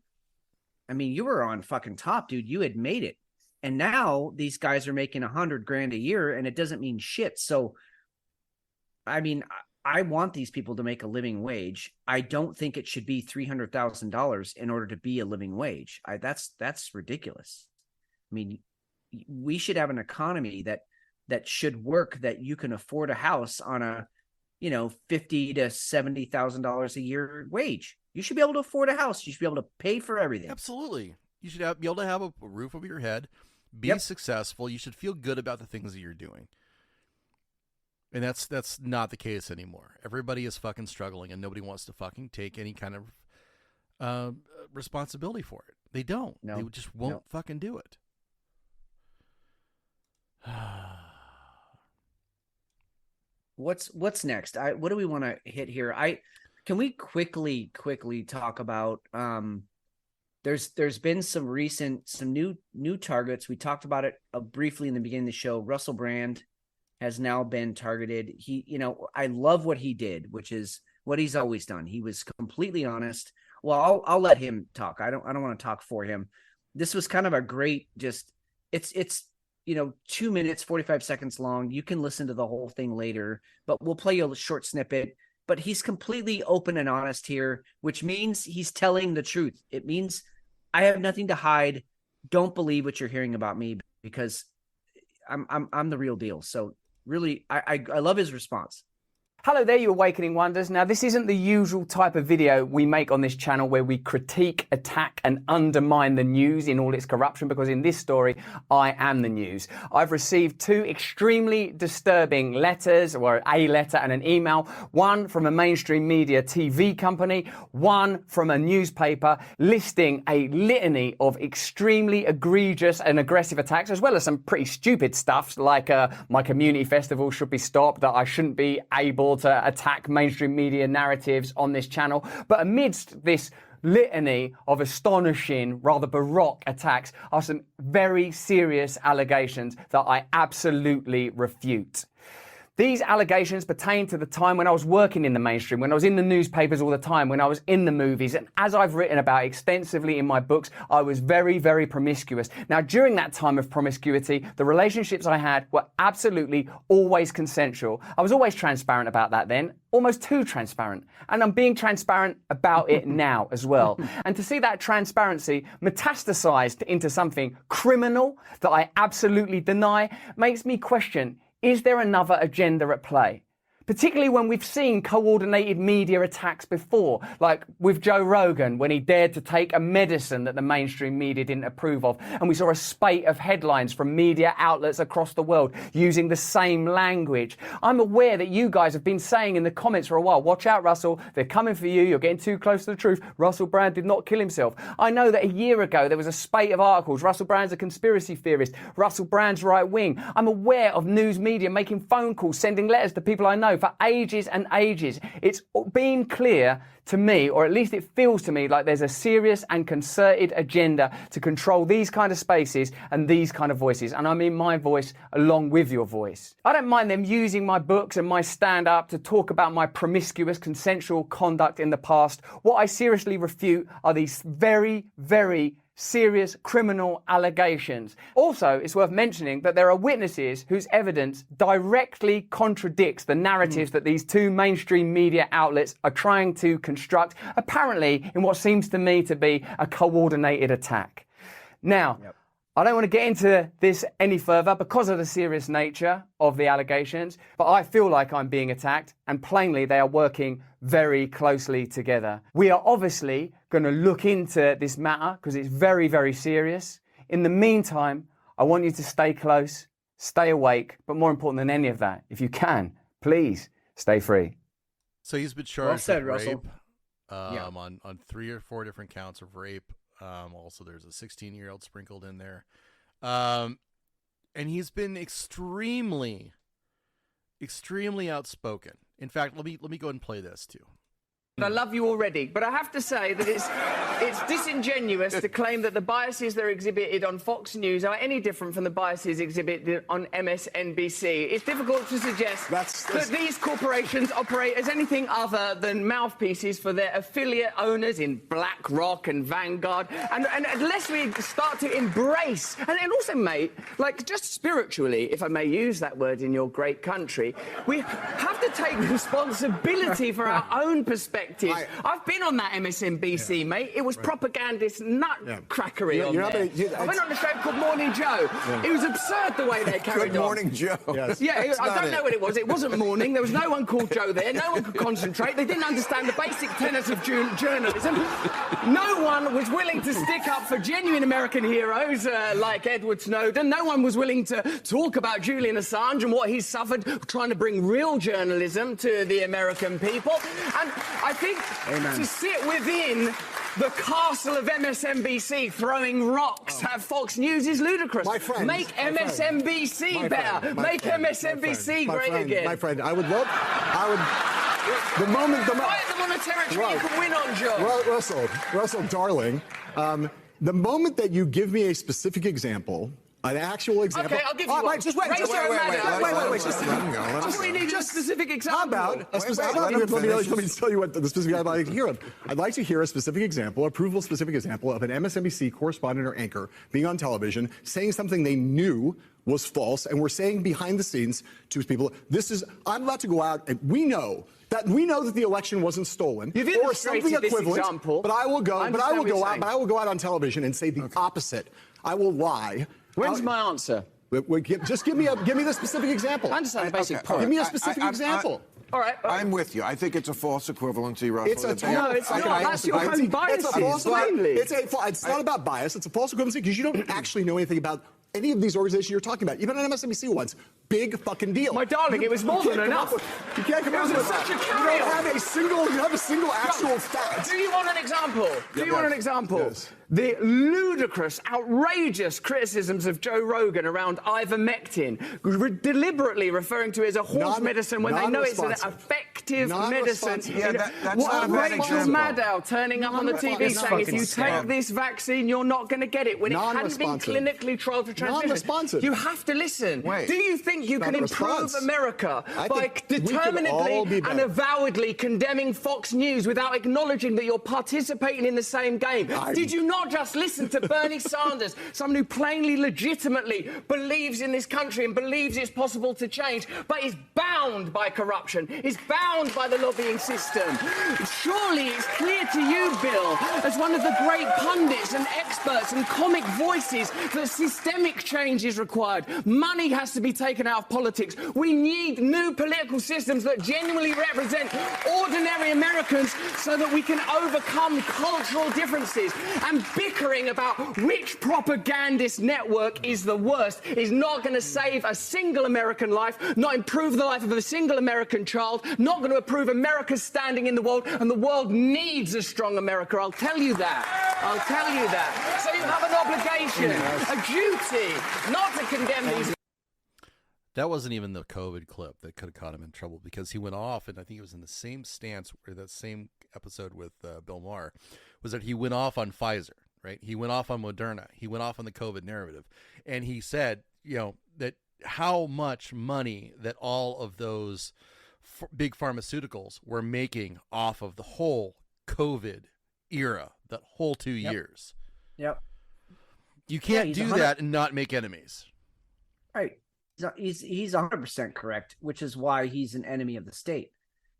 [SPEAKER 6] I mean, you were on fucking top, dude. You had made it. And now these guys are making $100,000 a year, and it doesn't mean shit. So, I mean, I want these people to make a living wage. I don't think it should be $300,000 in order to be a living wage. That's ridiculous. I mean, we should have an economy that should work, that you can afford a house on a, you know, $50,000 to $70,000 a year wage. You should be able to afford a house. You should be able to pay for everything.
[SPEAKER 5] Absolutely. You should be able to have a roof over your head, be successful. You should feel good about the things that you're doing. And that's not the case anymore. Everybody is fucking struggling, and nobody wants to fucking take any kind of responsibility for it. They don't.
[SPEAKER 6] No.
[SPEAKER 5] They just won't fucking do it.
[SPEAKER 6] What's next? What do we want to hit here? Can we quickly talk about there's been some new targets. We talked about it briefly in the beginning of the show. Russell Brand has now been targeted. He, you know, I love what he did, which is what he's always done. He was completely honest. Well, I'll let him talk. I don't want to talk for him. This was kind of a great, just it's you know, 2 minutes, 45 seconds long. You can listen to the whole thing later, but we'll play you a short snippet. But he's completely open and honest here, which means he's telling the truth. It means I have nothing to hide. Don't believe what you're hearing about me, because I'm the real deal. So really, I love his response.
[SPEAKER 11] Hello there, you Awakening Wonders. Now, this isn't the usual type of video we make on this channel where we critique, attack, and undermine the news in all its corruption, because in this story, I am the news. I've received two extremely disturbing letters, or a letter and an email, one from a mainstream media TV company, one from a newspaper, listing a litany of extremely egregious and aggressive attacks, as well as some pretty stupid stuff, like my community festival should be stopped, that I shouldn't be able to attack mainstream media narratives on this channel. But amidst this litany of astonishing, rather baroque attacks are some very serious allegations that I absolutely refute. These allegations pertain to the time when I was working in the mainstream, when I was in the newspapers all the time, when I was in the movies. And as I've written about extensively in my books, I was very, very promiscuous. Now, during that time of promiscuity, the relationships I had were absolutely always consensual. I was always transparent about that then, almost too transparent. And I'm being transparent about it now as well. And to see that transparency metastasized into something criminal that I absolutely deny makes me question, is there another agenda at play? Particularly when we've seen coordinated media attacks before, like with Joe Rogan, when he dared to take a medicine that the mainstream media didn't approve of. And we saw a spate of headlines from media outlets across the world using the same language. I'm aware that you guys have been saying in the comments for a while, watch out, Russell, they're coming for you, you're getting too close to the truth. Russell Brand did not kill himself. I know that a year ago there was a spate of articles, Russell Brand's a conspiracy theorist, Russell Brand's right wing. I'm aware of news media making phone calls, sending letters to people I know for ages and ages. It's been clear to me, or at least it feels to me, like there's a serious and concerted agenda to control these kind of spaces and these kind of voices. And I mean my voice along with your voice. I don't mind them using my books and my stand-up to talk about my promiscuous consensual conduct in the past. What I seriously refute are these very, very serious criminal allegations. Also, it's worth mentioning that there are witnesses whose evidence directly contradicts the narratives that these two mainstream media outlets are trying to construct, apparently in what seems to me to be a coordinated attack. Now, I don't want to get into this any further because of the serious nature of the allegations, but I feel like I'm being attacked, and plainly they are working very closely together. We are obviously going to look into this matter because it's very, very serious. In the meantime, I want you to stay close, stay awake, but more important than any of that, if you can, please stay free.
[SPEAKER 5] So he's been charged with rape on 3 or 4 different counts of rape. Also, there's a 16-year-old sprinkled in there. And he's been extremely extremely outspoken. In fact, let me go ahead and play this too.
[SPEAKER 11] I love you already, but I have to say that it's disingenuous to claim that the biases that are exhibited on Fox News are any different from the biases exhibited on MSNBC. It's difficult to suggest that these corporations operate as anything other than mouthpieces for their affiliate owners in BlackRock and Vanguard. And unless we start to embrace, and also, mate, like just spiritually, if I may use that word in your great country, we have to take responsibility for our own perspective. I've been on that MSNBC, mate. It was propagandist nutcrackery on there. I went on a show called Morning Joe. It was absurd the way they carried on.
[SPEAKER 12] Good Morning Joe.
[SPEAKER 11] Yes. Yeah, I don't know what it was. It wasn't morning. There was no one called Joe there. No one could concentrate. They didn't understand the basic tenets of journalism. No one was willing to stick up for genuine American heroes like Edward Snowden. No one was willing to talk about Julian Assange and what he's suffered trying to bring real journalism to the American people. And I think to sit within the castle of MSNBC throwing rocks at Fox News is ludicrous. Make MSNBC better. Make MSNBC great again.
[SPEAKER 12] My friend, I would. The moment.
[SPEAKER 11] Fight them on a territory you can win on, Joe.
[SPEAKER 12] Russell, darling, the moment that you give me a specific example. An actual example.
[SPEAKER 11] Okay, I'll give you one.
[SPEAKER 12] Wait. Just
[SPEAKER 11] we need a specific example.
[SPEAKER 12] How about a specific? Let me tell you what the specific I'd like to hear. I'd like to hear a specific example, specific example of an MSNBC correspondent or anchor being on television saying something they knew was false, and we're saying behind the scenes to people, I'm about to go out, and we know that the election wasn't stolen or something equivalent. But I will go out on television and say the opposite. I will lie.
[SPEAKER 11] When's my answer?
[SPEAKER 12] Just give me the specific example.
[SPEAKER 11] I understand the basic point.
[SPEAKER 12] Give me a specific example.
[SPEAKER 11] All right.
[SPEAKER 12] I'm with you. I think it's a false equivalency, Russell.
[SPEAKER 11] It's not. That's your own bias.
[SPEAKER 12] It's not about bias. It's a false equivalency because you don't actually know anything about any of these organizations you're talking about. Even on MSNBC ones. Big fucking deal.
[SPEAKER 11] My darling, it was more than enough.
[SPEAKER 12] You can't come up with such a carry. You have a single actual fact.
[SPEAKER 11] Do you want an example? Yes. The ludicrous, outrageous criticisms of Joe Rogan around ivermectin, deliberately referring to it as a horse medicine when they know it's an effective medicine. Rachel Maddow turning up on the TV saying, if you take this vaccine, you're not going to get it, when it hadn't been clinically trialed for transmission. You have to listen. Do you think you can improve America by determinedly and avowedly condemning Fox News without acknowledging that you're participating in the same game? Did you not just listen to Bernie Sanders, someone who plainly, legitimately believes in this country and believes it's possible to change, but is bound by corruption, is bound by the lobbying system? Surely it's clear to you, Bill, as one of the great pundits and experts and comic voices, that systemic change is required. Money has to be taken out of politics. We need new political systems that genuinely represent ordinary Americans so that we can overcome cultural differences. And bickering about which propagandist network is the worst is not going to save a single American life, not improve the life of a single American child, not going to improve America's standing in the world, and the world needs a strong America. I'll tell you that. So you have an obligation, a duty, not to condemn these.
[SPEAKER 5] That wasn't even the COVID clip that could have caught him in trouble, because he went off, and I think it was in the same stance where that same episode with Bill Maher, was that he went off on Pfizer, right? He went off on Moderna. He went off on the COVID narrative. And he said, that how much money that all of those big pharmaceuticals were making off of the whole COVID era, that whole 2 years.
[SPEAKER 6] Yep.
[SPEAKER 5] You can't do that and not make enemies.
[SPEAKER 6] Right. He's 100% correct, which is why he's an enemy of the state.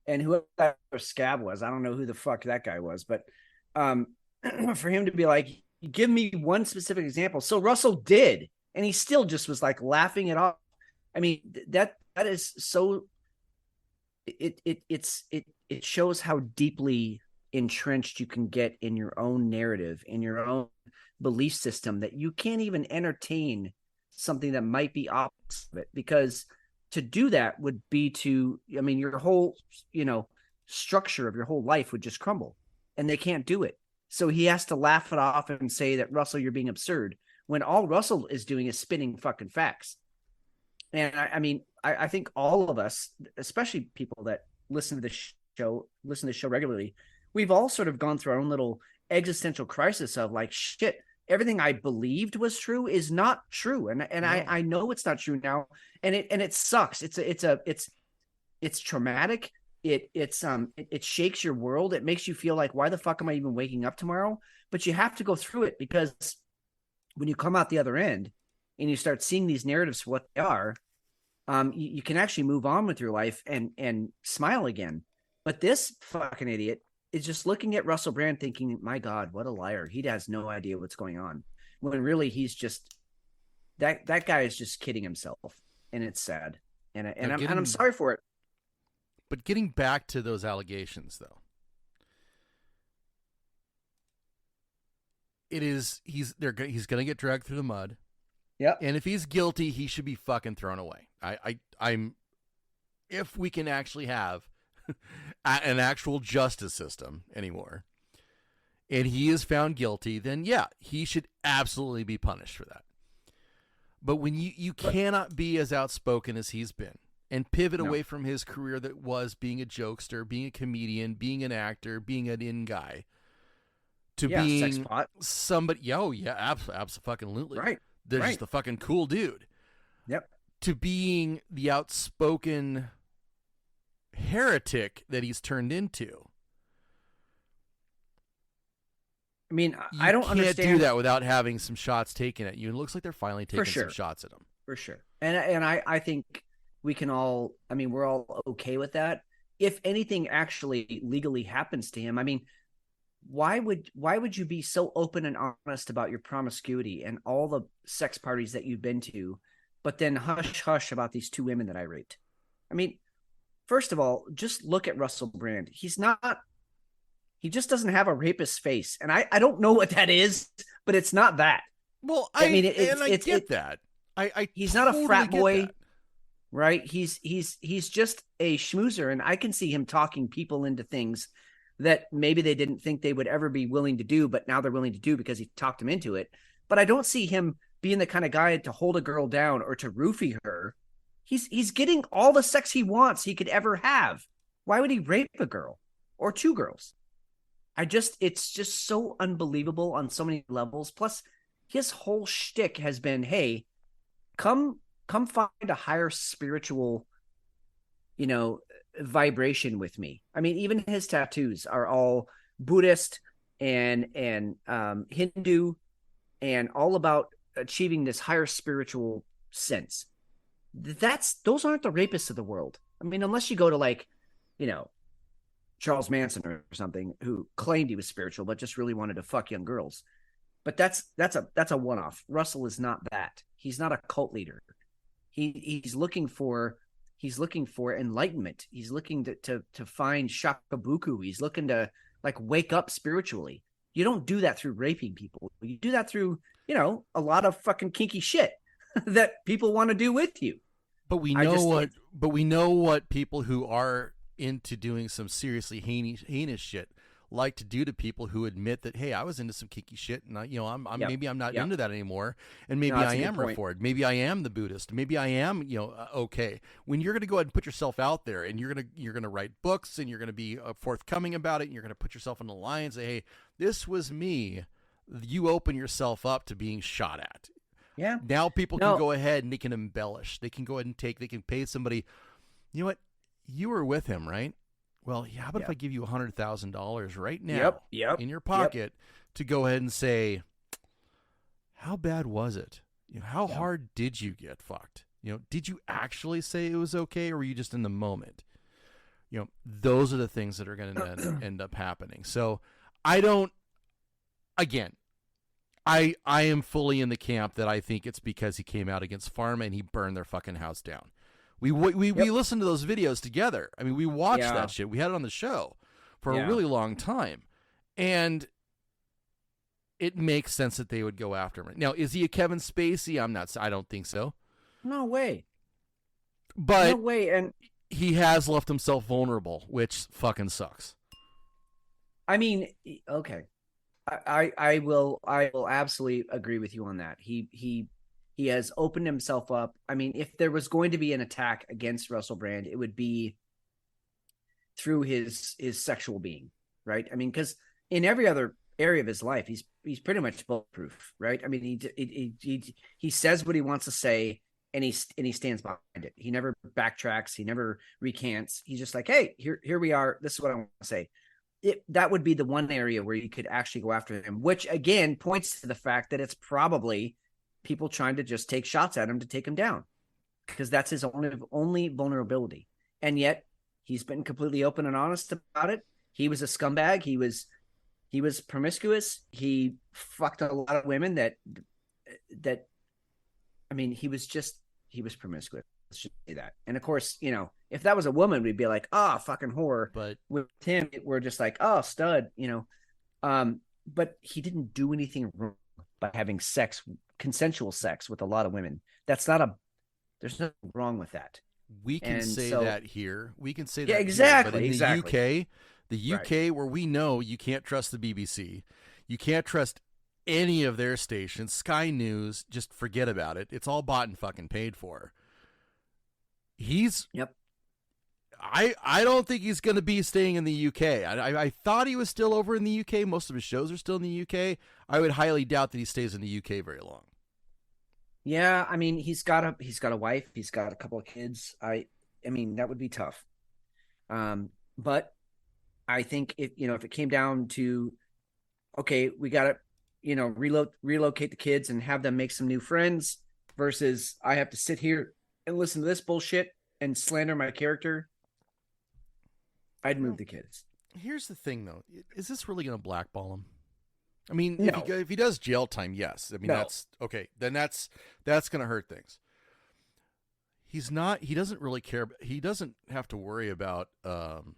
[SPEAKER 6] And whoever that scab was, I don't know who the fuck that guy was, but for him to be like, give me one specific example. So Russell did, and he still just was like laughing it off. I mean, that is so. It shows how deeply entrenched you can get in your own narrative, in your own belief system, that you can't even entertain something that might be opposite of it, because to do that would be your whole, structure of your whole life would just crumble, and they can't do it. So he has to laugh it off and say that, Russell, you're being absurd, when all Russell is doing is spinning fucking facts. And I mean, I think all of us, especially people that listen to the show regularly, we've all sort of gone through our own little existential crisis of like, shit, everything I believed was true is not true. And
[SPEAKER 5] No.
[SPEAKER 6] I know it's not true now. And it sucks. It's traumatic. It shakes your world. It makes you feel like, why the fuck am I even waking up tomorrow? But you have to go through it, because when you come out the other end and you start seeing these narratives for what they are, you can actually move on with your life and smile again. But this fucking idiot is just looking at Russell Brand thinking, my God, what a liar. He has no idea what's going on. When really he's just, that guy is just kidding himself. And it's sad. And I'm sorry for it.
[SPEAKER 5] But getting back to those allegations, though, he's going to get dragged through the mud.
[SPEAKER 6] Yeah.
[SPEAKER 5] And if he's guilty, he should be fucking thrown away. I'm if we can actually have an actual justice system anymore, and he is found guilty, then yeah, he should absolutely be punished for that. But when you cannot be as outspoken as he's been and pivot away from his career that was being a jokester, being a comedian, being an actor, being an in guy, to being somebody, absolutely.
[SPEAKER 6] Right.
[SPEAKER 5] They're just the fucking cool dude.
[SPEAKER 6] Yep.
[SPEAKER 5] To being the outspoken heretic that he's turned into.
[SPEAKER 6] I mean, I don't understand.
[SPEAKER 5] You can't do that without having some shots taken at you. It looks like they're finally taking some shots at him.
[SPEAKER 6] For sure. And I think we can all, I mean, we're all okay with that. If anything actually legally happens to him, I mean, why would you be so open and honest about your promiscuity and all the sex parties that you've been to, but then hush about these two women that I raped? I mean, first of all, just look at Russell Brand. He just doesn't have a rapist face. And I don't know what that is, but it's not that.
[SPEAKER 5] Well, I get that.
[SPEAKER 6] He's not a frat boy, right? He's just a schmoozer. And I can see him talking people into things that maybe they didn't think they would ever be willing to do, but now they're willing to do because he talked them into it. But I don't see him being the kind of guy to hold a girl down or to roofie her. He's getting all the sex he wants he could ever have. Why would he rape a girl or two girls? It's just so unbelievable on so many levels. Plus, his whole shtick has been, hey, come find a higher spiritual, vibration with me. I mean, even his tattoos are all Buddhist and Hindu and all about achieving this higher spiritual sense. Those aren't the rapists of the world. I mean, unless you go to Charles Manson or something, who claimed he was spiritual but just really wanted to fuck young girls. But that's a one-off. Russell is not that. He's not a cult leader. He's looking for enlightenment. He's looking to find shakabuku. He's looking to wake up spiritually. You don't do that through raping people. You do that through, a lot of fucking kinky shit that people want to do with you.
[SPEAKER 5] But we know what people who are into doing some seriously heinous shit like to do to people who admit that, hey, I was into some kinky shit, and maybe I'm not into that anymore, and maybe I am reformed, maybe I am the Buddhist, maybe I am okay. When you're going to go ahead and put yourself out there, and you're going to write books, and you're going to be forthcoming about it, and you're going to put yourself in the line and say, hey, this was me, you open yourself up to being shot at.
[SPEAKER 6] Yeah.
[SPEAKER 5] Now people can go ahead and they can embellish. They can go ahead and they can pay somebody. You know what? You were with him, right? Well, how about if I give you $100,000 right now in your pocket to go ahead and say, how bad was it? How hard did you get fucked? Did you actually say it was okay, or were you just in the moment? Those are the things that are going to end up happening. So I am fully in the camp that I think it's because he came out against Pharma and he burned their fucking house down. We listened to those videos together. I mean, we watched that shit. We had it on the show for a really long time. And it makes sense that they would go after him. Now, is he a Kevin Spacey? I don't think so.
[SPEAKER 6] No way.
[SPEAKER 5] But
[SPEAKER 6] no way. And
[SPEAKER 5] he has left himself vulnerable, which fucking sucks.
[SPEAKER 6] I mean, okay. I will absolutely agree with you on that. He He has opened himself up. I mean, if there was going to be an attack against Russell Brand, it would be through his sexual being, right? I mean, because in every other area of his life, he's pretty much bulletproof, right? I mean, he says what he wants to say, and he stands behind it. He never backtracks. He never recants. He's just like, hey, here we are. This is what I want to say. That would be the one area where you could actually go after him, which again points to the fact that it's probably people trying to just take shots at him to take him down, because that's his only vulnerability. And yet he's been completely open and honest about it. He was a scumbag. He was promiscuous. He fucked a lot of women that I mean, he was promiscuous. Let's just say that. And of course, you know, if that was a woman, we'd be like, oh, fucking whore. But with him, we're just like, oh, stud, you know. But he didn't do anything wrong by having consensual sex with a lot of women. There's nothing wrong with that.
[SPEAKER 5] We can say that here. We can say that.
[SPEAKER 6] Yeah, exactly.
[SPEAKER 5] Here. But in the UK,
[SPEAKER 6] right.
[SPEAKER 5] Where we know you can't trust the BBC, you can't trust any of their stations, Sky News, just forget about it. It's all bought and fucking paid for.
[SPEAKER 6] Yep.
[SPEAKER 5] I don't think he's going to be staying in the UK. I thought he was still over in the UK. Most of his shows are still in the UK. I would highly doubt that he stays in the UK very long.
[SPEAKER 6] Yeah, I mean, he's got a wife, he's got a couple of kids. I mean, that would be tough. But I think if it came down to, okay, we got to, you know, relocate the kids and have them make some new friends versus I have to sit here and listen to this bullshit and slander my character, I'd move the kids.
[SPEAKER 5] Here's the thing, though. Is this really going to blackball him? I mean,
[SPEAKER 6] no.
[SPEAKER 5] if he does jail time, yes. I mean,
[SPEAKER 6] no.
[SPEAKER 5] That's okay. Then that's going to hurt things. He doesn't really care. He doesn't have to worry about an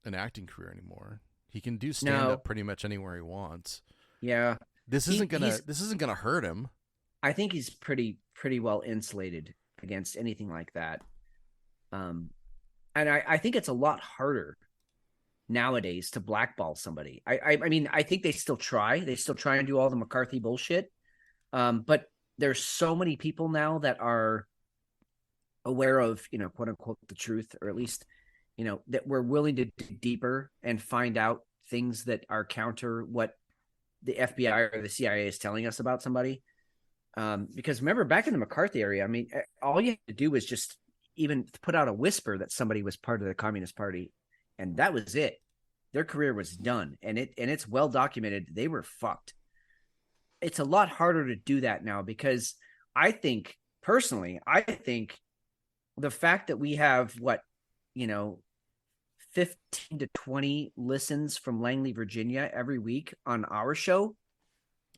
[SPEAKER 5] acting career anymore. He can do stand-up pretty much anywhere he wants.
[SPEAKER 6] Yeah.
[SPEAKER 5] This isn't gonna hurt him.
[SPEAKER 6] I think he's pretty well insulated against anything like that. And I think it's a lot harder nowadays to blackball somebody. I mean, I think they still try and do all the McCarthy bullshit. But there's so many people now that are aware of, you know, quote unquote, the truth, or at least, you know, that we're willing to dig deeper and find out things that are counter what the FBI or the CIA is telling us about somebody. Because remember, back in the McCarthy area, I mean, all you had to do was just even put out a whisper that somebody was part of the Communist Party, and that was it. Their career was done, and it's well documented. They were fucked. It's a lot harder to do that now because I think the fact that we have 15 to 20 listens from Langley, Virginia every week on our show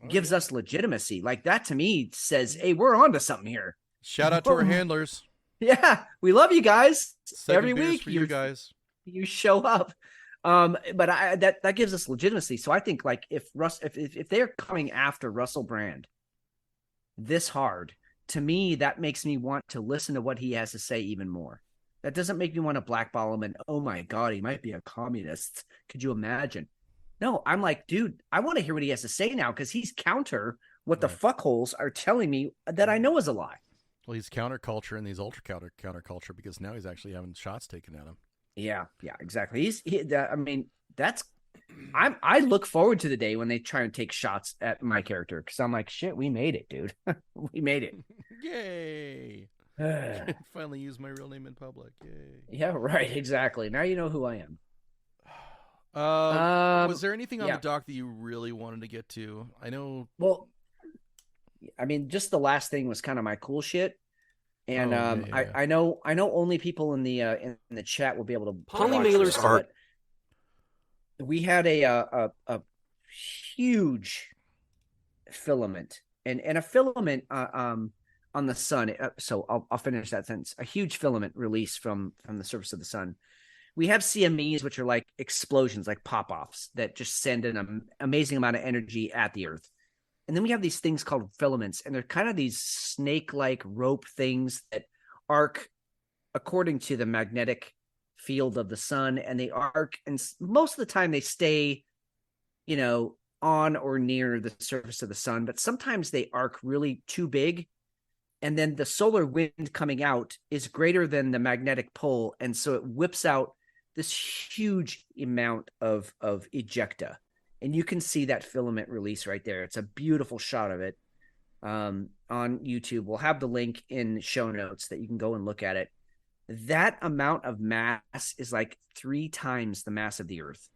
[SPEAKER 6] gives us legitimacy. Like, that to me says, hey, we're on to something here.
[SPEAKER 5] Shout out to our handlers.
[SPEAKER 6] Yeah, we love you guys.
[SPEAKER 5] 7
[SPEAKER 6] every
[SPEAKER 5] beers
[SPEAKER 6] week
[SPEAKER 5] for you guys.
[SPEAKER 6] You show up. But that gives us legitimacy. So I think, like, if they're coming after Russell Brand this hard, to me, that makes me want to listen to what he has to say even more. That doesn't make me want to blackball him and, oh my God, he might be a communist. Could you imagine? No, I'm like, dude, I want to hear what he has to say now, because he's counter what the fuckholes are telling me that I know is a lie.
[SPEAKER 5] Well, he's counterculture, and he's ultra counterculture, because now he's actually having shots taken at him.
[SPEAKER 6] Yeah, exactly. I look forward to the day when they try and take shots at my character, because I'm like, shit, we made it, dude. We made it.
[SPEAKER 5] Yay. Finally use my real name in public. Yay.
[SPEAKER 6] Yeah, right. Exactly. Now you know who I am.
[SPEAKER 5] Was there anything on the doc that you really wanted to get to? I know.
[SPEAKER 6] Well, I mean, just the last thing was kind of my cool shit. And I know only people in the chat will be able to.
[SPEAKER 13] Polymailers are.
[SPEAKER 6] We had a huge filament and a filament on the sun. So I'll finish that sentence. A huge filament release from the surface of the sun. We have CMEs, which are like explosions, like pop-offs that just send an amazing amount of energy at the Earth. And then we have these things called filaments, and they're kind of these snake-like rope things that arc according to the magnetic field of the sun, and they arc, and most of the time they stay, on or near the surface of the sun, but sometimes they arc really too big. And then the solar wind coming out is greater than the magnetic pull. And so it whips out this huge amount of ejecta. And you can see that filament release right there. It's a beautiful shot of it on YouTube. We'll have the link in show notes that you can go and look at it. That amount of mass is like 3 times the mass of the Earth.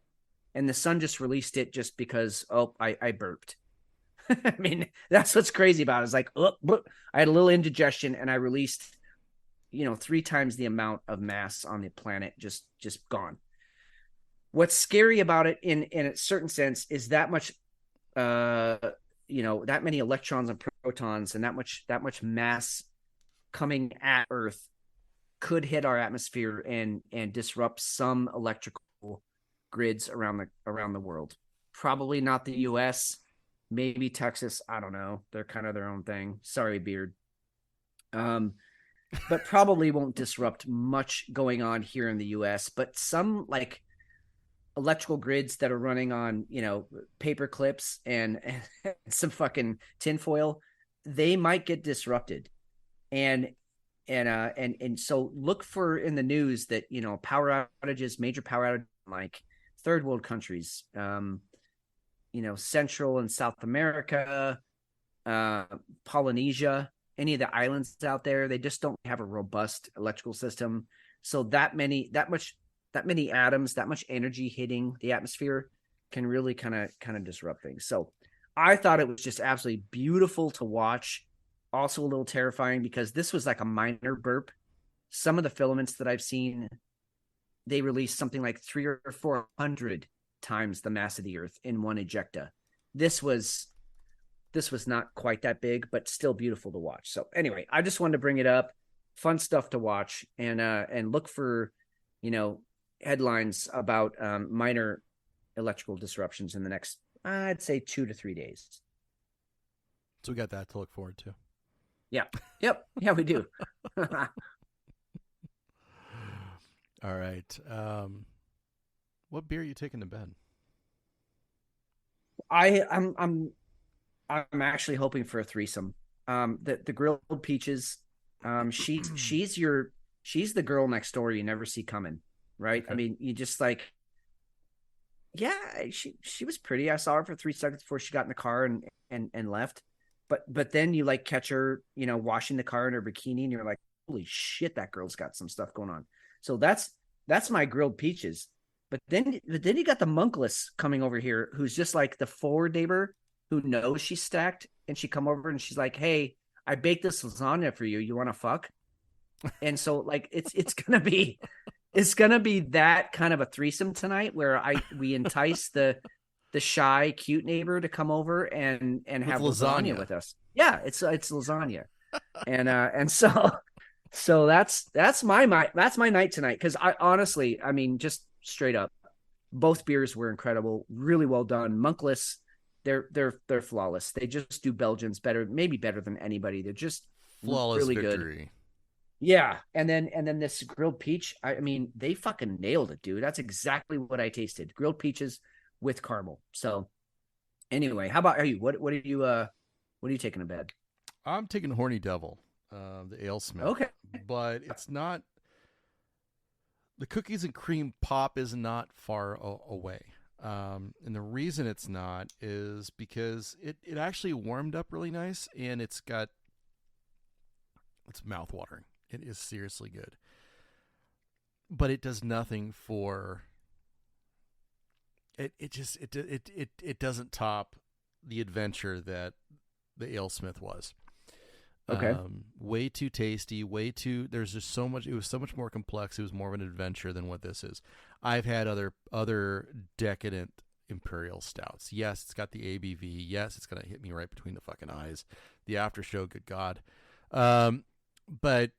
[SPEAKER 6] And the sun just released it just because, I burped. I mean, that's what's crazy about it. It's like, I had a little indigestion and I released, 3 times the amount of mass on the planet just gone. What's scary about it in a certain sense is that much, that many electrons and protons and that much mass coming at Earth could hit our atmosphere and disrupt some electrical grids around the world. Probably not the US, maybe Texas. I don't know. They're kind of their own thing. Sorry, Beard. But probably won't disrupt much going on here in the US. But some like electrical grids that are running on, paper clips and some fucking tinfoil, they might get disrupted. And so look for in the news that, power outages, major power outages, like third world countries, Central and South America, Polynesia, any of the islands out there, they just don't have a robust electrical system. So that many atoms, that much energy hitting the atmosphere can really kind of disrupt things. So I thought it was just absolutely beautiful to watch. Also a little terrifying because this was like a minor burp. Some of the filaments that I've seen, they release something like 300 or 400 times the mass of the Earth in one ejecta. This was not quite that big, but still beautiful to watch. So anyway, I just wanted to bring it up. Fun stuff to watch and look for, headlines about minor electrical disruptions in the next, I'd say 2 to 3 days.
[SPEAKER 5] So we got that to look forward to.
[SPEAKER 6] Yeah. Yep. Yeah, we do.
[SPEAKER 5] All right. What beer are you taking to bed?
[SPEAKER 6] I'm actually hoping for a threesome. The grilled peaches. She's the girl next door you never see coming, right? Okay. I mean, you just like, yeah, she was pretty. I saw her for 3 seconds before she got in the car and left. But then you like catch her, washing the car in her bikini, and you're like, holy shit, that girl's got some stuff going on. So that's my grilled peaches. But then you got the monkless coming over here, who's just like the forward neighbor who knows she's stacked, and she come over and she's like, hey, I baked this lasagna for you. You want to fuck? And so like it's gonna be that kind of a threesome tonight where we entice the shy, cute neighbor to come over and have lasagna with us. Yeah, it's lasagna, and so that's my night tonight. Because I honestly, I mean, just straight up, both beers were incredible, really well done. Monkless, they're flawless. They just do Belgians better, maybe better than anybody. They're just
[SPEAKER 5] flawless
[SPEAKER 6] really
[SPEAKER 5] victory.
[SPEAKER 6] Good. Yeah, and then this grilled peach. I mean, they fucking nailed it, dude. That's exactly what I tasted. Grilled peaches with caramel. So anyway, how about you? What are you taking to bed?
[SPEAKER 5] I'm taking Horny Devil, the AleSmith.
[SPEAKER 6] Okay.
[SPEAKER 5] But it's not, the cookies and cream pop is not far away. And the reason it's not is because it actually warmed up really nice, and it's mouth-watering. It is seriously good. But it does nothing for it doesn't top the adventure that the AleSmith was.
[SPEAKER 6] Okay.
[SPEAKER 5] Way too tasty, there's just so much, it was so much more complex. It was more of an adventure than what this is. I've had other decadent imperial stouts. Yes, it's got the ABV. Yes, it's going to hit me right between the fucking eyes. The after show, good God. But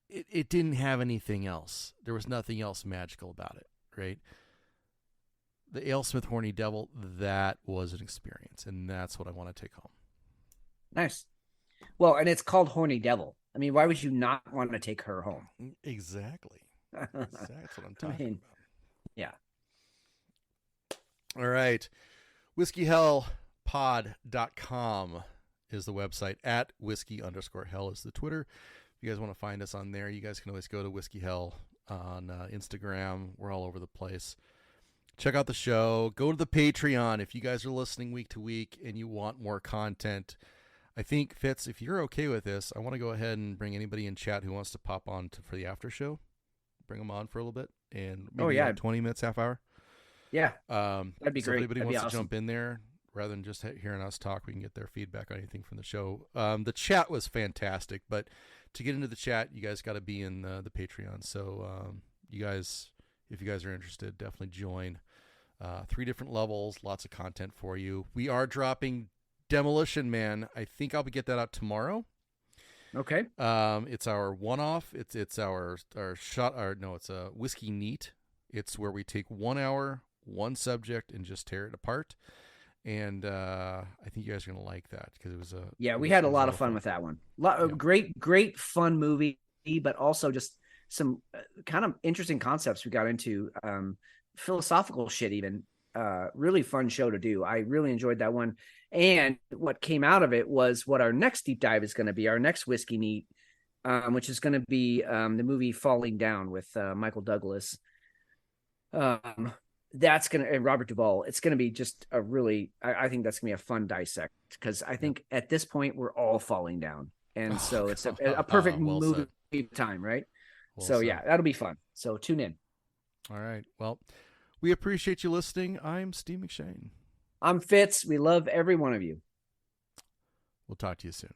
[SPEAKER 5] it didn't have anything else. There was nothing else magical about it, right? The AleSmith Horny Devil, that was an experience, and that's what I want to take home.
[SPEAKER 6] Nice. Well, and it's called Horny Devil. I mean, why would you not want to take her home?
[SPEAKER 5] Exactly. That's what I'm talking about.
[SPEAKER 6] Yeah.
[SPEAKER 5] All right. whiskeyhellpod.com is the website. At whiskey_hell is the Twitter. If you guys want to find us on there, you guys can always go to Whiskey Hell on Instagram. We're all over the place. Check out the show. Go to the Patreon if you guys are listening week to week and you want more content. I think, Fitz, if you're okay with this, I want to go ahead and bring anybody in chat who wants to pop on for the after show. Bring them on for a little bit, and maybe 20 minutes, half hour.
[SPEAKER 6] Yeah,
[SPEAKER 5] that'd
[SPEAKER 6] be
[SPEAKER 5] so
[SPEAKER 6] great.
[SPEAKER 5] If anybody
[SPEAKER 6] That'd
[SPEAKER 5] wants to jump in there, rather than just hearing us talk, we can get their feedback on anything from the show. The chat was fantastic, but to get into the chat, you guys got to be in the Patreon. So you guys, if you guys are interested, definitely join. 3 different levels, lots of content for you. We are dropping Demolition Man. I think I'll get that out tomorrow.
[SPEAKER 6] Okay.
[SPEAKER 5] It's our one-off. It's our shot. It's a Whiskey Neat. It's where we take 1 hour, one subject, and just tear it apart. And I think you guys are gonna like that because it was
[SPEAKER 6] we had a lot of fun with that one. Great fun movie, but also just some kind of interesting concepts we got into. Philosophical shit, even. Really fun show to do. I really enjoyed that one. And what came out of it was what our next deep dive is going to be, our next Whiskey Neat, which is going to be the movie Falling Down with Michael Douglas. That's going to, and Robert Duvall. It's going to be just a really, I think that's going to be a fun dissect because I think at this point we're all falling down. And so it's a perfect movie time, right? That'll be fun. So tune in.
[SPEAKER 5] All right. Well, we appreciate you listening. I'm Steve McShane.
[SPEAKER 6] I'm Fitz. We love every one of you.
[SPEAKER 5] We'll talk to you soon.